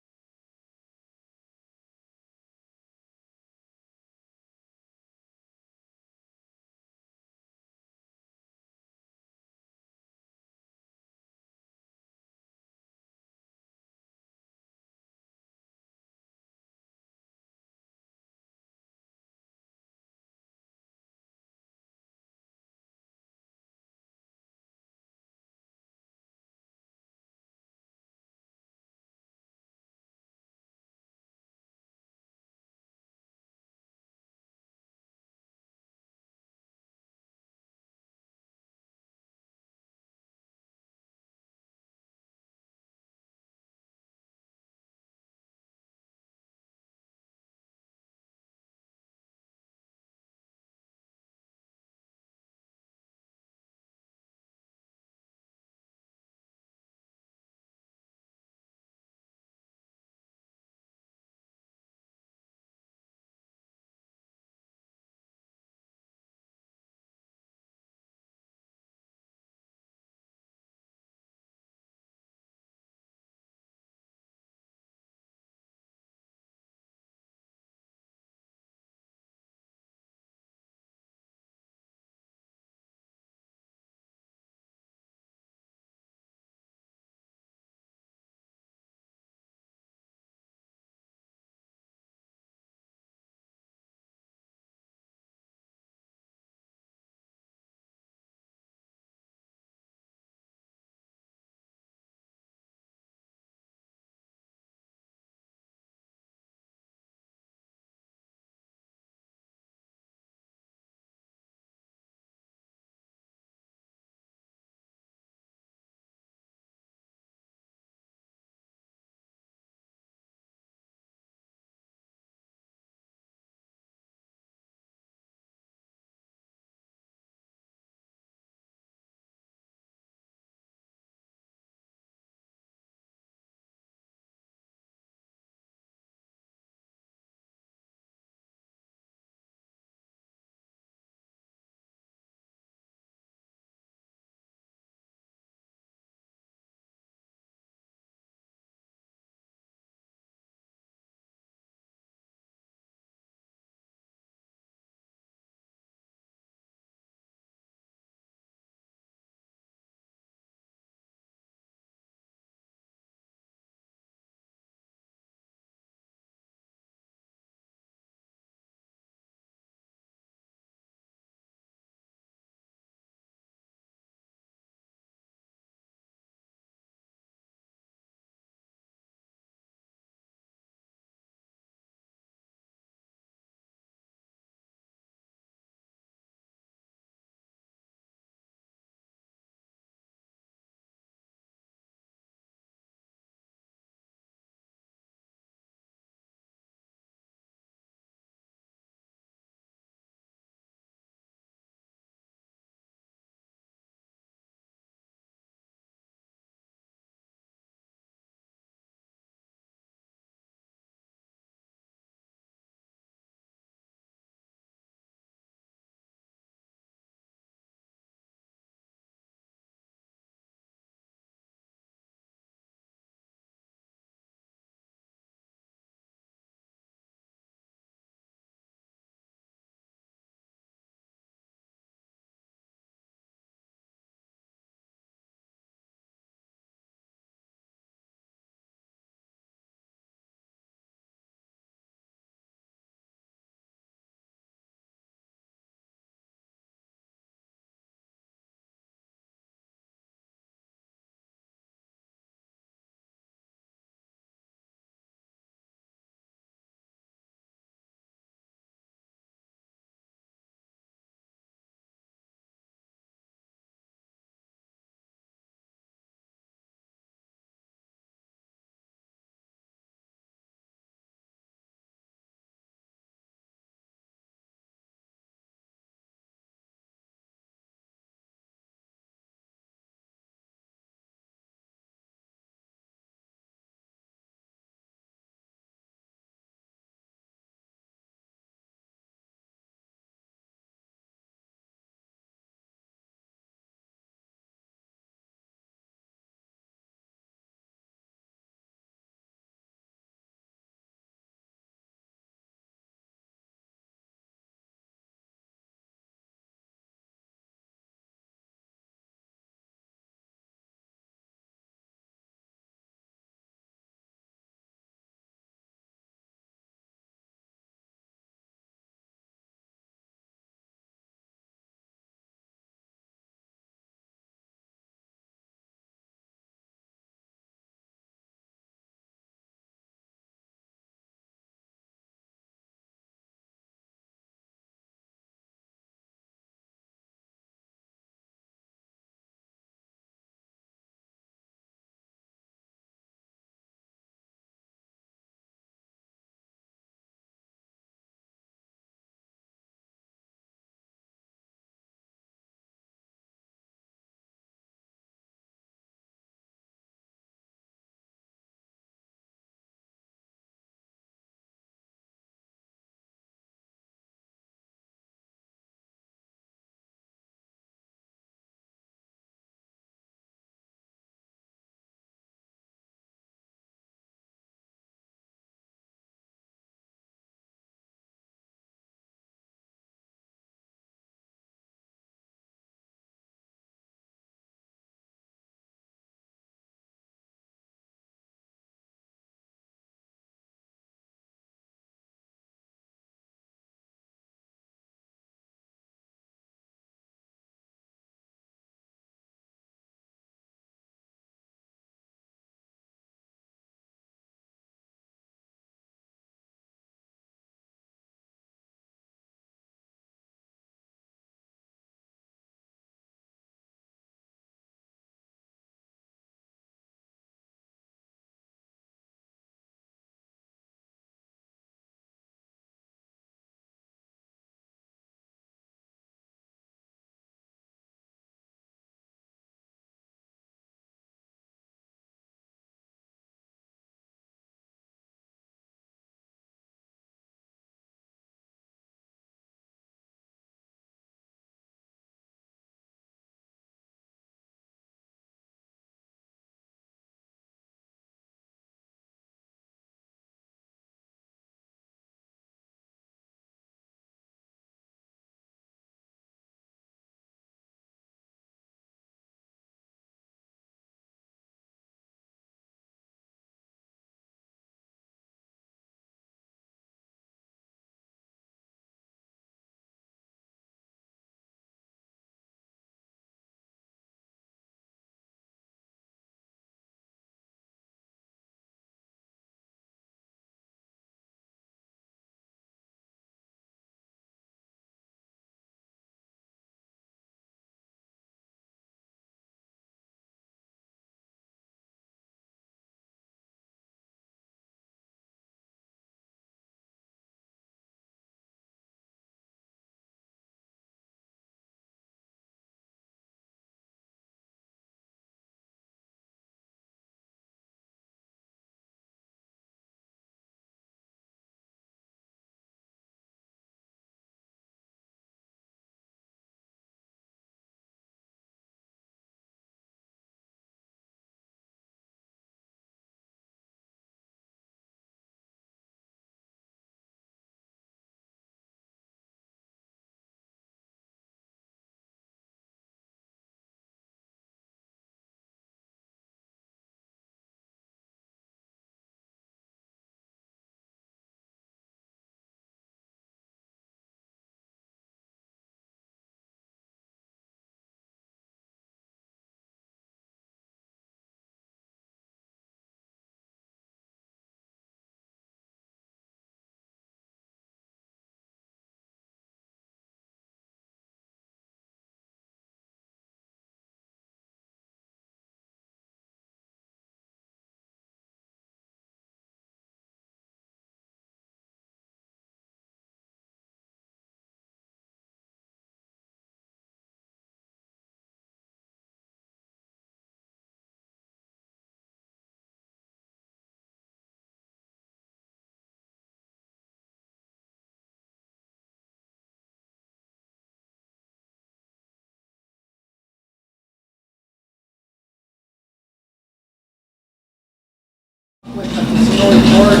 Casino report,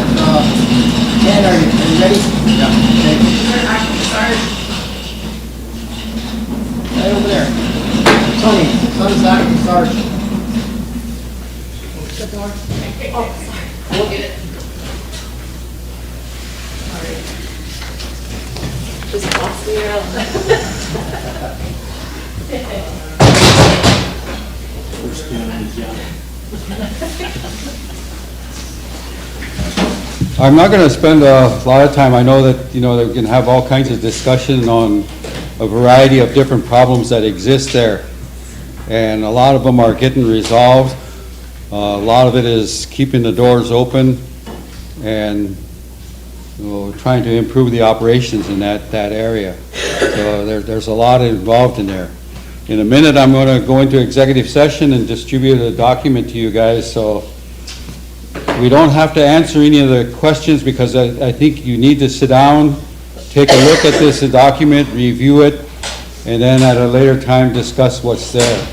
Ken, are you ready? Yeah. Right over there. Tony, son's acting Sarge. The door. Oh, sorry. We'll get it. Sorry. Just boss me around. I'm not going to spend a lot of time. I know that, that we can have all kinds of discussion on a variety of different problems that exist there. And a lot of them are getting resolved. A lot of it is keeping the doors open and trying to improve the operations in that area. So there's a lot involved in there. In a minute, I'm going to go into executive session and distribute a document to you guys. So we don't have to answer any of the questions because I think you need to sit down, take a look at this document, review it, and then at a later time discuss what's there,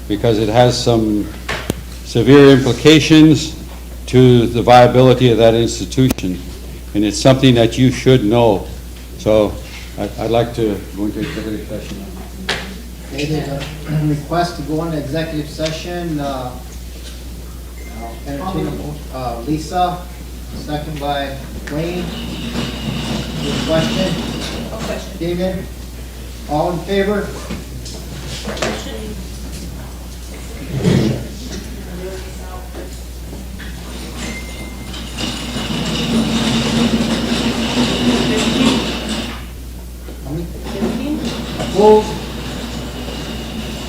because it has some severe implications to the viability of that institution, and it's something that you should know. So I'd like to go into executive session now. Okay, there's a request to go into executive session. I'll entertain a motion. Lisa, second by Wayne. Any question? No question. David? All in favor? Opposed?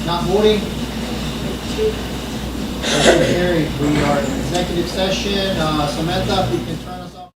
Not voting? Motion carried. We are in executive session. Samantha, if you can turn us off.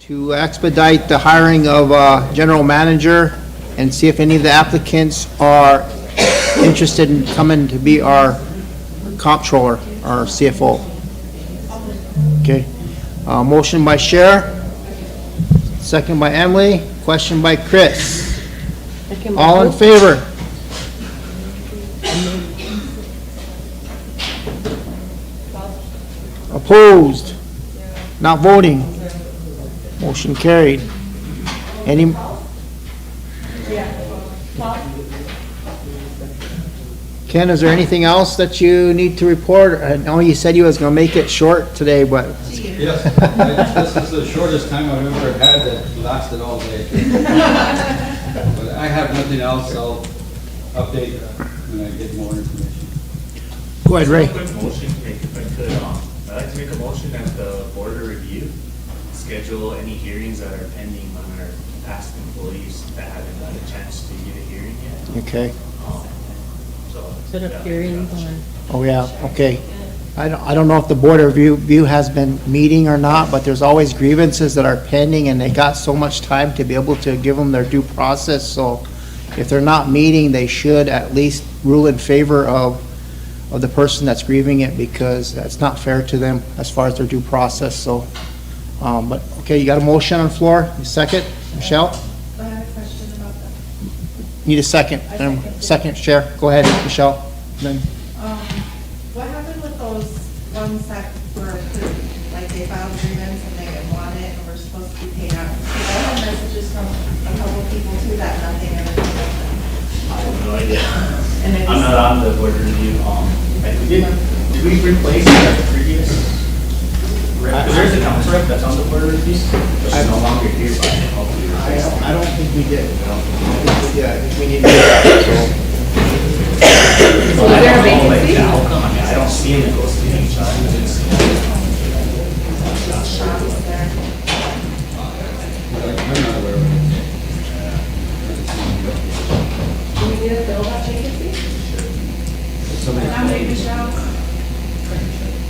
to expedite the hiring of a general manager and see if any of the applicants are interested in coming to be our comptroller, our CFO. Okay. Motion by Cher, second by Emily, question by Chris. All in favor? Opposed? Not voting? Motion carried. Any? Ken, is there anything else that you need to report? I know you said you was gonna make it short today, but. Yes, this is the shortest time I've ever had that lasted all day. But I have nothing else, I'll update when I get more information. Go ahead, Ray. Quick motion, if I could, I'd like to make a motion that the board of review schedule any hearings that are pending on our past employees that haven't got a chance to get a hearing yet. Okay. Set up hearings on. Oh, yeah, okay. I don't know if the Board of Review has been meeting or not, but there's always grievances that are pending, and they got so much time to be able to give them their due process, so if they're not meeting, they should at least rule in favor of the person that's grieving it, because that's not fair to them as far as their due process, so, but, okay, you got a motion on the floor, you second, Michelle? I have a question about that. Need a second. Second, Chair. Go ahead, Michelle. Then, What happened with those ones that were approved? Like they filed grievance and they didn't want it and were supposed to be paid out? Because I had messages from a couple of people too that nothing ever came of them. I have no idea. And it I'm was- not on the board review, like, did we replace the previous rep? There's a council rep that's on the board review, but she's no longer here, but hopefully replace her. I don't think we did. Yeah, I think we need to do that, so. So I don't know, like, the outcome, I mean, I don't see any ghost meeting, so I didn't see it. Do we need a bill about vacancy? Nominate Michelle.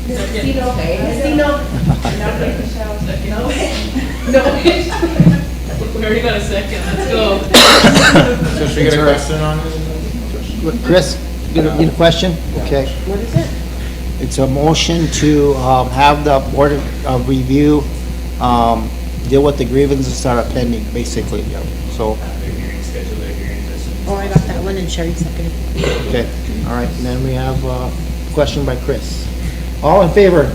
Casino. Nominate Michelle. No. We already got a second, let's go. So should we get a question on it? Chris, you got a question? Okay. What is it? It's a motion to have the Board of Review deal with the grievances that are pending, basically, yeah. So, Oh, I got that one and Sherry seconded. okay, all right, and then we have a question by Chris. All in favor?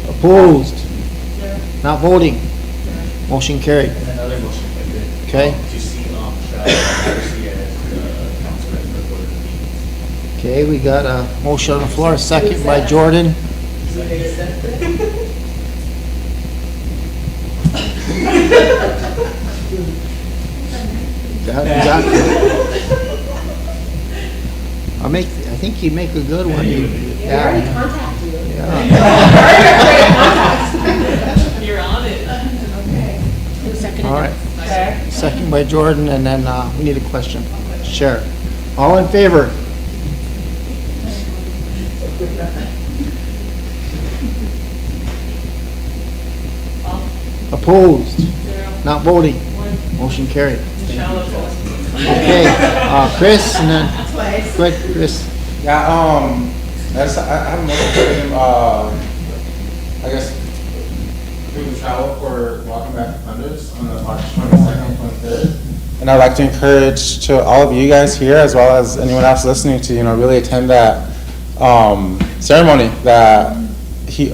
Opposed? Not voting? Motion carried. And another motion, if I could. Okay. To see, Darcy as the council rep for the board review. Okay, we got a motion on the floor, a second by Jordan. I think you make a good one. Yeah. You're on it. Who seconded All right. it? Second by Jordan, and then we need a question. Sure. All in favor? Opposed? Not voting? Motion carried. Okay, Chris, and then, go ahead, Chris. Yeah, I have a motion for him, I guess, we can travel for Welcome Back to Thunders on the March 22nd, 23rd. And I'd like to encourage to all of you guys here, as well as anyone else listening, to, really attend that, ceremony that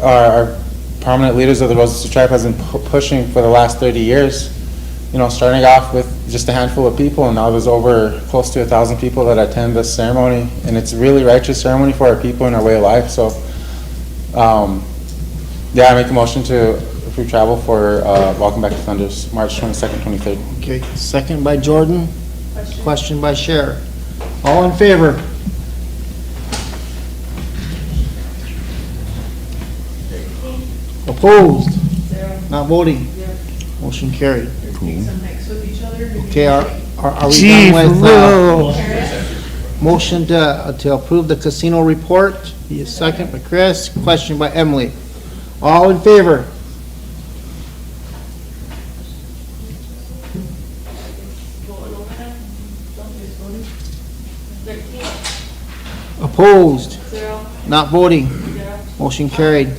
our prominent leaders of the Rosebud tribe has been pushing for the last 30 years. Starting off with just a handful of people, and now there's over close to 1,000 people that attend this ceremony, and it's a really righteous ceremony for our people and our way of life. So, yeah, I make a motion to approve travel for Welcome Back to Thunders, March 22nd, 23rd. Okay, second by Jordan, question by Cher. All in favor? Opposed? Not voting? Motion carried. Okay, are we done with, motion to approve the casino report. The second by Chris, question by Emily. All in favor? Opposed? Not voting? Motion carried.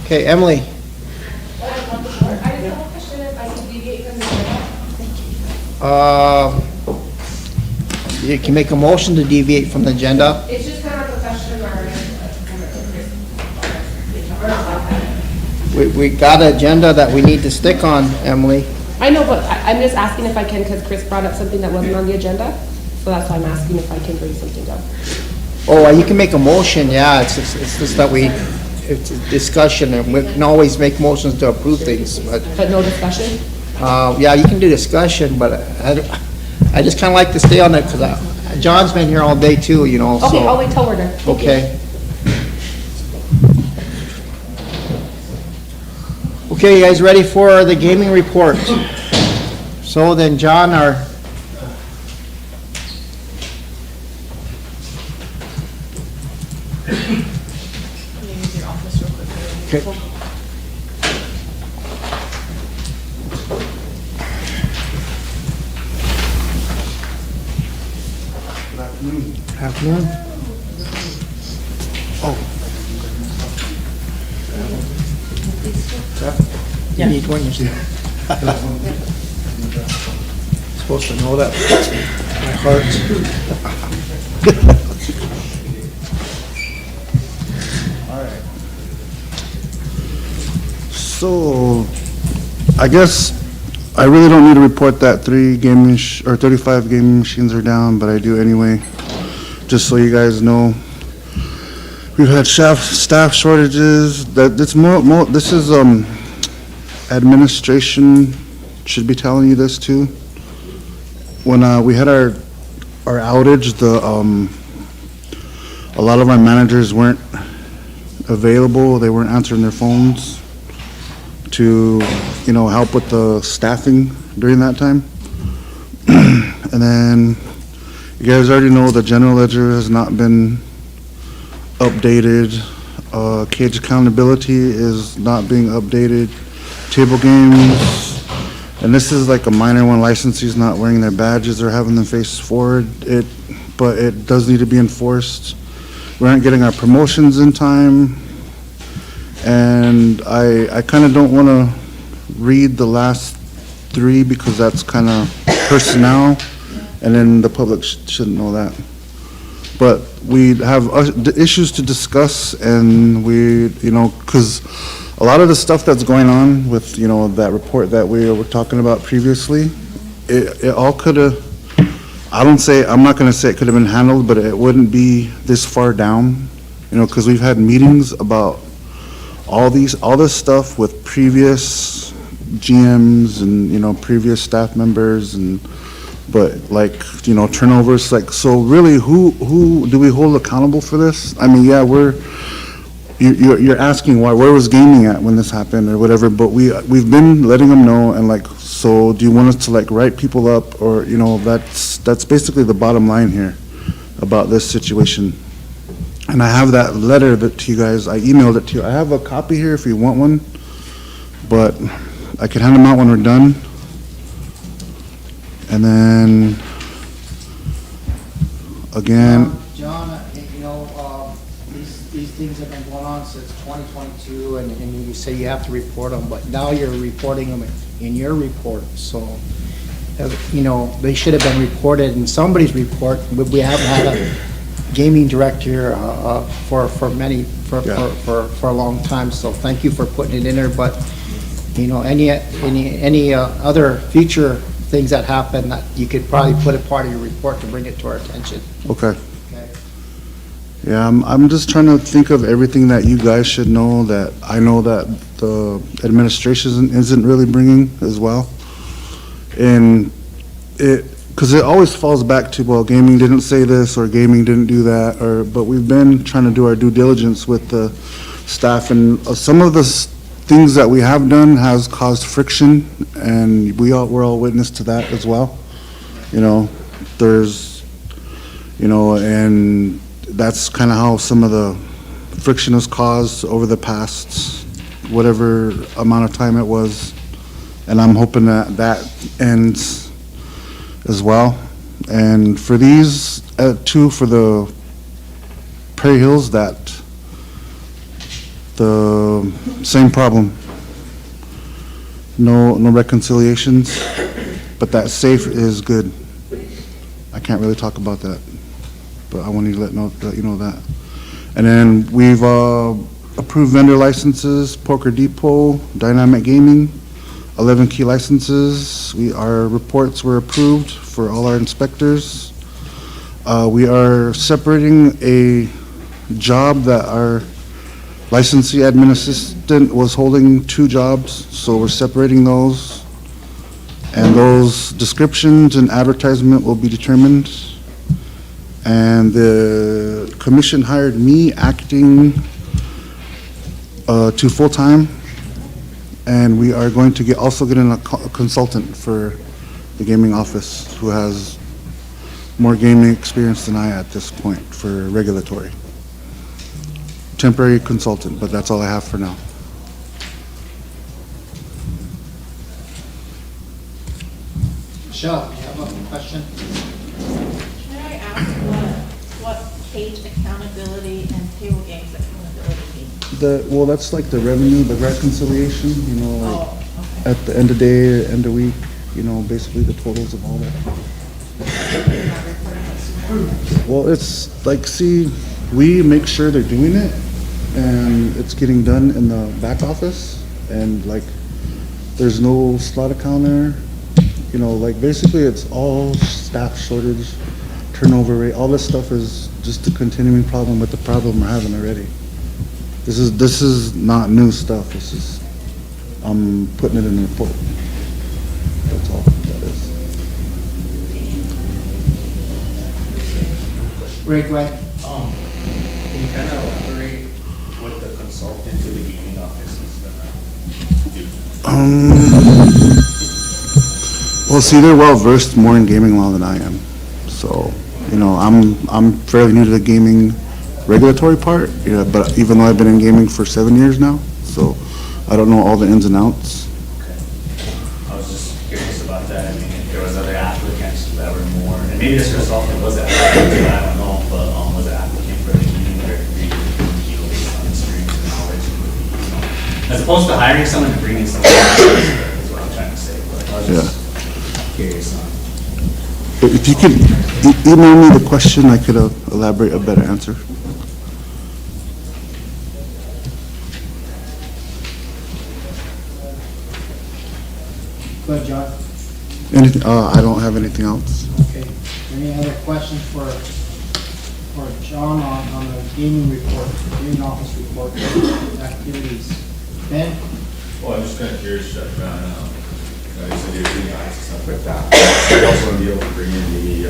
Okay, Emily. You can make a motion to deviate from the agenda. It's just kind of a question or. We got an agenda that we need to stick on, Emily. I know, but I'm just asking if I can, because Chris brought up something that wasn't on the agenda. So that's why I'm asking if I can bring something up. Oh, you can make a motion, yeah, it's just that it's a discussion, and we can always make motions to approve things, but. But no discussion? Yeah, you can do discussion, but I just kinda like to stay on it, because John's been here all day too, you know, so. Okay, I'll wait till we're done. Thank you. Okay. Okay, you guys ready for the gaming report? So then, John, our. Okay. Afternoon. Oh. You need one, you see. Supposed to know that. My heart. All right. So, I guess I really don't need to report that 35 gaming machines are down, but I do anyway, just so you guys know. We've had staff shortages. This is administration should be telling you this too. When we had our outage, a lot of our managers weren't available. They weren't answering their phones to, help with the staffing during that time. And then you guys already know the general ledger has not been updated. Cage accountability is not being updated. Table games, and this is like a minor one. Licensees not wearing their badges or having them face forward. But it does need to be enforced. We aren't getting our promotions in time. And I kind of don't want to read the last three because that's kind of personnel, and then the public shouldn't know that. But we have issues to discuss, and because a lot of the stuff that's going on with, that report that we were talking about previously, it all could have, I'm not going to say it could have been handled, but it wouldn't be this far down, because we've had meetings about all this stuff with previous GMs and, previous staff members but turnovers, so really who do we hold accountable for this? I mean, yeah, you're asking where was gaming at when this happened or whatever, but we've been letting them know, and so do you want us to write people up, or, that's basically the bottom line here about this situation. And I have that letter to you guys, I emailed it to you. I have a copy here if you want one, but I can hand them out when we're done. And then, again. John, these things have been going on since 2022, and you say you have to report them, but now you're reporting them in your report, so, they should have been reported in somebody's report. We haven't had a gaming director for a long time, so thank you for putting it in there, but, any other future things that happen, that you could probably put a part of your report to bring it to our attention. Okay. Yeah, I'm just trying to think of everything that you guys should know that I know that the administration isn't really bringing as well. And because it always falls back to, well, gaming didn't say this or gaming didn't do that, but we've been trying to do our due diligence with the staff, and some of the things that we have done has caused friction, and we're all witness to that as well. There's you know, and that's kind of how some of the friction was caused over the past whatever amount of time it was. And I'm hoping that that ends as well. And for these two, for the Prairie Hills, that the same problem. No reconciliations, but that safe is good. I can't really talk about that, but I wanted to let you know that. And then we've approved vendor licenses, Poker Depot, Dynamic Gaming, 11 key licenses. Our reports were approved for all our inspectors. We are separating a job that our licensee admin assistant was holding 2 jobs, so we're separating those. And those descriptions and advertisement will be determined. And the commission hired me acting to full-time. And we are going to also get in a consultant for the gaming office who has more gaming experience than I at this point for regulatory. Temporary consultant, but that's all I have for now. Michelle, you have a question? May I ask what page accountability and table games accountability mean? Well, that's like the revenue, the reconciliation, you know, like Oh, okay. at the end of day, end of week, you know, basically the totals of all that. Well, it's like, see, we make sure they're doing it and it's getting done in the back office, and like, there's no slot account there. You know, like basically it's all staff shortage, turnover rate, all this stuff is just a continuing problem with the problem we're having already. This is not new stuff. This is, I'm putting it in the report. That's all that is. Ray, go ahead. Can you kind of elaborate what the consultant to the gaming office is gonna do? Well, see, they're well versed more in gaming law than I am. So, you know, I'm fairly new to the gaming regulatory part, yeah, but even though I've been in gaming for 7 years now, so I don't know all the ins and outs. I was just curious about that. I mean, if there was other applicants that were more, and maybe this consultant was an applicant, I don't know, but was an applicant for the union or based on experience and knowledge. You know, as opposed to hiring someone and bringing someone else, is what I'm trying to say. But I was just curious on. If you could email me the question, I could elaborate a better answer. Go ahead, John. Anything, I don't have anything else. Okay. Any other questions for John on the gaming report, gaming office report, activities? Ben? Well, I'm just kind of curious, Jeff, you said you're doing ice and stuff like that. I also want to be able to bring in the,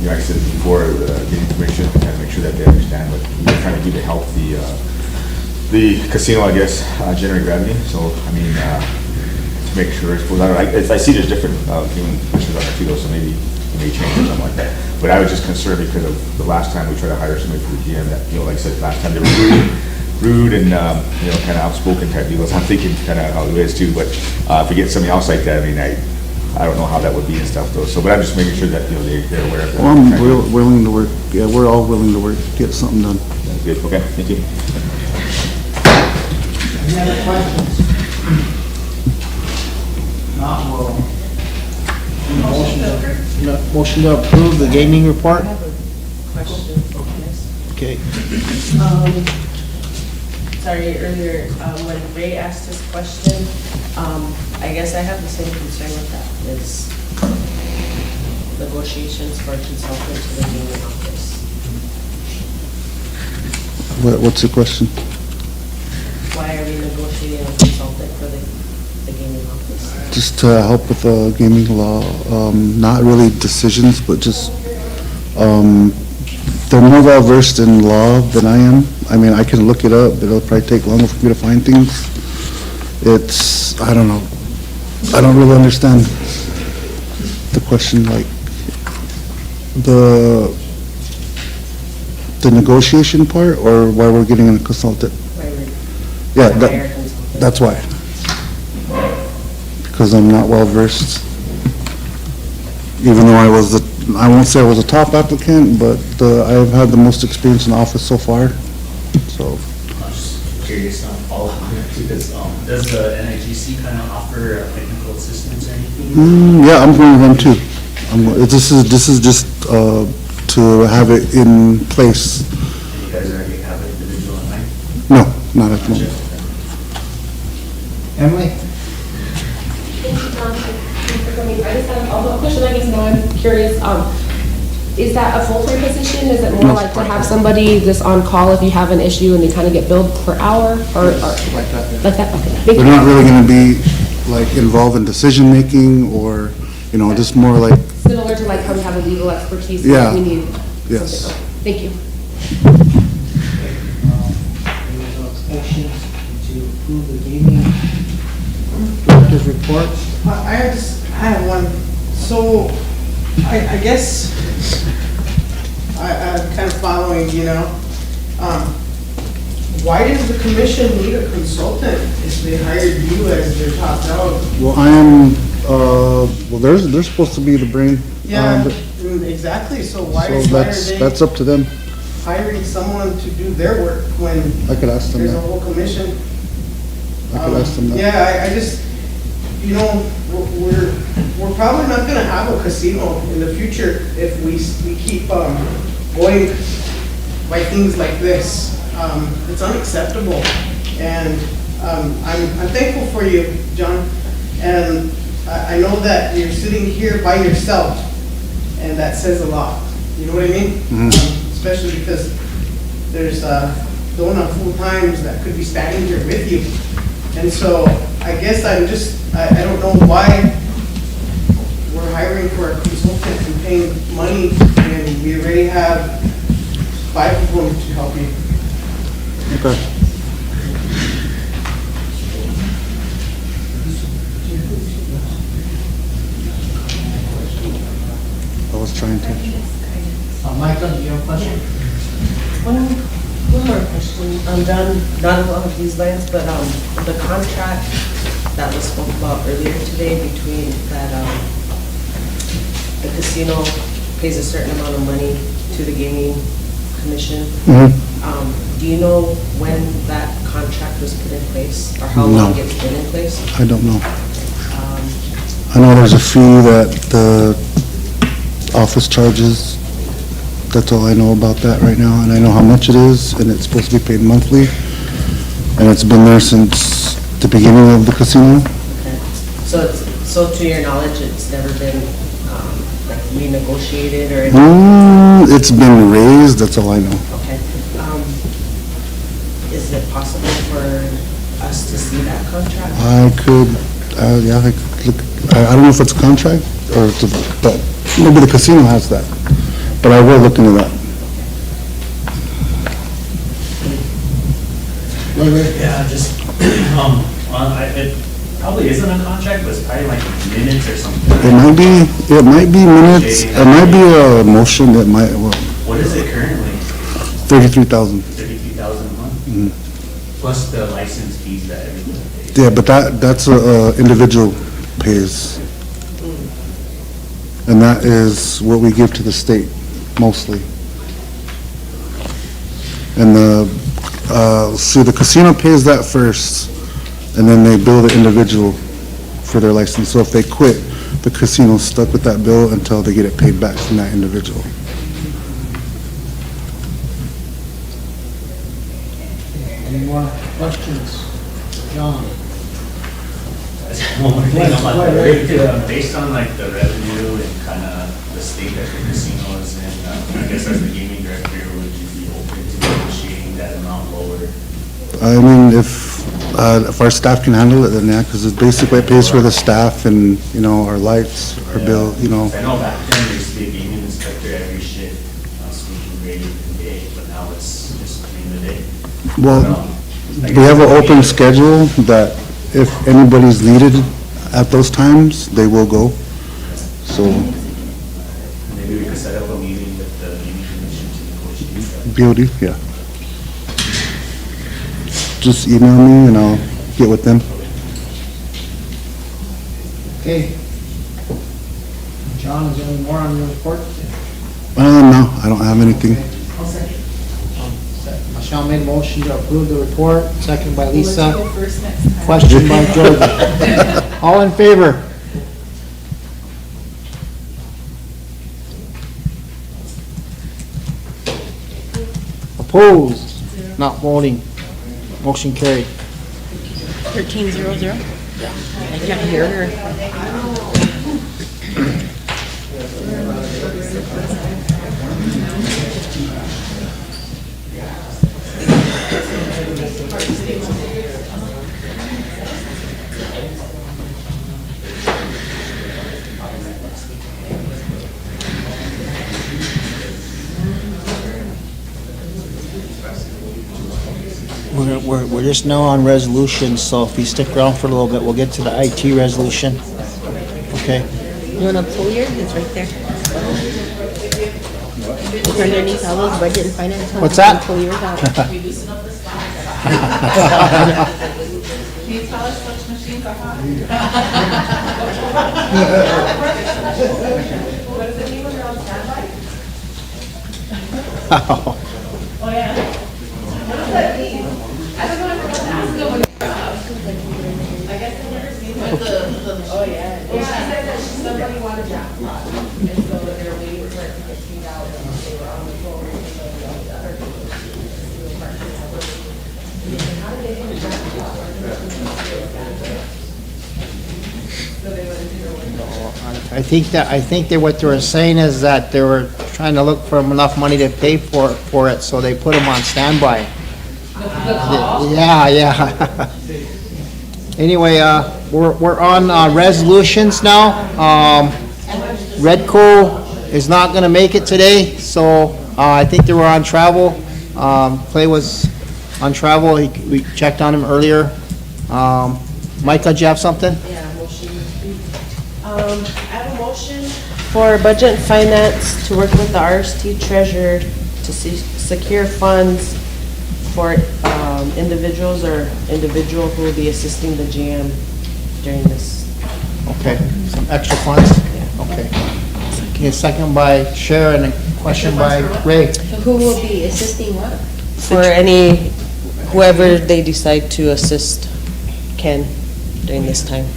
like I said before, the gaming commission and make sure that they understand what we're trying to do to help the casino, I guess, generate revenue. So, I mean, to make sure, I see there's different gaming commissions on there too, so maybe it may change or something like that. But I was just concerned because of the last time we tried to hire somebody for the GM that, you know, like I said, last time they were rude and, you know, kind of outspoken type deals. I'm thinking kind of how it is too, but if we get somebody else like that, I mean, I don't know how that would be and stuff though. So, but I'm just making sure that, you know, they're aware of that. Well, I'm willing to work, yeah, we're all willing to work, get something done. That's good, okay, thank you. Any other questions? Not, we'll. Motion to approve the gaming report? I have a question. Okay. Sorry, earlier, when Ray asked his question, I guess I have the same concern with that, is negotiations for a consultant to the gaming office. What's the question? Why are we negotiating a consultant for the gaming office? Just to help with the gaming law, not really decisions, but just, they're more well versed in law than I am. I mean, I can look it up, but it'll probably take longer for me to find things. It's, I don't know. I don't really understand the question, like, the negotiation part, or why we're getting a consultant? Yeah, that's why. Because I'm not well versed. Even though I won't say I was a top applicant, but I've had the most experience in office so far, so. I'm just curious, follow up to this, does the NIGC kind of offer technical assistance or anything? Yeah, I'm going with them too. This is just to have it in place. And you guys already have an individual in mind? No, not at the moment. Emily? Thank you, John. Thanks for coming. I just have a follow-up question, I guess, now I'm curious. Is that a full-time position? Is it more like to have somebody just on call if you have an issue and they kind of get billed per hour, or? Like that. Like that, okay. Thank They're you. not really gonna be like involved in decision-making, or, just more like, Similar to like how we have a legal expertise. Yeah. We need. yes. something. Thank you. Motion to approve the gaming director's report. I have one. So, I guess I'm kind of following, why does the commission need a consultant if they hired you as their top dog? Well, I am, they're supposed to be the brain. Yeah, exactly. So why So are that's up to them. they hiring someone to do their work when I could ask them there's a that. whole commission? I could ask them that. Yeah, I just, we're probably not gonna have a casino in the future if we keep going by things like this. It's unacceptable, and I'm thankful for you, John, and I know that you're sitting here by yourself, and that says a lot. You know what I mean? Especially because there's donut full-times that could be standing here with you. And so I guess I don't know why we're hiring for a consultant and paying money when we already have 5 of them to help you. Okay. I was trying to. Michael, do you have a question? One more question. John, not along these lines, but the contract that was spoke about earlier today between that, the casino pays a certain amount of money to the gaming commission. Do you know when that contract was put in place, or how long it's been in place? I don't know. I know there's a fee that the office charges. That's all I know about that right now, and I know how much it is, and it's supposed to be paid monthly, and it's been there since the beginning of the casino. Okay. So to your knowledge, it's never been like renegotiated or anything? It's been raised, that's all I know. Okay. Is it possible for us to see that contract? I could look, I don't know if it's a contract, or it's but maybe the casino has that, but I will look into that. Yeah, just, it probably isn't a contract, but it's probably like minutes or something. It might be minutes, it might be a motion, that might, What is it currently? 33,000. 33,000 a month? Plus the license fees that everyone pays. Yeah, but that's individual pays. And that is what we give to the state, mostly. And the casino pays that first, and then they bill the individual for their license. So if they quit, the casino's stuck with that bill until they get it paid back from that individual. Any more questions? John? One more thing about the rate, based on like the revenue and kind of the state that the casino is in, I guess as the gaming director, would you be open to negotiating that amount lower? I mean, if our staff can handle it, then yeah, because it basically pays for the staff and, our lights, our bill, I know back then there used to be a gaming inspector every shift, speaking graded in the day, but now it's just in the day. Well, we have an open schedule that if anybody's needed at those times, they will go. So, Maybe we could set up a meeting with the gaming commission to negotiate BOD, yeah. Just email me and I'll get with them. Okay. John, is there any more on your report? No, I don't have anything. Michelle made a motion to approve the report, second by Lisa. Let's go first next time. Question by George. All in favor? Opposed? Not voting. Motion carried. 1300. I can't hear her. We're just now on resolutions, so if you stick around for a little bit, we'll get to the IT resolution. Okay? You want to pull yours? It's right there. It's underneath all those budget and finance ones. What's You can that? Pull yours out. Can you tell us which machines are hot? What does it mean when you're on standby? Oh, yeah. What does that mean? I don't know if everyone's asking when you're up. I guess I've never seen oh, yeah. Well, she said that somebody wanted jackpot, and so they were waiting for it to get paid out, and they were on the phone with the other people. How did they get a jackpot? So they went into their window. I think that what they were saying is that they were trying to look for enough money to pay for it, so they put them on standby. Yeah. Anyway, we're on resolutions now. Redco is not gonna make it today, so I think they were on travel. Clay was on travel, we checked on him earlier. Micah, do you have something? Yeah, motion. I have a motion for budget and finance to work with the RST treasurer to secure funds for individuals or individual who will be assisting the GM during this. Okay, some extra funds? Yeah. Okay. Okay, second by Sharon, and a question by Ray. Who will be assisting what? For any, whoever they decide to assist Ken during this time.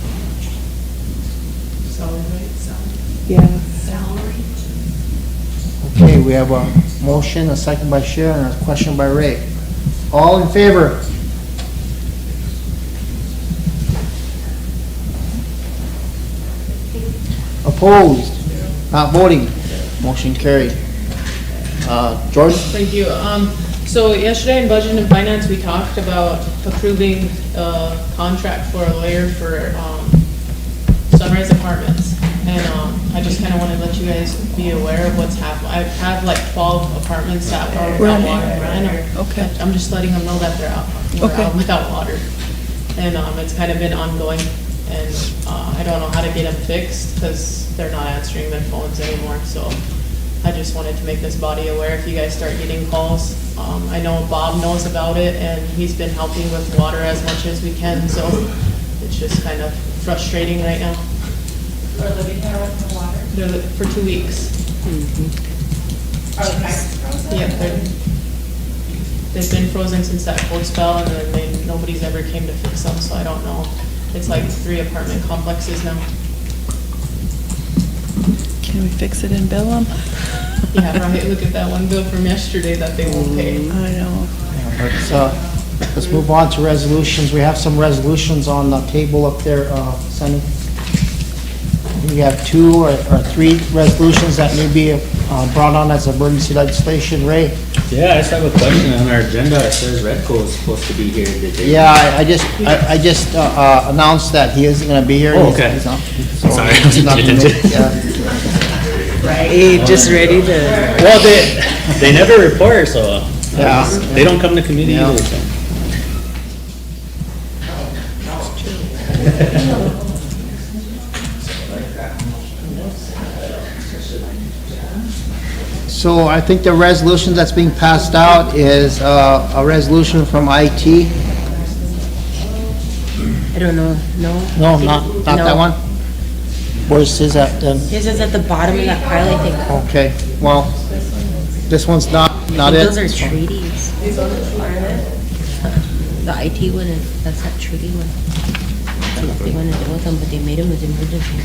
Yeah. Okay, we have a motion, a second by Sharon, and a question by Ray. All in favor? Opposed? Not voting? Motion carried. Jordan? Thank you. So yesterday in Budget and Finance, we talked about approving a contract for a lawyer for, Sunrise Apartments. And, I just kinda wanna let you guys be aware of what's happening. I've had like 12 apartments that are without water. I know. Okay. I'm just letting them know that they're out, without water. And, it's kind of been ongoing, and, I don't know how to get them fixed, because they're not answering their phones anymore, so I just wanted to make this body aware if you guys start getting calls. I know Bob knows about it, and he's been helping with water as much as we can, so it's just kind of frustrating right now. Are living there with no water? They're for 2 weeks. Are the pipes frozen? Yeah, they've been frozen since that cold spell, and then nobody's ever came to fix them, so I don't know. It's like 3 apartment complexes now. Can we fix it and bill them? Yeah, right, look at that one bill from yesterday that they won't pay. I know. Let's move on to resolutions. We have some resolutions on the table up there, Sunny. We have 2 or 3 resolutions that may be brought on as emergency legislation. Ray? Yeah, I just have a question on our agenda. It says Redco is supposed to be here today. Yeah, I just announced that he isn't gonna be here. Oh, okay. He's not- so Sorry. he's not gonna make- yeah. Right, just ready to. Well, they never report, so. Yeah. They don't come to committee Yeah. either, so. So I think the resolution that's being passed out is a resolution from IT. I don't know, no? No, not that No. one? Where's his at then? His is at the bottom of that pile, I think. Okay, well, this one's not I it. think those are treaties. The IT one, that's that treaty one. So if they wanna do with them, but they made them as emergency.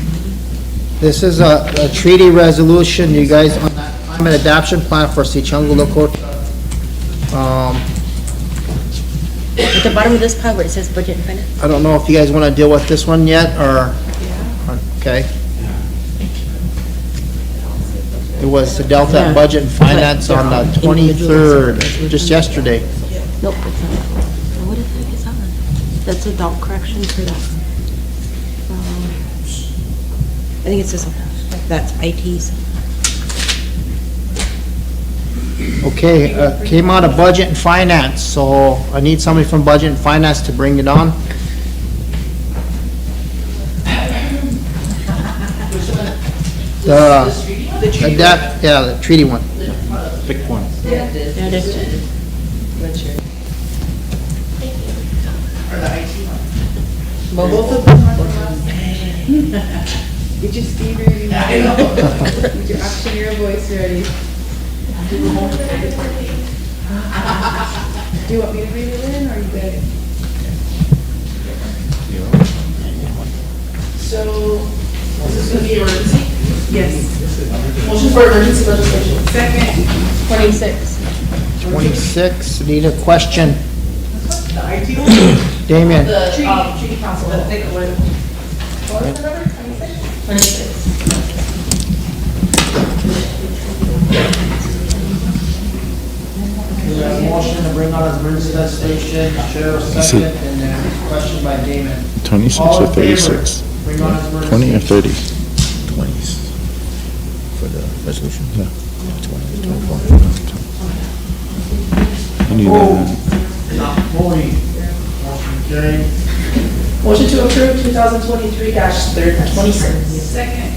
This is a treaty resolution, you guys, on that climate adaptation plan for Sichongo Lakota. At the bottom of this pile where it says budget and finance. I don't know if you guys want to deal with this one yet, or, okay. It was the Delta Yeah. Budget and Finance on the 23rd, just yesterday. Nope, it's not. What the heck is that one? That's adult correction for that. I think it's this one. That's IT's. Okay, came out of Budget and Finance, so I need somebody from Budget and Finance to bring it on. The treaty one. Pick one. Yeah, it is. Both of them are Get your speed ready. I know. Get your auctioneer voice ready. Do you want me to read it in, or are you good? So, is this gonna be emergency? Yes. Motion for emergency legislation. Second. 26. 26, need a question. The IT one? Damien. The treaty council, the thick one. What was the number? 26. We have a motion to bring out emergency legislation, Cheryl second, and then question by Damon. 26 All or in favor? 36? Bring out emergency. 20 or 30? 20s for the resolution. Yeah. 20, 24. You need Not voting. Motion carried. Motion to approve 2023-26. Second.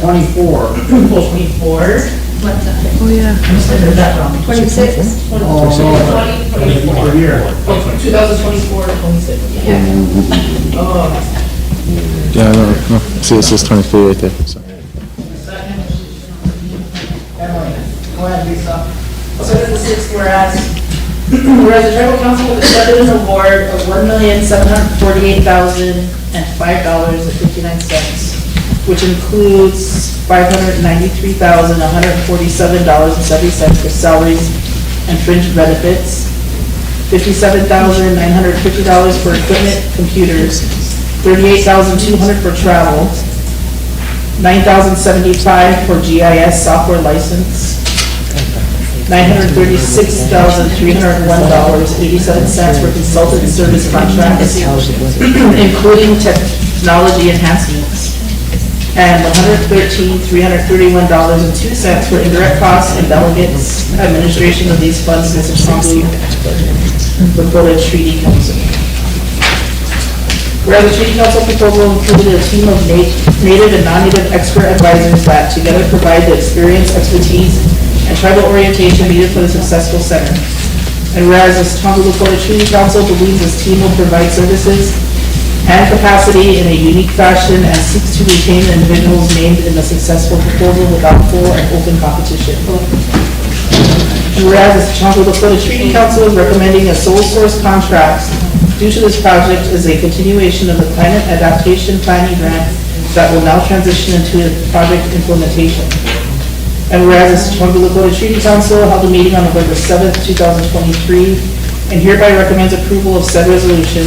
24. 24. Oh, yeah. I heard that wrong. 26. Oh, no. 2024. Here. 2024, 26. Yeah. Oh. Yeah, no. See, it says 23 right there. Sorry. Emily, go ahead, Lisa. So this is sixth, whereas the tribal council was accepted an award of $1,748,005.59, which includes $593,147.70 for salaries and fringe benefits, $57,950 for equipment, computers, $38,200 for travel, $9,075 for GIS software license, $936,301.87 for consultant service contracts, including technology enhancements, and $113,331.02 for indirect costs and delegates administration of these funds to the Lakota Treaty Council. Whereas the Treaty Council proposal included a team of native and non-native expert advisors that together provide the experience, expertise, and tribal orientation needed for the successful center. And whereas the Lakota Treaty Council believes this team will provide services and capacity in a unique fashion and seeks to retain the individuals named in the successful proposal without full and open competition. And whereas the Lakota Treaty Council is recommending a sole source contract due to this project is a continuation of the climate adaptation planning grant that will now transition into project implementation. And whereas the Lakota Treaty Council held a meeting on November 7th, 2023, and hereby recommends approval of said resolution.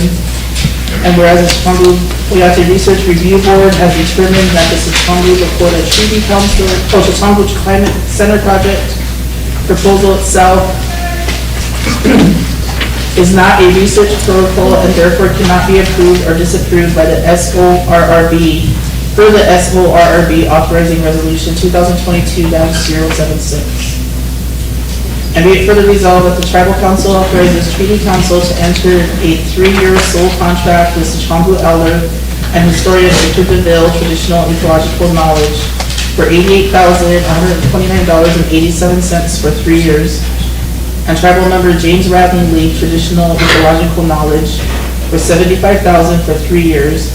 And whereas the Oyate Research Review Board has determined that the Lakota Treaty Council, Chitongwo Climate Center project proposal itself is not a research protocol and therefore cannot be approved or disapproved by the SORRB per the SORRB authorizing resolution 2022-076. And be it further resolved that the Tribal Council authorizes Treaty Council to enter a 3-year sole contract with Sichongo Elder and historian Victor DeVille traditional ecological knowledge for $88,129.87 for 3 years. And tribal member James Radney Lee, traditional ecological knowledge, for $75,000 for 3 years.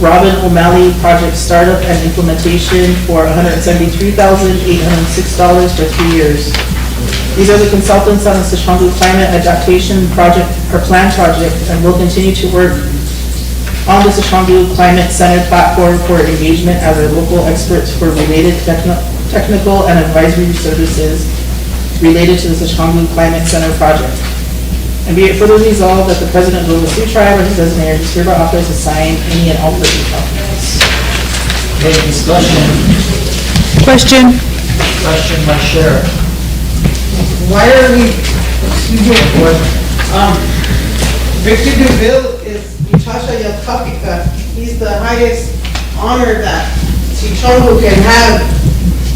Robin O'Malley, project startup and implementation for $173,806 for 3 years. These are the consultants on the Sishwangu Climate Adaptation Project, or Plan Project, and will continue to work on the Sishwangu Climate Center platform for engagement as our local experts for related technical and advisory services related to the Sishwangu Climate Center project. And be it further resolved that the President of the Sioux Tribe or his designator is hereby authorized to sign any and all purchase documents. Okay, discussion. Question? Question by Sheriff. Why are we, excuse me, board, Victor DeVille is Muchacha Yalkapika. He's the highest honor that Sichongo can have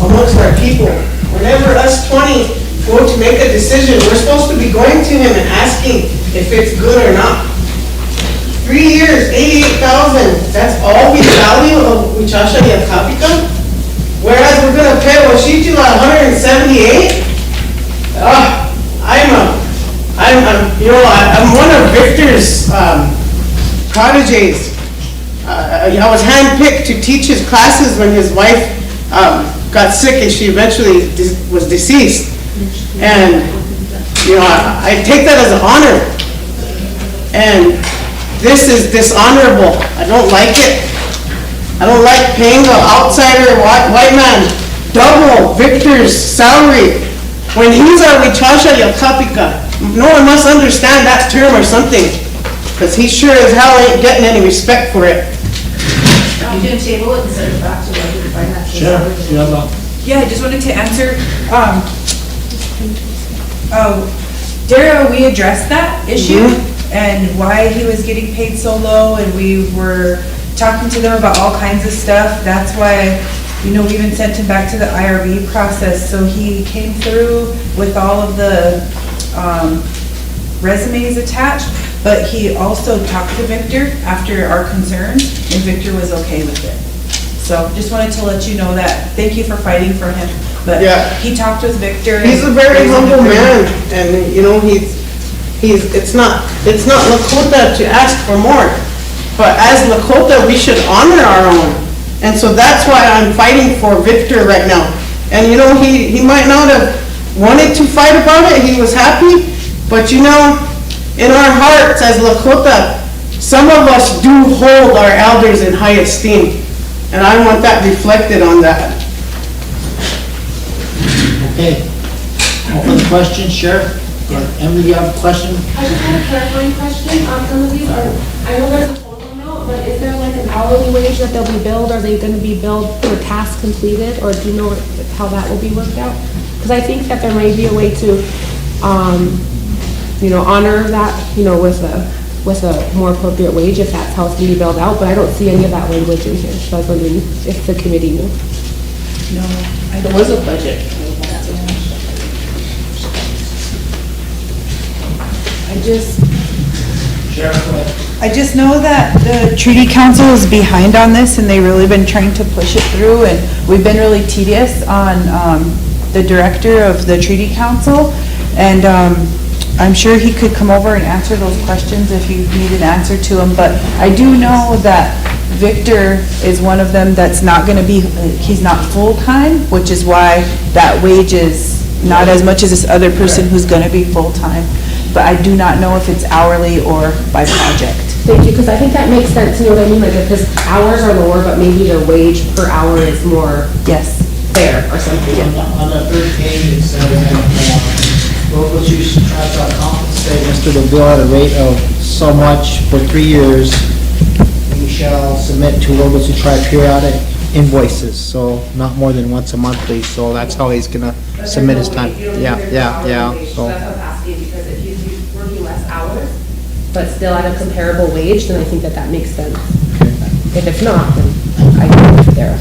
amongst our people. Whenever us 20 go to make a decision, we're supposed to be going to him and asking if it's good or not. 3 years, 88,000, that's all we value of Muchacha Yalkapika? Whereas we're gonna pay Washitula 178? I'm one of Victor's prodigies. I was handpicked to teach his classes when his wife got sick and she eventually was deceased. And, I take that as an honor. And this is dishonorable. I don't like it. I don't like paying an outsider white man double Victor's salary when he's our Wichasha Yakapika. No one must understand that term or something, because he sure as hell ain't getting any respect for it. You can table it and send it back to the finance. Sure. Yeah, I just wanted to answer, Daryl, we addressed that issue and why he was getting paid so low, and we were talking to them about all kinds of stuff. That's why, we even sent him back to the IRB process, so he came through with all of the resumes attached, but he also talked to Victor after our concerns, and Victor was okay with it. So just wanted to let you know that. Thank you for fighting for him. But he talked with Victor. He's a very humble man, and it's not Lakota to ask for more, but as Lakota, we should honor our own. And so that's why I'm fighting for Victor right now. And he might not have wanted to fight about it, he was happy, but in our hearts as Lakota, some of us do hold our elders in high esteem. And I want that reflected on that. Okay. Open the question, Sheriff. Emily, you have a question? I just had a clarifying question. Some of these are, I know there's a total amount, but is there like an hourly wage that they'll be billed? Are they going to be billed for tasks completed, or do you know how that will be worked out? Because I think that there might be a way to, honor that, with a more appropriate wage if that's how it's going to be billed out. But I don't see any of that language in here, so I was wondering if the committee knew. No, There was a budget. I just know that the treaty council is behind on this, and they've really been trying to push it through, and we've been really tedious on the director of the treaty council, and I'm sure he could come over and answer those questions if you need an answer to them, but I do know that Victor is one of them that's not gonna be, he's not full-time, which is why that wage is not as much as this other person who's gonna be full-time. But I do not know if it's hourly or by project. Thank you, because I think that makes sense, you know what I mean? Like, because hours are lower, but maybe the wage per hour is more fair or something. On the third page, it says, local Sioux Tribe shall compensate Mr. DeVille at a rate of so much for 3 years. We shall submit to local Sioux Tribe periodic invoices, so not more than once a month, please. So that's how he's gonna submit his time. Yeah. So. That's what I'm asking, because if he's working less hours, but still at a comparable wage, then I think that makes sense. If it's not, then I agree with there.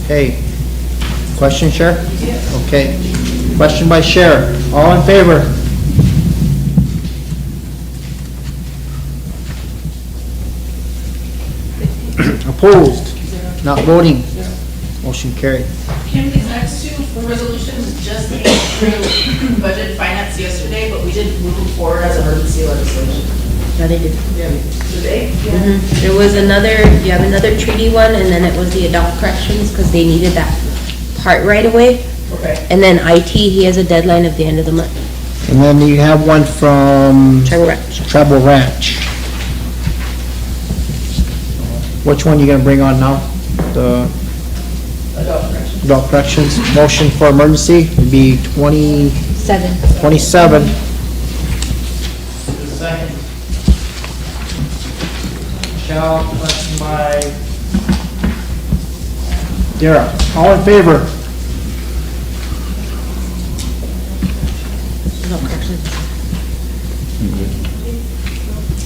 Okay. Question, Sheriff? Okay. Question by Sheriff. All in favor? Opposed? Not voting? Motion carried. Kim, these next two resolutions just came through budget finance yesterday, but we didn't move them forward as emergency legislation. Yeah, they did. Today? There was another, you have another treaty one, and then it was the adult corrections, because they needed that part right away. Okay. And then IT, he has a deadline of the end of the month. And then you have one from Tribal Ranch. Tribal Ranch. Which one you gonna bring on now? The Adult corrections. adult corrections? Motion for emergency would be 27. Second. Michelle, question by Dara, all in favor? Adult corrections.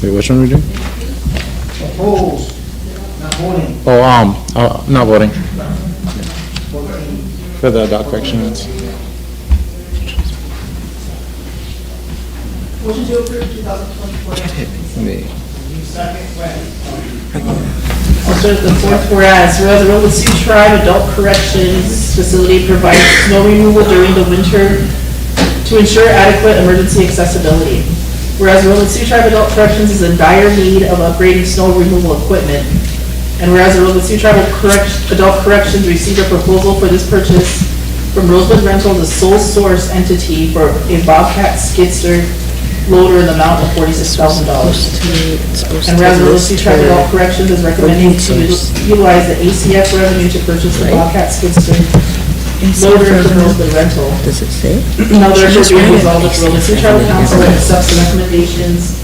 Wait, which one are we doing? opposed, not voting. Oh, not voting. For the adult corrections. Motion to approve 2024. Second, Also, the fourth whereas the Rosebud Sioux Tribe Adult Corrections Facility provides snow removal during the winter to ensure adequate emergency accessibility. Whereas the Rosebud Sioux Tribe Adult Corrections is in dire need of upgrading snow removal equipment. And whereas the Rosebud Sioux Tribe Adult Corrections received a proposal for this purchase from Rosebud Rental, the sole source entity for a Bobcat skidster loader in the amount of $46,000. And whereas the Rosebud Sioux Tribe Adult Corrections is recommending to utilize the ACF revenue to purchase the Bobcat skidster loader from Rosebud Rental. Does it say? Now therefore be resolved that the Rosebud Sioux Tribal Council accepts the recommendations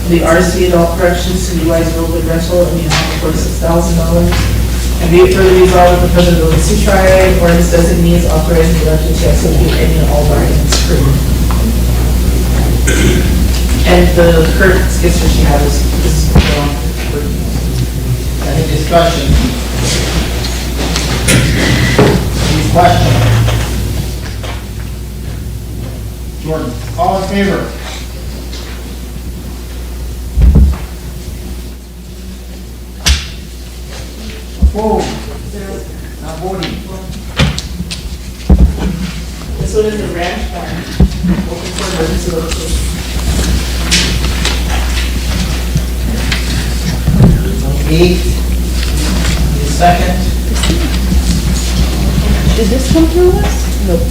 of the RST Adult Corrections to utilize Rosebud Rental in the amount of $46,000. And be it further resolved that the President of the Sioux Tribe or his designee is authorized to execute any and all documents approved. And the current skidster she has is any discussion? Any questions? Jordan, all in favor? Opposed? Not voting. This one is the ranch farm. Open for emergency location. Eight. Second. Did this come through us? No. Go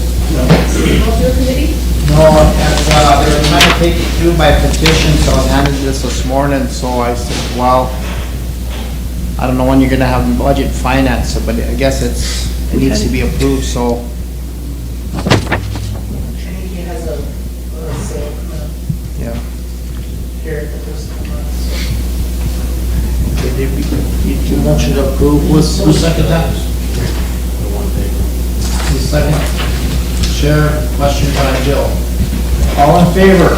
through a committee? No, they were trying to take it through by petition, so I handed this morning, so I said, well, I don't know when you're gonna have budget finance, but I guess it needs to be approved, so. I think he has a sale, Yeah. here at the first one. You motion to approve, who second that? Who second? Chair, question by Jill. All in favor?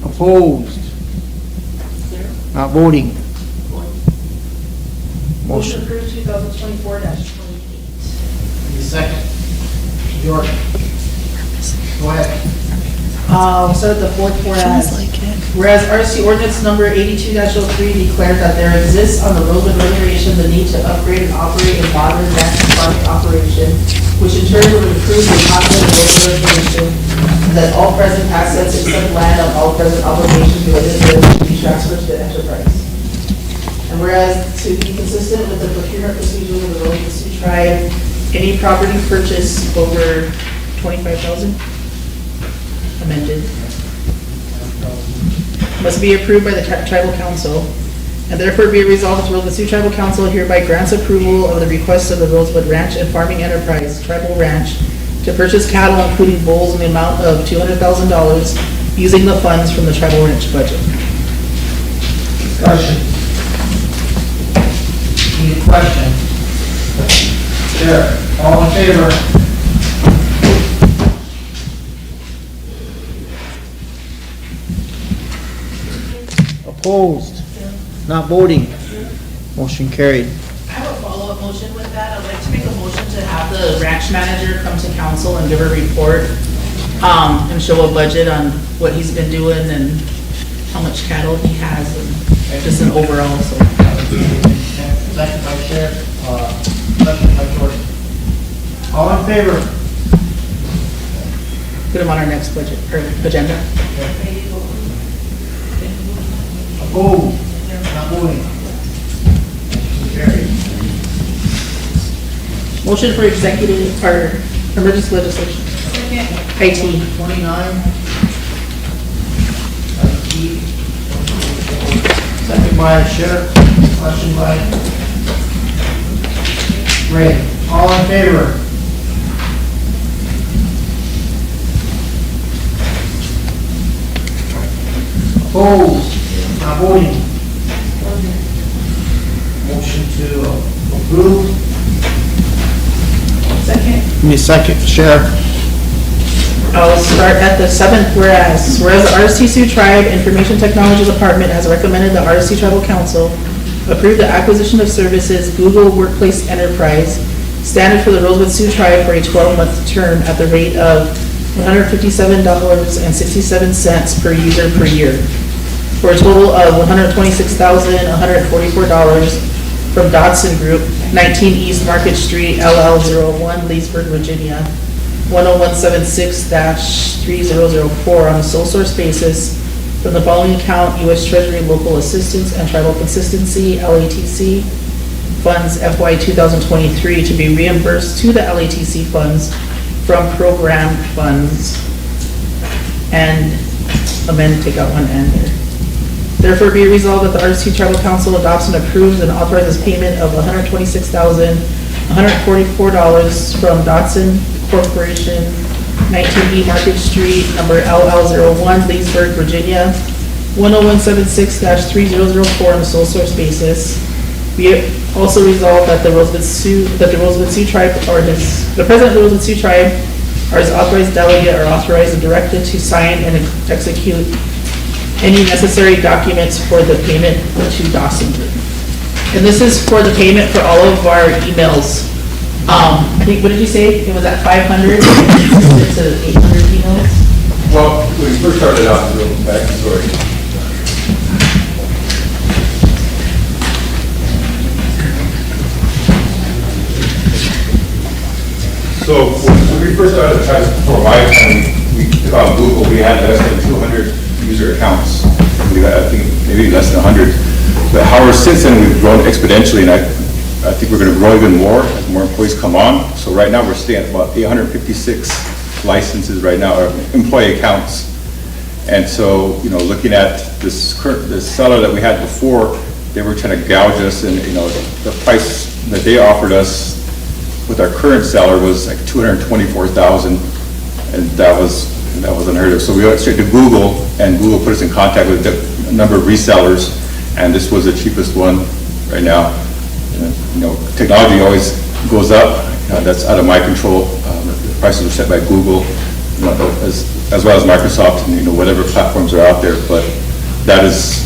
Opposed? Not voting? Motion Motion. approved 2024-28. Second. Jordan. Go ahead. We'll start at the fourth whereas. Whereas RSC ordinance number 82-03 declared that there exists on the Rosebud Reservation the need to upgrade and operate a modern ranch farming operation, which in turn would improve the economy of the Rosebud Reservation, and that all present assets except land on all present obligations related to it should be transferred to the enterprise. And whereas to be consistent with the procurement procedures of the Rosebud Sioux Tribe, any property purchase over 25,000 amended must be approved by the tribal council, and therefore be resolved that the Rosebud Sioux Tribal Council hereby grants approval of the request of the Rosebud Ranch and Farming Enterprise Tribal Ranch to purchase cattle, including bulls, in the amount of $200,000 using the funds from the tribal ranch budget. Discussion. Any question? Chair, all in favor? Opposed? Not voting? Motion carried. I have a follow-up motion with that. I'd like to make a motion to have the ranch manager come to council and give a report, and show a budget on what he's been doing and how much cattle he has, and just an overall, so. Second by Sheriff, second by Jordan. All in favor? Put him on our next budget, or agenda. Opposed? Not moving. Motion carried. Motion for executive, or emergency legislation. IT. 29. Second by Sheriff, question by Ray. All in favor? Opposed? Not voting. Motion to approve. Second. Give me a second, Sheriff. I'll start at the seventh, whereas the RST Sioux Tribe Information Technology Department has recommended the RST Tribal Council approve the acquisition of services Google Workplace Enterprise standard for the Rosebud Sioux Tribe for a 12-month term at the rate of $157.67 per user per year, for a total of $126,144 from Dodson Group, 19 East Market Street, LL01, Leesburg, Virginia, 10176-3004 on a sole source basis from the following account: U.S. Treasury Local Assistance and Tribal Consistency, LATC, funds FY 2023 to be reimbursed to the LATC funds from program funds, and amend, take out one "and" there. Therefore be resolved that the RST Tribal Council adopts and approves and authorizes payment of $126,144 from Dodson Corporation, 19E Market Street, number LL01, Leesburg, Virginia, 10176-3004 on a sole source basis. We also resolve that the Rosebud Sioux Tribe, or the President of the Rosebud Sioux Tribe, or his authorized delegate, are authorized and directed to sign and execute any necessary documents for the payment to Dawson Group. And this is for the payment for all of our emails. I think, what did you say? It was at 500 to 800 emails? Well, when we first started out, a little backstory. So when we first started trying to provide, we took on Google, we had less than 200 user accounts. We got, I think, maybe less than 100. But however, since then, we've grown exponentially, and I think we're going to grow even more as more employees come on. So right now, we're staying at about 856 licenses right now, or employee accounts. And so, you know, looking at this seller that we had before, they were trying to gouge us, and, you know, the price that they offered us with our current seller was like $224,000, and that was unheard of. So we went straight to Google, and Google put us in contact with a number of resellers, and this was the cheapest one right now. You know, technology always goes up. That's out of my control. The prices are set by Google, you know, as well as Microsoft, and, you know, whatever platforms are out there. But that's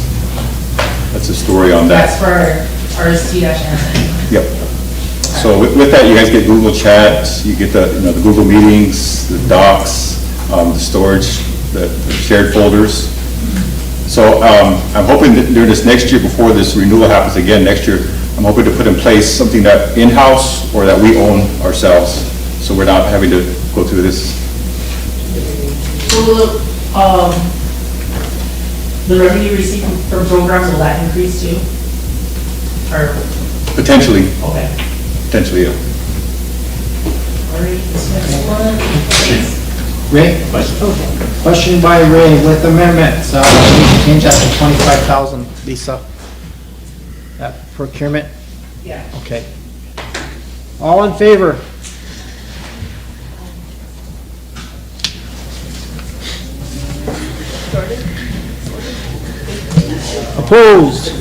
a story on that. That's for RST-NSN. Yep. So with that, you guys get Google Chat, you get the, you know, the Google Meetings, the Docs, the storage, the shared folders. So I'm hoping that during this next year, before this renewal happens again next year, I'm hoping to put in place something that in-house or that we own ourselves, so we're not having to go through this. So the revenue received from programs, will that increase too? Or? Potentially. Okay. Potentially, yeah. All right, this next one. Ray? Question by Ray, with amendments, we change that to 25,000, Lisa. That procurement? Yeah. Okay. All in favor? Opposed?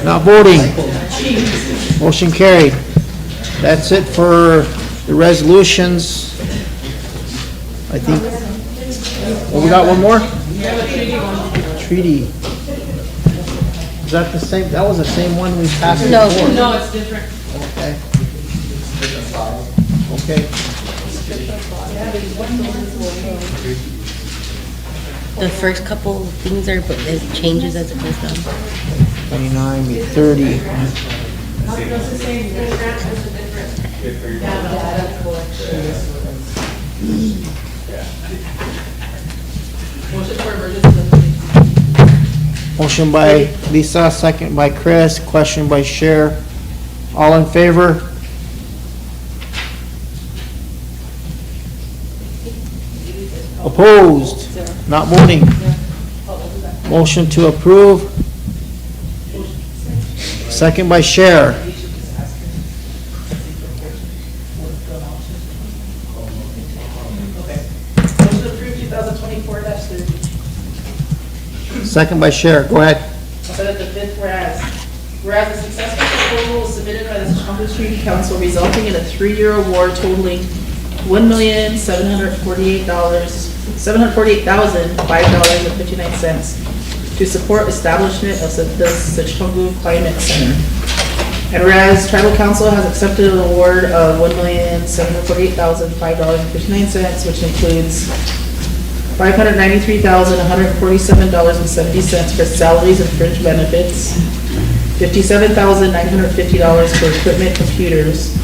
Not voting? Motion carried. That's it for the resolutions. I think. Oh, we got one more? Treaty. Is that the same? That was the same one we passed before? No, it's different. Okay. Okay. The first couple things are, but it changes as it goes down. 29, be 30. Motion by Lisa, second by Chris, question by Cher. All in favor? Opposed? Not voting? Motion to approve. Second by Cher. Motion to approve 2024-30. Second by Cher. Go ahead. I'll set up the fifth whereas. Whereas a successful proposal was submitted by the Sioux Street Council resulting in a 3-year award totaling $748,005.59 to support establishment of the Sioux Climate Center. And whereas Tribal Council has accepted an award of $1,748,005.59, which includes $593,147.70 for salaries and fringe benefits, $57,950 for equipment, computers,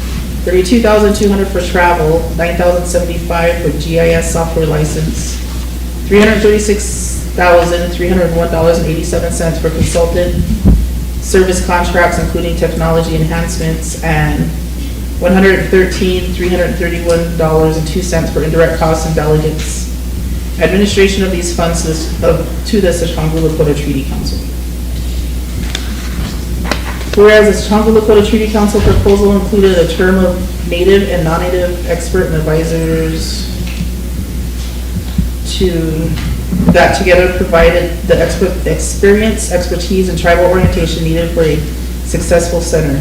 $32,200 for travel, $9,075 for GIS software license, $336,301.87 for consultant service contracts, including technology enhancements, and $113,331.02 for indirect costs and delegates. Administration of these funds to the Sioux Lakota Treaty Council. Whereas the Sioux Lakota Treaty Council proposal included a term of native and non-native expert and advisors that together provided the experience, expertise, and tribal orientation needed for a successful center.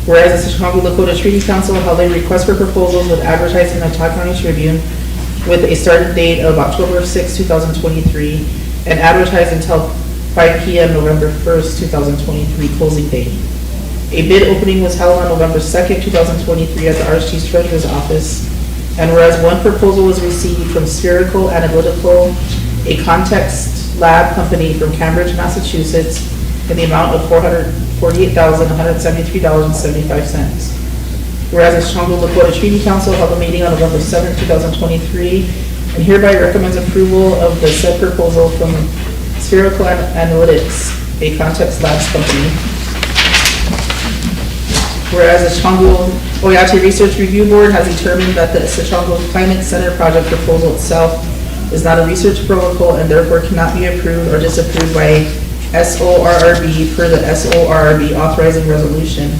Whereas the Sioux Lakota Treaty Council held a request for proposals with advertising in the Ottawa County Tribune with a start date of October 6, 2023, and advertised until 5 p.m. November 1st, 2023, closing date. A bid opening was held on November 2nd, 2023 at the RST's Treasurer's Office. And whereas one proposal was received from Spherical Analytical, a context lab company from Cambridge, Massachusetts, in the amount of $448,173.75. Whereas the Sioux Lakota Treaty Council held a meeting on November 7th, 2023, and hereby recommends approval of the said proposal from Spherical Analytics, a context labs company. Whereas the Sioux Oyate Research Review Board has determined that the Sioux Climate Center project proposal itself is not a research protocol and therefore cannot be approved or disapproved by SORRB per the SORRB authorizing resolution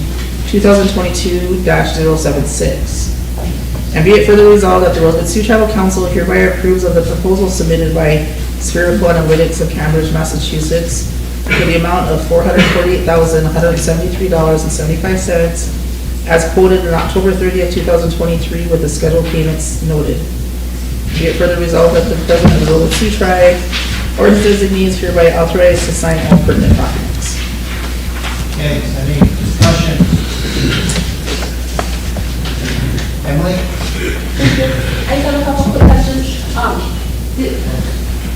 2022-076. And be it further resolved that the Rosebud Sioux Tribal Council hereby approves of the proposal submitted by Spherical Analytics of Cambridge, Massachusetts for the amount of $448,173.75 as quoted on October 30th, 2023 with the scheduled payments noted. Be it further resolved that the President of the Rosebud Sioux Tribe or his designee is hereby authorized to sign all pertinent documents. Okay, any discussion? Emily? I just have a couple quick questions.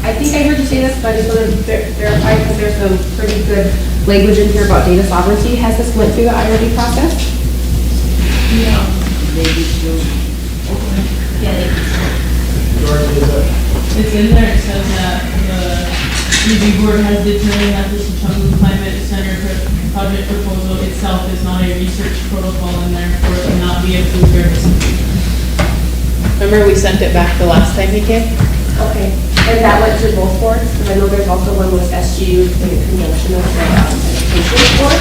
I think I heard you say this, but I just want to verify because there's some pretty good language in here about data sovereignty. Has this went through the IRB process? Yeah. It's in there, it says that the review board has determined that the Sioux Climate Center project proposal itself is not a research protocol and therefore cannot be approved or disapproved. Remember we sent it back the last time he came? Okay, and that went through both boards? Because I know there's also one with SGU in conjunction with the education board.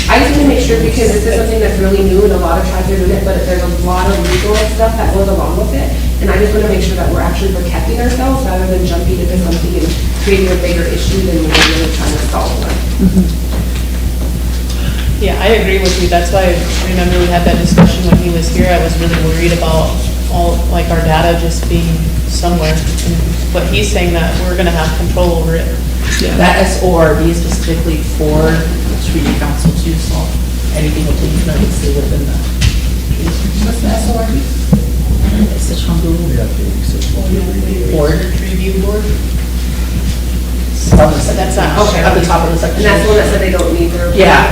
I just want to make sure because this is something that's really new and a lot of tribes are doing it, but there's a lot of legal stuff that goes along with it. And I just want to make sure that we're actually protecting ourselves rather than jumping into something and creating a bigger issue than we're really trying to solve one. Yeah, I agree with you. That's why I remember we had that discussion when he was here. I was really worried about all, like our data just being somewhere. But he's saying that we're gonna have control over it. Yeah, that SORB is specifically for the Treaty Council too, so anything will take place stay within that. What's the SORB? It's the Sioux Board. Review board. on the second page, Okay. at the top of the second And that's the one page. that said they don't need their. Yeah.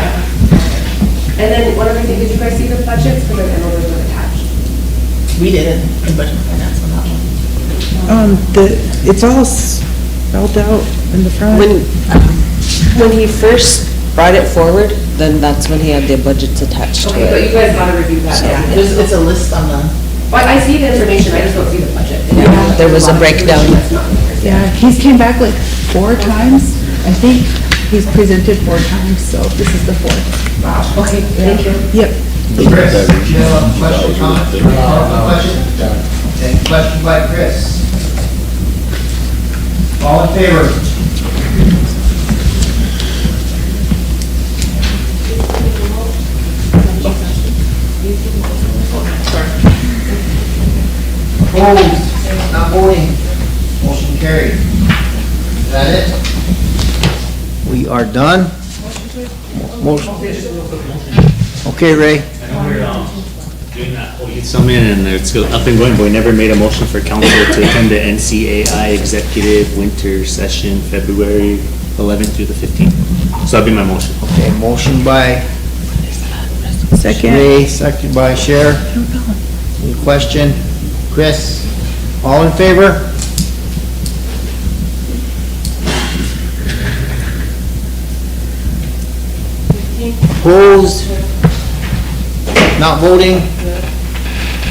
And then one other thing, did you guys see the budgets? Because I know they're not attached. We didn't, in budget and finance on that one. It's all spelled out in the front. When he first brought it forward, then that's when he had the budgets attached to Okay, but you it. guys gotta review that. Yeah, it's a list on the. But I see the information, I just don't see the budget. Yeah, there was a breakdown. That's not in there. Yeah, he's came back like 4 times. I think he's presented 4 times, so this is the 4th. Wow, okay, thank you. Yep. Chris, you have a question, comment? Question? Okay, question by Chris. All in favor? Opposed? Not voting? Motion carried. Is that it? We are done. Motion. Okay, Ray. I know we're doing that whole youth summit and it's up and going, but we never made a motion for council to attend the NCAI executive winter session, February 11th through the 15th. So that'd be my motion. Okay, motion by Second. Ray, second by Cher. Any question? Chris, all in favor? Opposed? Not voting?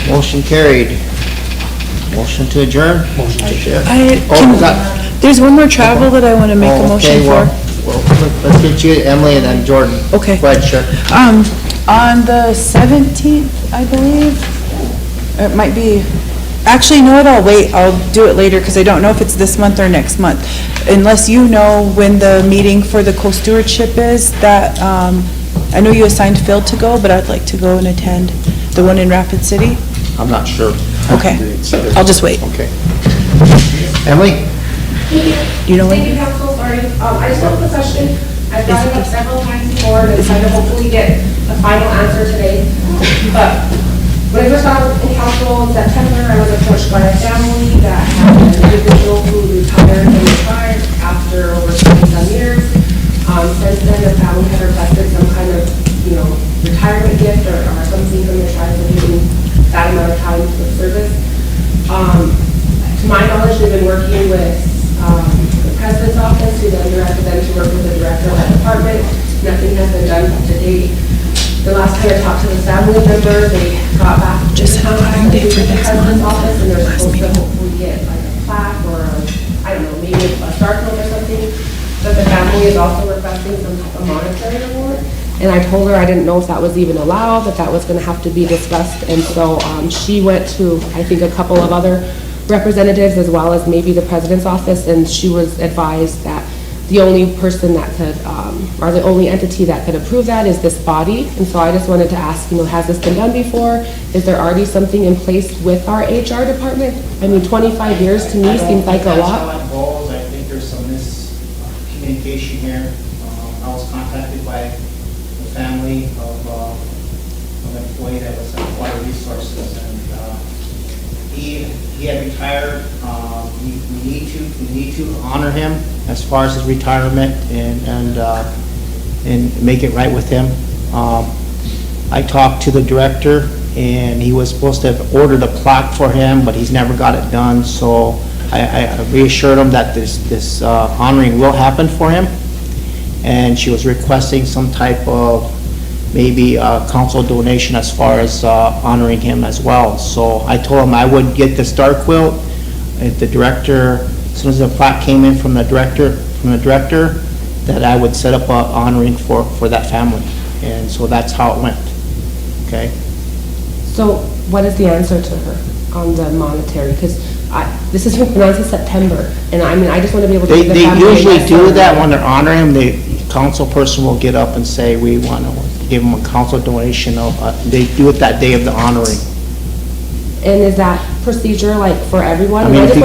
Motion carried. Motion to adjourn? Motion to adjourn. There's one more travel that I want to make a motion for. Well, let's get you, Emily, and then Jordan. Okay. Go ahead, Cher. On the 17th, I believe, it might be, actually, you know what, I'll wait, I'll do it later, because I don't know if it's this month or next month. Unless you know when the meeting for the co-stewardship is, that, I know you assigned Phil to go, but I'd like to go and attend the one in Rapid City. I'm not sure. Okay, I'll just wait. Okay. Emily? You know when? Thank you, council, sorry. I just have a question. I've brought it up several times before, and I'm trying to hopefully get a final answer today. But when I first got in council in September, I was approached by a family that had an individual who retired and retired after over 20-some years. Since then, the family had requested some kind of, retirement gift or something from their child for giving that amount of time of service. To my knowledge, they've been working with the president's office, who then directed them to work with the director of that department. Nothing has been done to date. The last time I talked to the family member, they got back to the president's office, and they're supposed to hopefully get like a plaque or maybe a star code or something. But the family is also requesting some type of monetary award. And I told her I didn't know if that was even allowed, that was going to have to be discussed. And so she went to, I think, a couple of other representatives as well as maybe the president's office, and she was advised that the only person that could, or the only entity that could approve that is this body. And so I just wanted to ask, has this been done before? Is there already something in place with our HR department? I mean, 25 years to me seems like a lot. That's how it goes. I think there's some miscommunication here. I was contacted by the family of an employee that was at Water Resources, and he had retired. We need to honor him as far as his retirement and make it right with him. I talked to the director, and he was supposed to have ordered a plaque for him, but he's never got it done. So I reassured him that this honoring will happen for him, and she was requesting some type of maybe a council donation as far as honoring him as well. So I told him I would get the star quilt. If the director, as soon as the plaque came in from the director, that I would set up a honoring for that family. And so that's how it went. Okay. So what is the answer to her on the monetary? Because this has been on since September, and I just want to be able to give the They family. usually do that when they're honoring him. The council person will get up and say, we want to give them a council donation of, they do it that day of the honoring. And is that procedure like for everyone? I mean, if you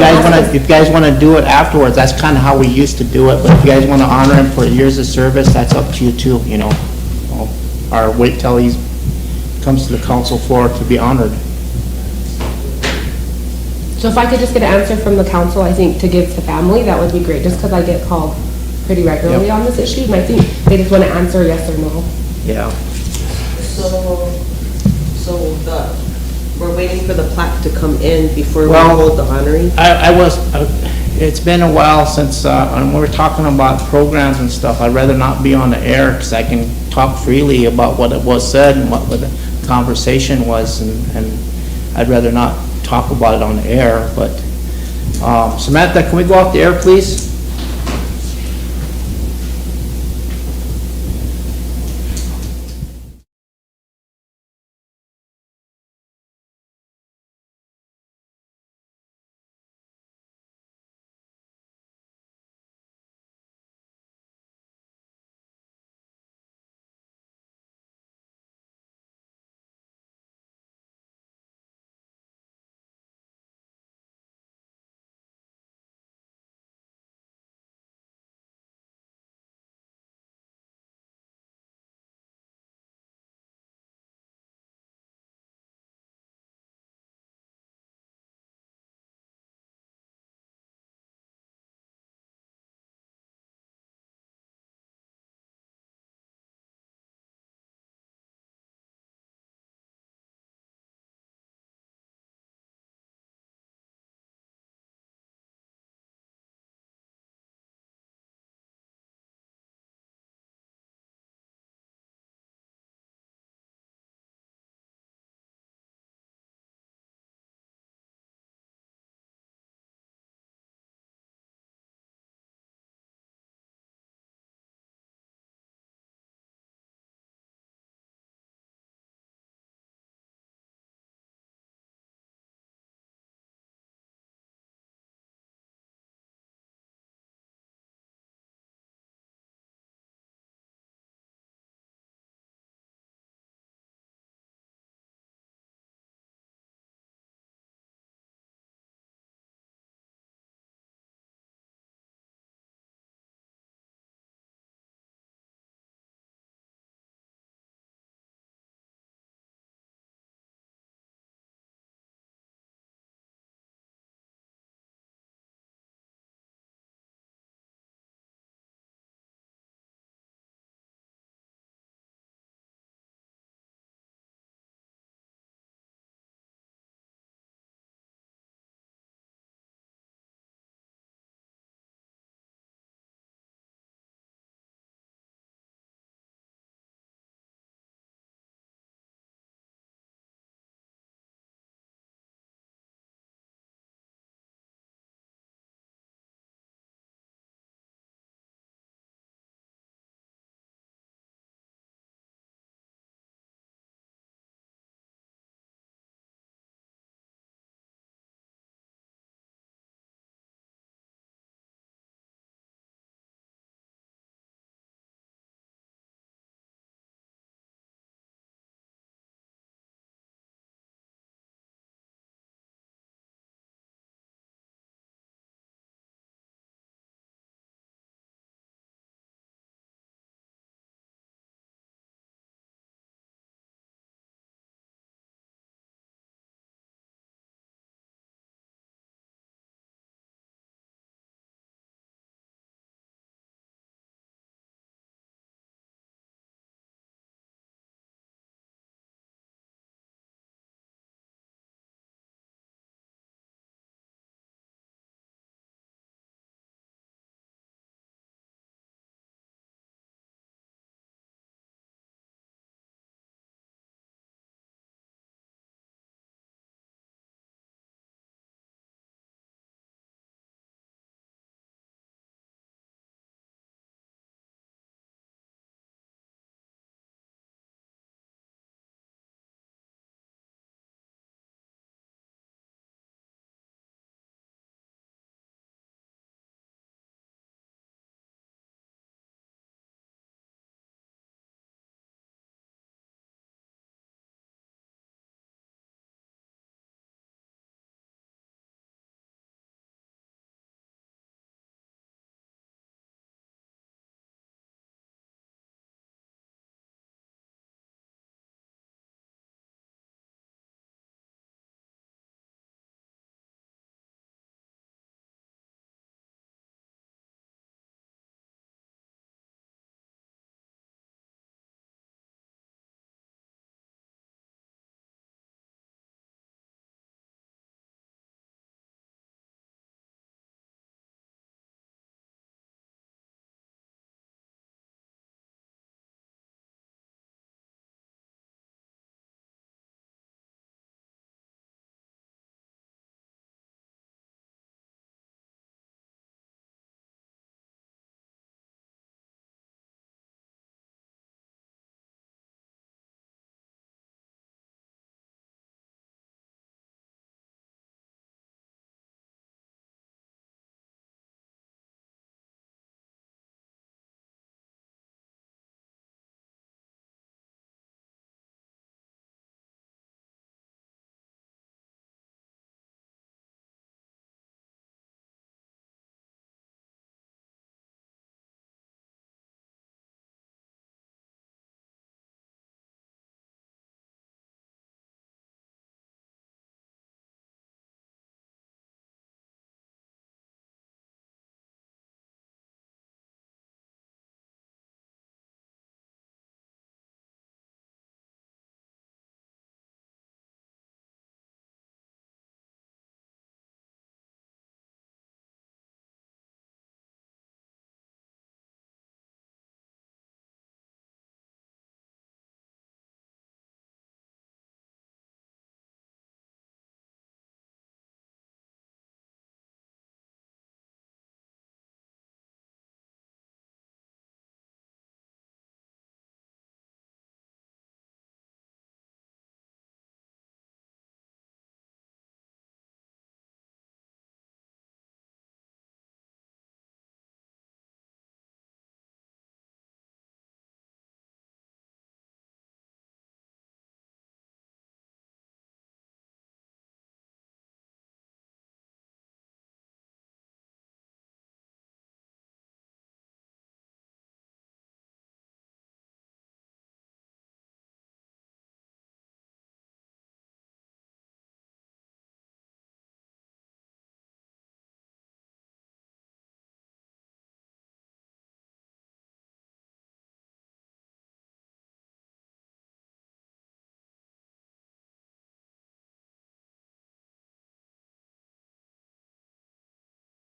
guys want to do it afterwards, that's kind of how we used to do it. But if you guys want to honor him for years of service, that's up to you too, Or wait till he comes to the council floor to be honored. So if I could just get an answer from the council, I think, to give to family, that would be great, just because I get called pretty regularly Yep. on this issue, and I think they just want to answer yes or no. Yeah. So we're waiting for the plaque to come in before we Well, hold the honoring? It's been a while since, when we're talking about programs and stuff, I'd rather not be on the air, because I can talk freely about what it was said and what the conversation was, and I'd rather not talk about it on the air, but, Samantha, can we go off the air, please?